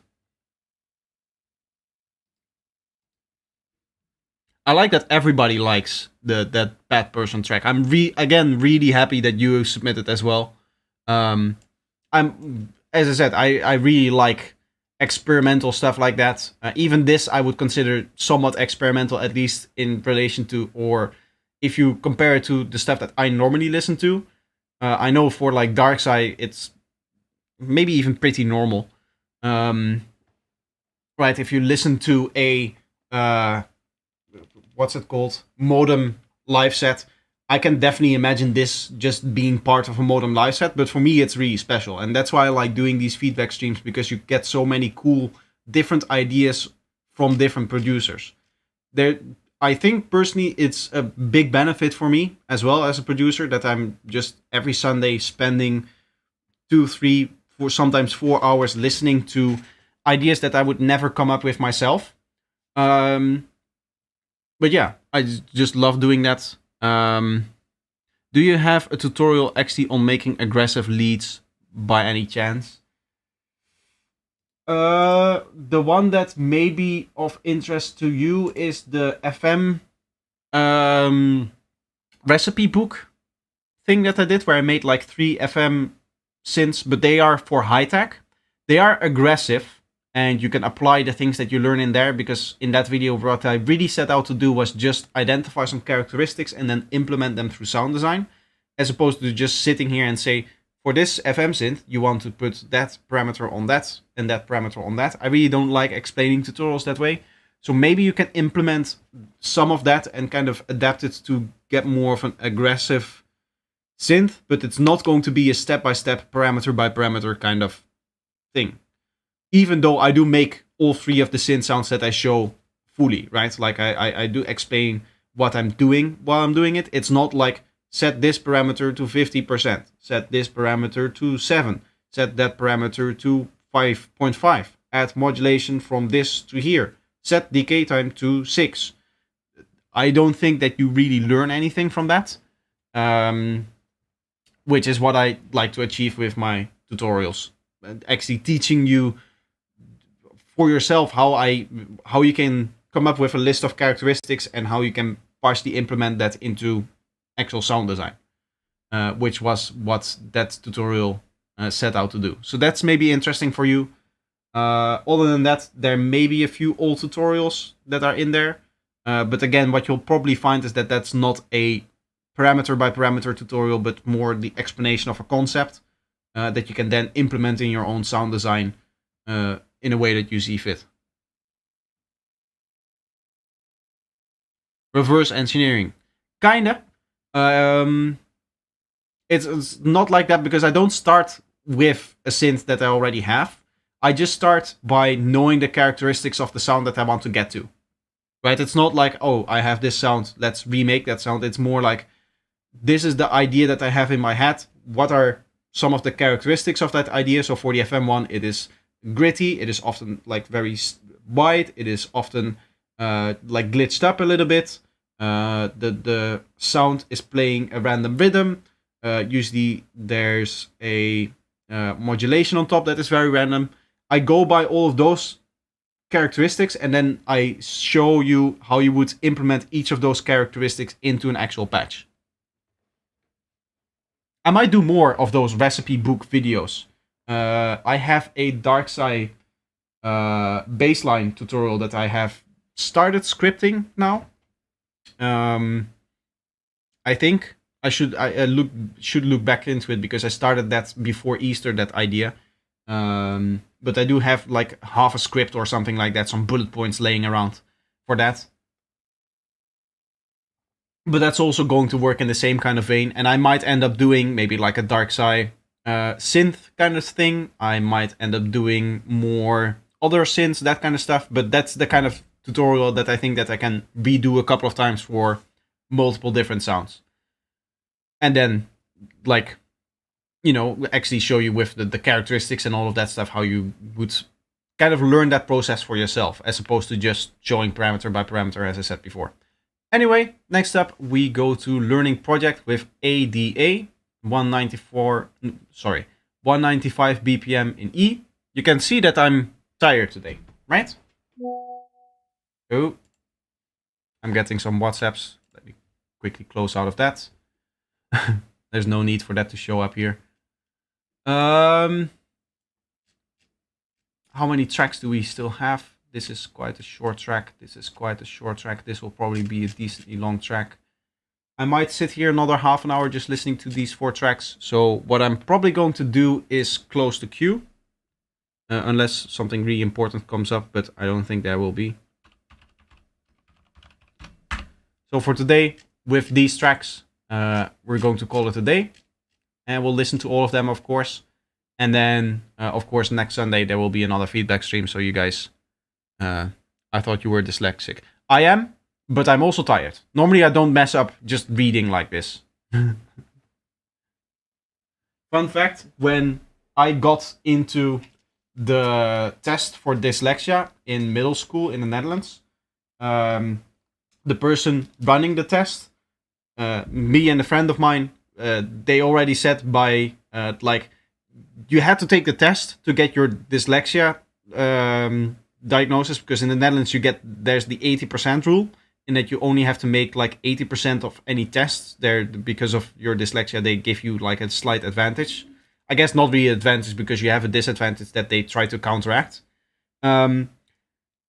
I like that everybody likes that Bad Person track. I'm again really happy that you submitted as well. As I said, I really like experimental stuff like that. Even this I would consider somewhat experimental, at least in relation to, or if you compare it to the stuff that I normally listen to. I know for like Dark Side, it's maybe even pretty normal. Right, if you listen to a what's it called? Modem live set, I can definitely imagine this just being part of a modem live set, but for me it's really special, and that's why I like doing these feedback streams, because you get so many cool different ideas from different producers. I think personally it's a big benefit for me as well as a producer that I'm just every Sunday spending 2, 3, 4, sometimes 4 hours listening to ideas that I would never come up with myself. But yeah, I just love doing that. Do you have a tutorial actually on making aggressive leads by any chance? The one that may be of interest to you is the FM recipe book. thing that I did where I made like 3 FM synths, but they are for high tech. They are aggressive, and you can apply the things that you learn in there, because in that video what I really set out to do was just identify some characteristics and then implement them through sound design, as opposed to just sitting here and say, for this FM synth, you want to put that parameter on that and that parameter on that. I really don't like explaining tutorials that way. So maybe you can implement some of that and kind of adapt it to get more of an aggressive synth, but it's not going to be a step-by-step, parameter-by-parameter kind of thing. Even though I do make all 3 of the synth sounds that I show fully, right? Like I do explain what I'm doing while I'm doing it. It's not like set this parameter to 50%, set this parameter to 7, set that parameter to 5.5, add modulation from this to here, set decay time to 6. I don't think that you really learn anything from that, which is what I like to achieve with my tutorials. Actually teaching you for yourself how you can come up with a list of characteristics and how you can partially implement that into actual sound design, which was what that tutorial set out to do. So that's maybe interesting for you. Other than that, there may be a few old tutorials that are in there, but again, what you'll probably find is that that's not a parameter by parameter tutorial, but more the explanation of a concept that you can then implement in your own sound design in a way that you see fit. Reverse engineering, kinda. It's not like that, because I don't start with a synth that I already have. I just start by knowing the characteristics of the sound that I want to get to. Right? It's not like, oh, I have this sound, let's remake that sound. It's more like, this is the idea that I have in my head. What are some of the characteristics of that idea? So for the FM1, it is gritty. It is often like very wide. It is often like glitched up a little bit. The sound is playing a random rhythm. Usually there's a modulation on top that is very random. I go by all of those characteristics, and then I show you how you would implement each of those characteristics into an actual patch. I might do more of those recipe book videos. I have a Darkside baseline tutorial that I have started scripting now. I think I should look back into it, because I started that before Easter, that idea. But I do have like half a script or something like that, some bullet points laying around for that. But that's also going to work in the same kind of vein, and I might end up doing maybe like a Darkside synth kind of thing. I might end up doing more other synths, that kind of stuff. But that's the kind of tutorial that I think that I can redo a couple of times for multiple different sounds. And then, like, you know, actually show you with the characteristics and all of that stuff, how you would kind of learn that process for yourself, as opposed to just showing parameter by parameter, as I said before. Anyway, next up we go to learning project with ADA 195 BPM in E. You can see that I'm tired today, right? Oh, I'm getting some WhatsApps. Let me quickly close out of that. There's no need for that to show up here. How many tracks do we still have? This is quite a short track. This is quite a short track. This will probably be a decently long track. I might sit here another half an hour just listening to these 4 tracks. So what I'm probably going to do is close the queue. Unless something really important comes up, but I don't think there will be. So for today, with these tracks, we're going to call it a day. And we'll listen to all of them, of course. And then, of course, next Sunday there will be another feedback stream. So you guys... I thought you were dyslexic. I am, but I'm also tired. Normally I don't mess up just reading like this. Fun fact, when I got into the test for dyslexia in middle school in the Netherlands, the person running the test, me and a friend of mine, they already said by, like, you had to take the test to get your dyslexia diagnosis, because in the Netherlands there's the 80% rule, in that you only have to make like 80% of any tests. There, because of your dyslexia, they give you like a slight advantage. I guess not really advantage, because you have a disadvantage that they try to counteract.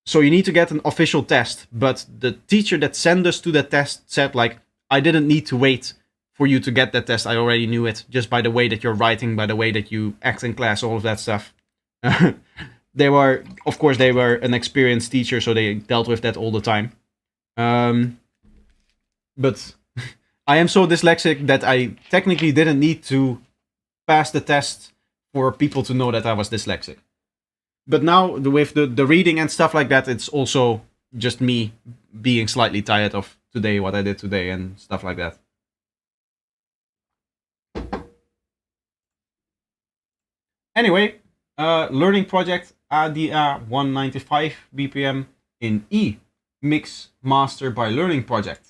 So you need to get an official test, but the teacher that sent us to that test said, like, I didn't need to wait for you to get that test. I already knew it just by the way that you're writing, by the way that you act in class, all of that stuff. They were an experienced teacher, so they dealt with that all the time. But I am so dyslexic that I technically didn't need to pass the test for people to know that I was dyslexic. But now, with the reading and stuff like that, it's also just me being slightly tired of today, what I did today, and stuff like that. Anyway, learning project ADA 195 BPM in E. Mix master by learning project.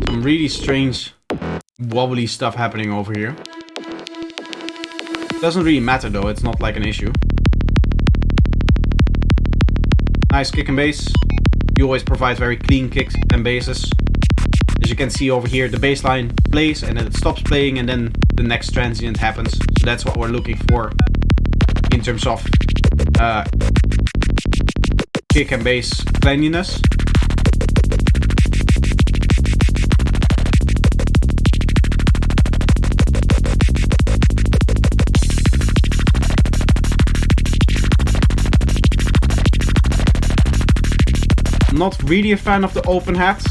Some really strange wobbly stuff happening over here. Doesn't really matter though, it's not like an issue. Nice kick and bass. You always provide very clean kicks and basses. As you can see over here, the bass line plays and then it stops playing and then the next transient happens. So that's what we're looking for in terms of kick and bass cleanliness. Not really a fan of the open hats.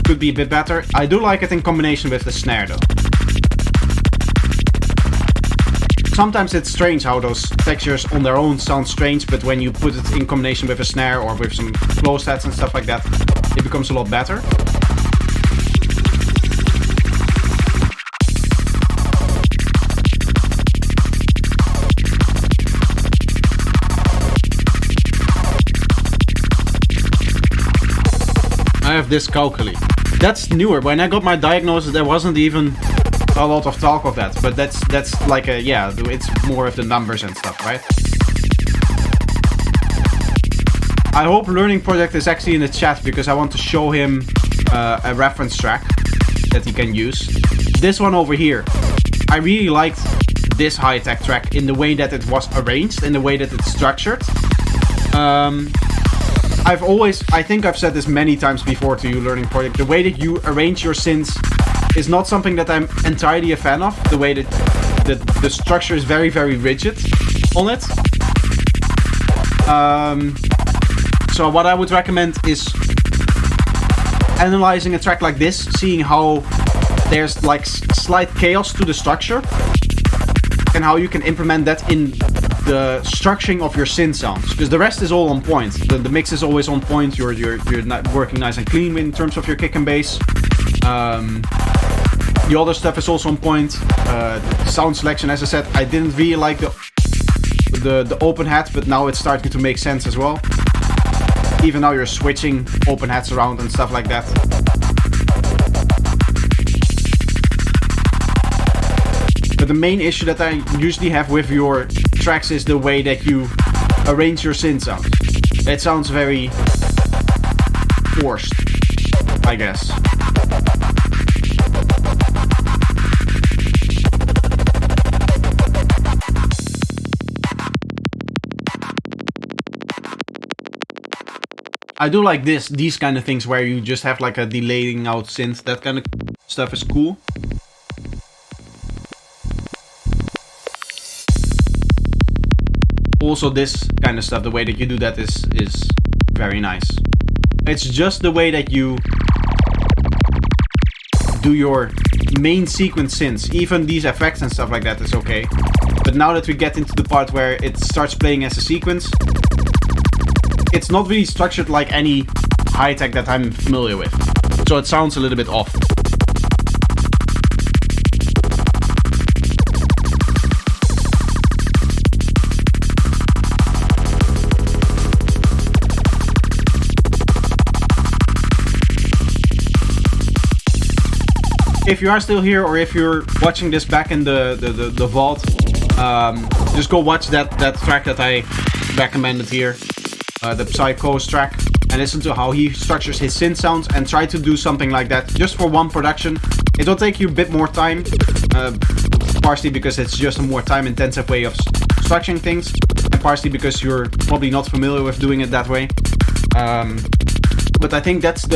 Could be a bit better. I do like it in combination with the snare though. Sometimes it's strange how those textures on their own sound strange, but when you put it in combination with a snare or with some closed hats and stuff like that, it becomes a lot better. I have dyscalculia. That's newer. When I got my diagnosis, there wasn't even a lot of talk of that. But that's like a, yeah, it's more of the numbers and stuff, right? I hope Learning Project is actually in the chat because I want to show him a reference track that he can use. This one over here. I really liked this high-tech track in the way that it was arranged, in the way that it's structured. I think I've said this many times before to you, Learning Project, the way that you arrange your synths is not something that I'm entirely a fan of. The way that the structure is very, very rigid on it. So what I would recommend is analyzing a track like this, seeing how there's like slight chaos to the structure and how you can implement that in the structuring of your synth sounds, because the rest is all on point. The mix is always on point. You're working nice and clean in terms of your kick and bass. The other stuff is also on point. Sound selection, as I said, I didn't really like the open hat, but now it's starting to make sense as well. Even now you're switching open hats around and stuff like that. But the main issue that I usually have with your tracks is the way that you arrange your synth sounds. It sounds very forced, I guess. I do like these kind of things where you just have like a delaying out synth. That kind of stuff is cool. Also this kind of stuff, the way that you do that is very nice. It's just the way that you do your main sequence synths. Even these effects and stuff like that is okay. But now that we get into the part where it starts playing as a sequence, it's not really structured like any high-tech that I'm familiar with. So it sounds a little bit off. if you are still here, or if you're watching this back in the vault, just go watch that track that I recommended here, the Psychosy track, and listen to how he structures his synth sounds, and try to do something like that just for one production. It will take you a bit more time, partially because it's just a more time-intensive way of structuring things, and partially because you're probably not familiar with doing it that way. But I think that's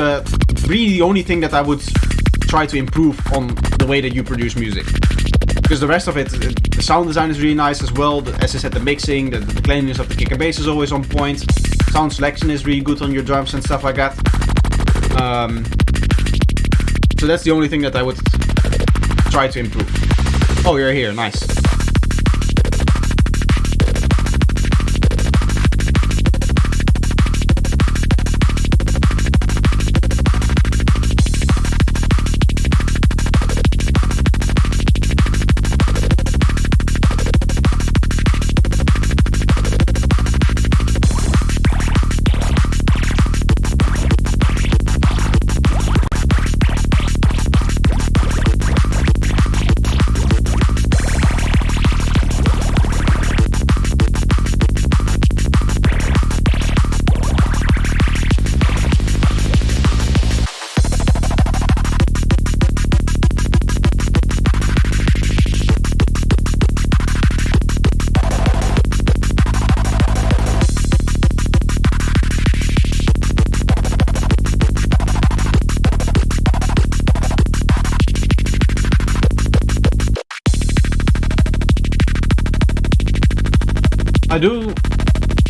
really the only thing that I would try to improve on the way that you produce music. Because the rest of it, the sound design is really nice as well. As I said, the mixing, the cleanliness of the kick and bass is always on point. Sound selection is really good on your drums and stuff like that. So that's the only thing that I would try to improve. Oh, you're here, nice. I do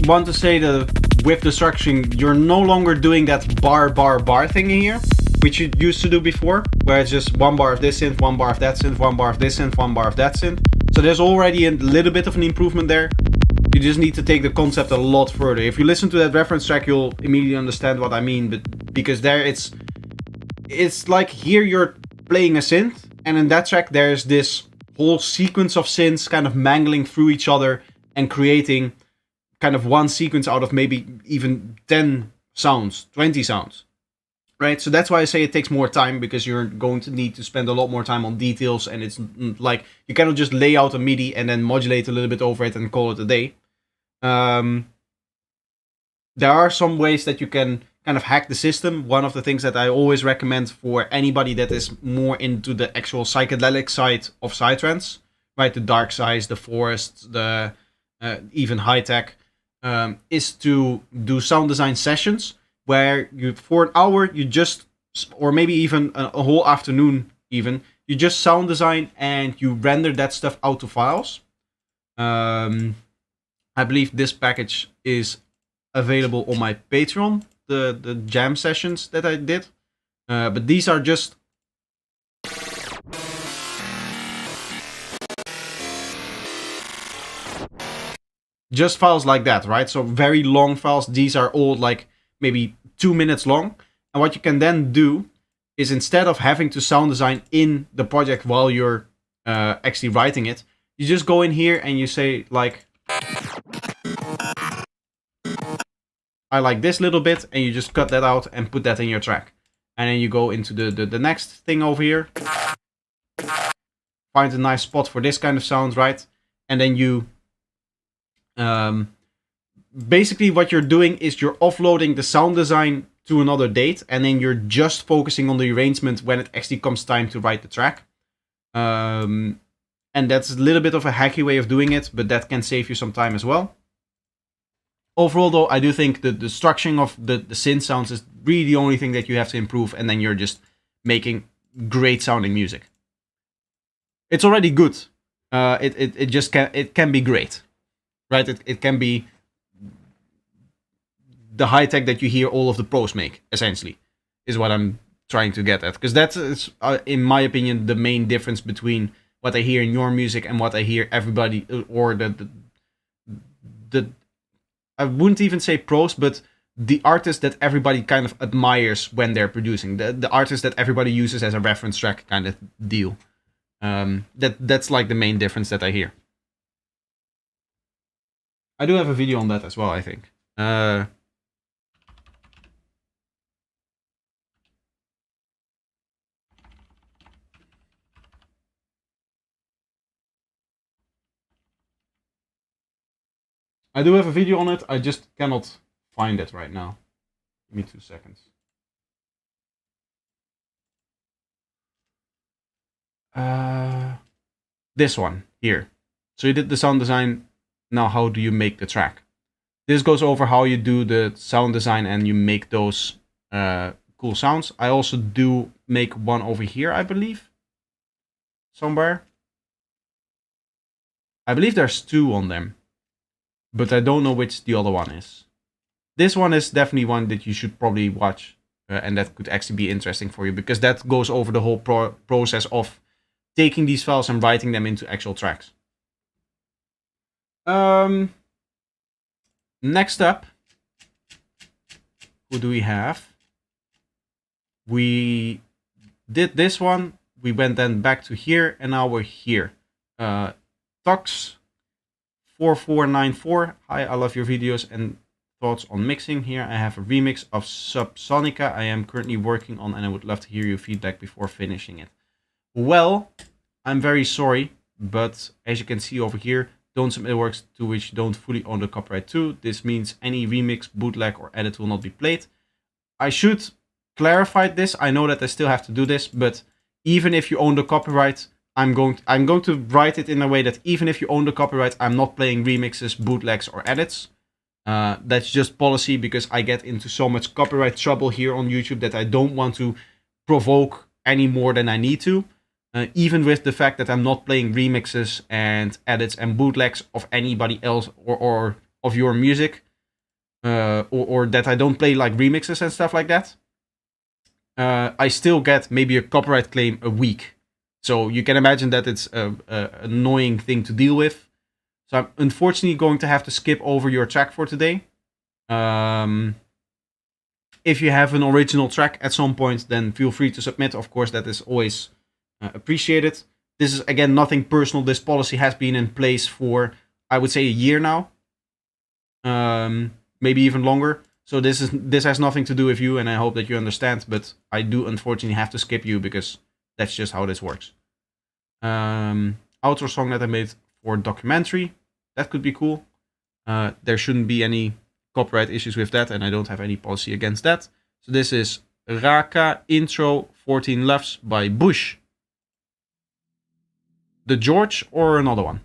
want to say that with the structuring, you're no longer doing that bar thing here, which you used to do before, where it's just one bar of this synth, one bar of that synth, one bar of this synth, one bar of that synth. So there's already a little bit of an improvement there. You just need to take the concept a lot further. If you listen to that reference track, you'll immediately understand what I mean, but because there it's like here you're playing a synth, and in that track there's this whole sequence of synths kind of mangling through each other and creating kind of one sequence out of maybe even 10 sounds, 20 sounds, right? So that's why I say it takes more time, because you're going to need to spend a lot more time on details, and it's like you cannot just lay out a MIDI and then modulate a little bit over it and call it a day. There are some ways that you can kind of hack the system. One of the things that I always recommend for anybody that is more into the actual psychedelic side of psytrance, right? The dark side, the forest, the even high tech, is to do sound design sessions where you, for an hour, you just, or maybe even a whole afternoon even, you just sound design and you render that stuff out to files. I believe this package is available on my Patreon, the jam sessions that I did. But these are just files like that, right? So very long files. These are all like maybe 2 minutes long. And what you can then do is, instead of having to sound design in the project while you're actually writing it, you just go in here and you say like, I like this little bit, and you just cut that out and put that in your track. And then you go into the next thing over here, find a nice spot for this kind of sound, right? And then you basically what you're doing is you're offloading the sound design to another date, and then you're just focusing on the arrangement when it actually comes time to write the track. And that's a little bit of a hacky way of doing it, but that can save you some time as well. Overall though, I do think that the structuring of the synth sounds is really the only thing that you have to improve, and then you're just making great sounding music. It's already good. It just can be great. Right, it can be the high tech that you hear all of the pros make, essentially, is what I'm trying to get at. Because that's, in my opinion, the main difference between what I hear in your music and what I hear everybody, or the I wouldn't even say pros, but the artists that everybody kind of admires when they're producing, the artists that everybody uses as a reference track kind of deal. That's like the main difference that I hear. I do have a video on that as well, I think. I do have a video on it, I just cannot find it right now. Give me 2 seconds. This one here. So you did the sound design. Now how do you make the track? This goes over how you do the sound design and you make those cool sounds. I also do make one over here, I believe. Somewhere. I believe there's 2 on them. But I don't know which the other one is. This one is definitely one that you should probably watch. And that could actually be interesting for you. Because that goes over the whole process of taking these files and writing them into actual tracks. Next up, who do we have? We did this one. We went then back to here, and now we're here. Tox4494. Hi, I love your videos and thoughts on mixing. Here I have a remix of Subsonica I am currently working on, and I would love to hear your feedback before finishing it. Well, I'm very sorry, but as you can see over here, don't submit works to which you don't fully own the copyright to. This means any remix, bootleg, or edit will not be played. I should clarify this. I know that I still have to do this, but even if you own the copyright, I'm going to write it in a way that even if you own the copyright, I'm not playing remixes, bootlegs, or edits. That's just policy because I get into so much copyright trouble here on YouTube that I don't want to provoke any more than I need to. Even with the fact that I'm not playing remixes and edits and bootlegs of anybody else or of your music, or that I don't play like remixes and stuff like that, I still get maybe a copyright claim a week. So you can imagine that it's an annoying thing to deal with. So I'm unfortunately going to have to skip over your track for today. If you have an original track at some point, then feel free to submit. Of course, that is always appreciated. This is again nothing personal. This policy has been in place for, I would say, a year now, maybe even longer. So this has nothing to do with you, and I hope that you understand. But I do unfortunately have to skip you because that's just how this works. Outro song that I made for documentary, that could be cool. There shouldn't be any copyright issues with that, and I don't have any policy against that. So this is Raka Intro 14 Loves by Bush. The George or another one?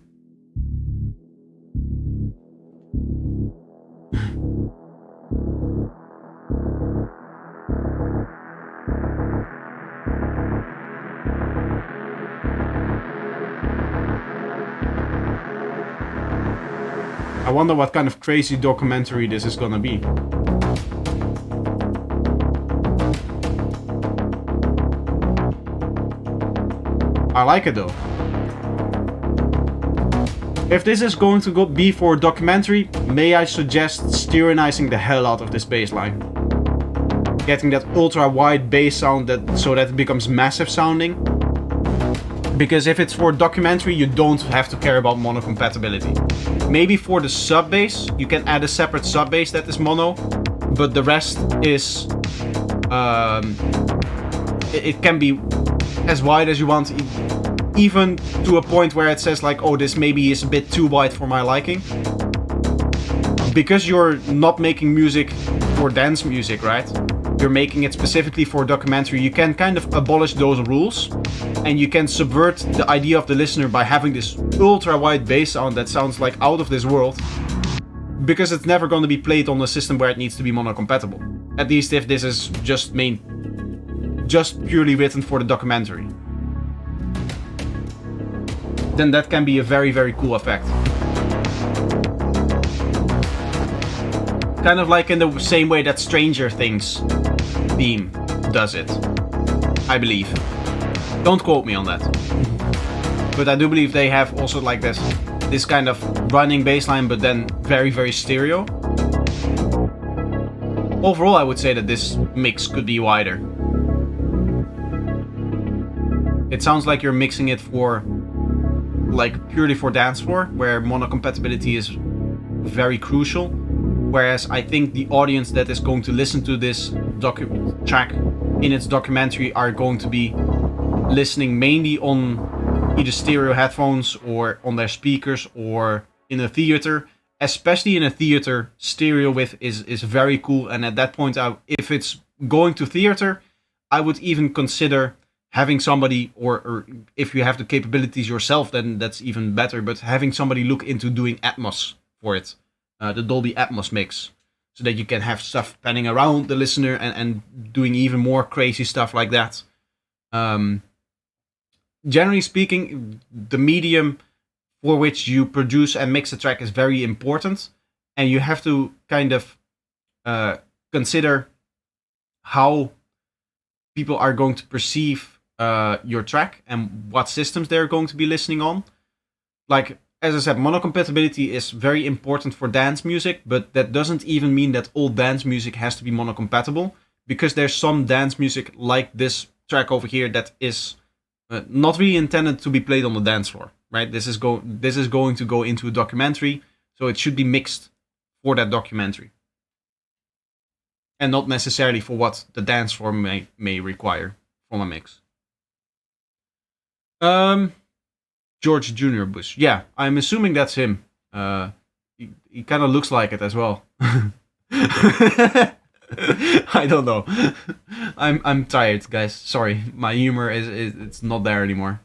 I wonder what kind of crazy documentary this is gonna be. I like it though. If this is going to be for a documentary, may I suggest stereonizing the hell out of this bass line. Getting that ultra wide bass sound so that it becomes massive sounding. Because if it's for a documentary, you don't have to care about mono compatibility. Maybe for the sub bass, you can add a separate sub bass that is mono, but the rest is it can be as wide as you want, even to a point where it says like, oh, this maybe is a bit too wide for my liking. Because you're not making music for dance music, right? You're making it specifically for a documentary. You can kind of abolish those rules, and you can subvert the idea of the listener by having this ultra wide bass sound that sounds like out of this world, because it's never going to be played on a system where it needs to be mono compatible. At least if this is just purely written for the documentary. Then that can be a very, very cool effect. Kind of like in the same way that Stranger Things theme does it, I believe. Don't quote me on that. But I do believe they have also like this kind of running bass line, but then very, very stereo. Overall, I would say that this mix could be wider. It sounds like you're mixing it for, like, purely for dance floor, where mono compatibility is very crucial. Whereas I think the audience that is going to listen to this track in its documentary are going to be listening mainly on either stereo headphones or on their speakers or in a theater, especially in a theater, stereo width is very cool. And at that point, if it's going to theater, I would even consider having somebody, or if you have the capabilities yourself, then that's even better. But having somebody look into doing Atmos for it, the Dolby Atmos mix, so that you can have stuff panning around the listener and doing even more crazy stuff like that. Generally speaking, the medium for which you produce and mix a track is very important, and you have to kind of consider how people are going to perceive your track and what systems they're going to be listening on. Like, as I said, monocompatibility is very important for dance music, but that doesn't even mean that all dance music has to be monocompatible, because there's some dance music like this track over here that is not really intended to be played on the dance floor, right? This is going to go into a documentary, so it should be mixed for that documentary, and not necessarily for what the dance floor may require from a mix. George Junior Bush, yeah, I'm assuming that's him. He kind of looks like it as well. I don't know. I'm tired, guys. Sorry, my humor is it's not there anymore.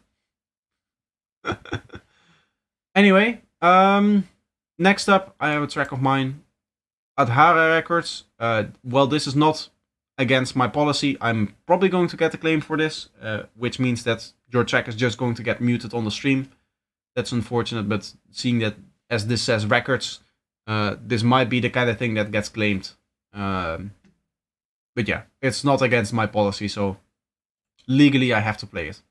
Anyway, next up, I have a track of mine, Adhara Records. Well, this is not against my policy. I'm probably going to get a claim for this, which means that your track is just going to get muted on the stream. That's unfortunate, but seeing that as this says records, this might be the kind of thing that gets claimed. But yeah, it's not against my policy, so legally I have to play it.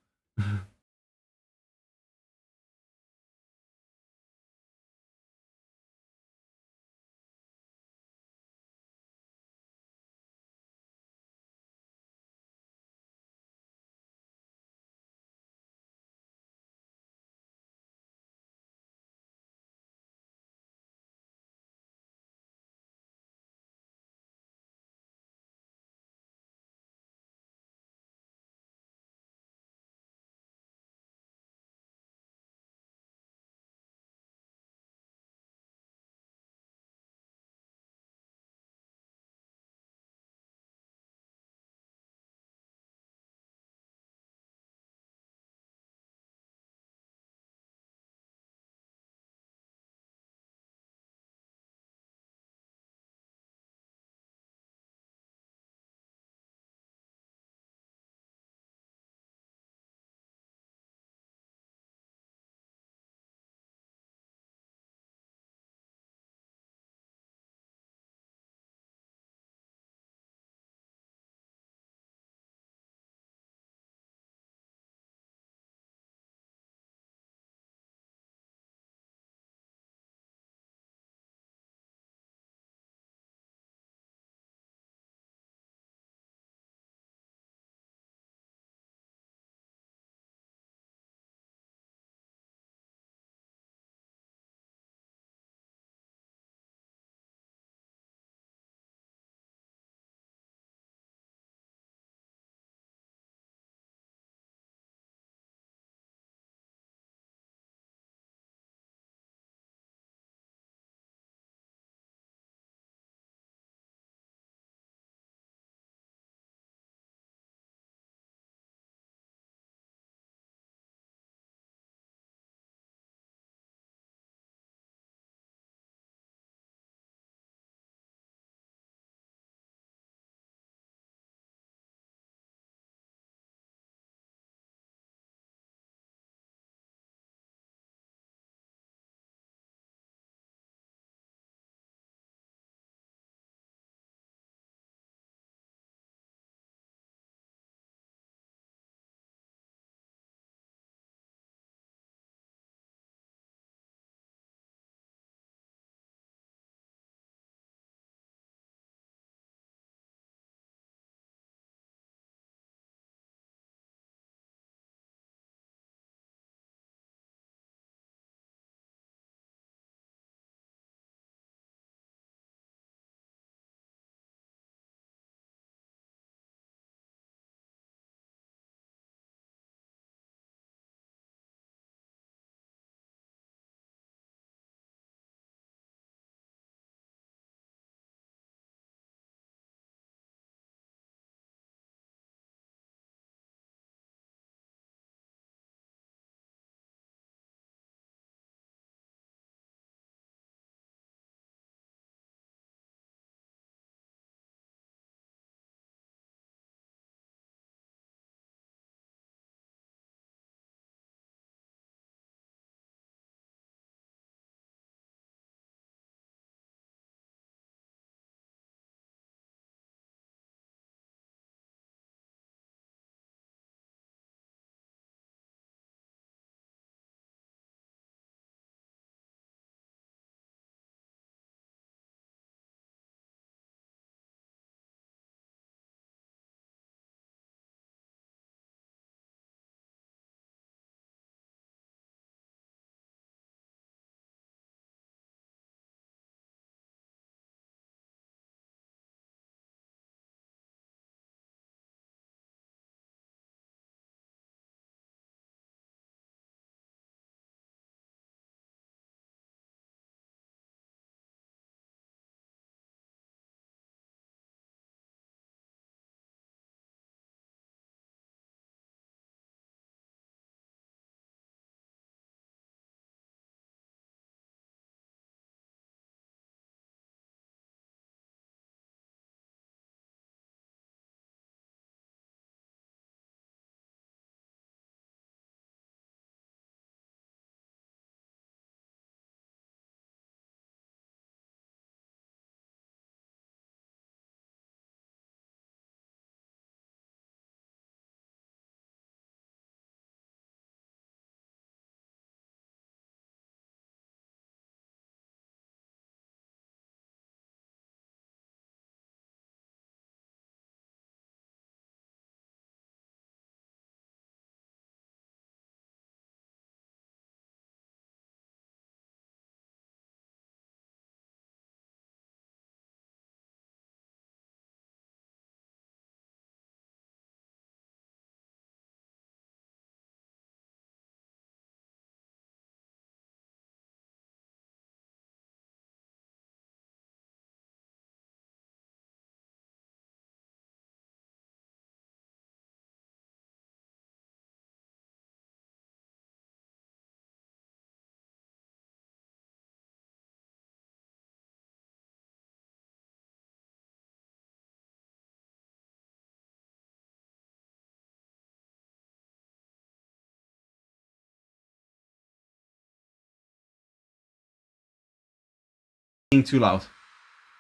being too loud,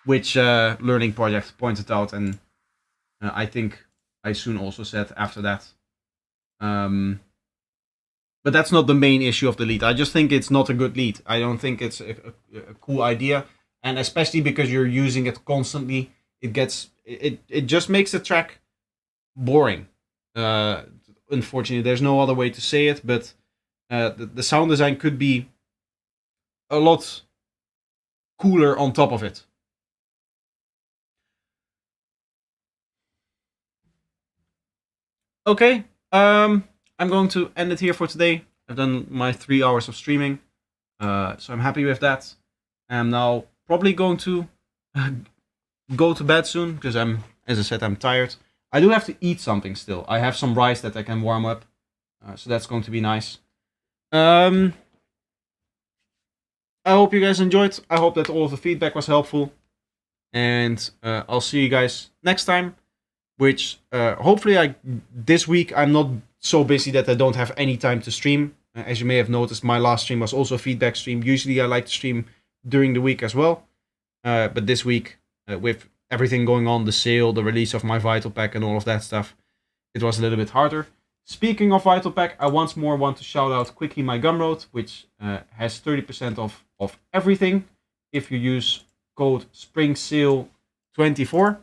which learning project pointed out, and I think I soon also said after that. But that's not the main issue of the lead. I just think it's not a good lead. I don't think it's a cool idea, and especially because you're using it constantly, it just makes the track boring. Unfortunately, there's no other way to say it, but the sound design could be a lot cooler on top of it. Okay, I'm going to end it here for today. I've done my 3 hours of streaming, so I'm happy with that. I'm now probably going to go to bed soon because as I said, I'm tired. I do have to eat something still. I have some rice that I can warm up, so that's going to be nice. I hope you guys enjoyed. I hope that all of the feedback was helpful, and I'll see you guys next time. Which hopefully this week I'm not so busy that I don't have any time to stream. As you may have noticed, my last stream was also a feedback stream. Usually I like to stream during the week as well. But this week, with everything going on, the sale, the release of my Vital Pack and all of that stuff, it was a little bit harder. Speaking of Vital Pack, I once more want to shout out quickly my Gumroad, which has 30% off of everything. If you use code SPRINGSALE24,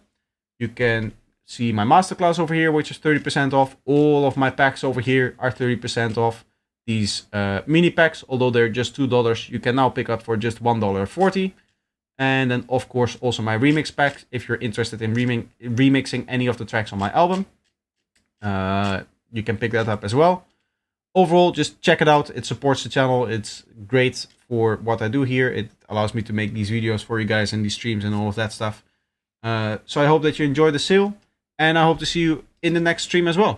you can see my masterclass over here, which is 30% off. All of my packs over here are 30% off. These mini packs, although they're just $2, you can now pick up for just $1.40. And then, of course, also my remix pack, if you're interested in remixing any of the tracks on my album. You can pick that up as well. Overall, just check it out. It supports the channel. It's great for what I do here. It allows me to make these videos for you guys and these streams and all of that stuff. So I hope that you enjoy the sale. And I hope to see you in the next stream as well.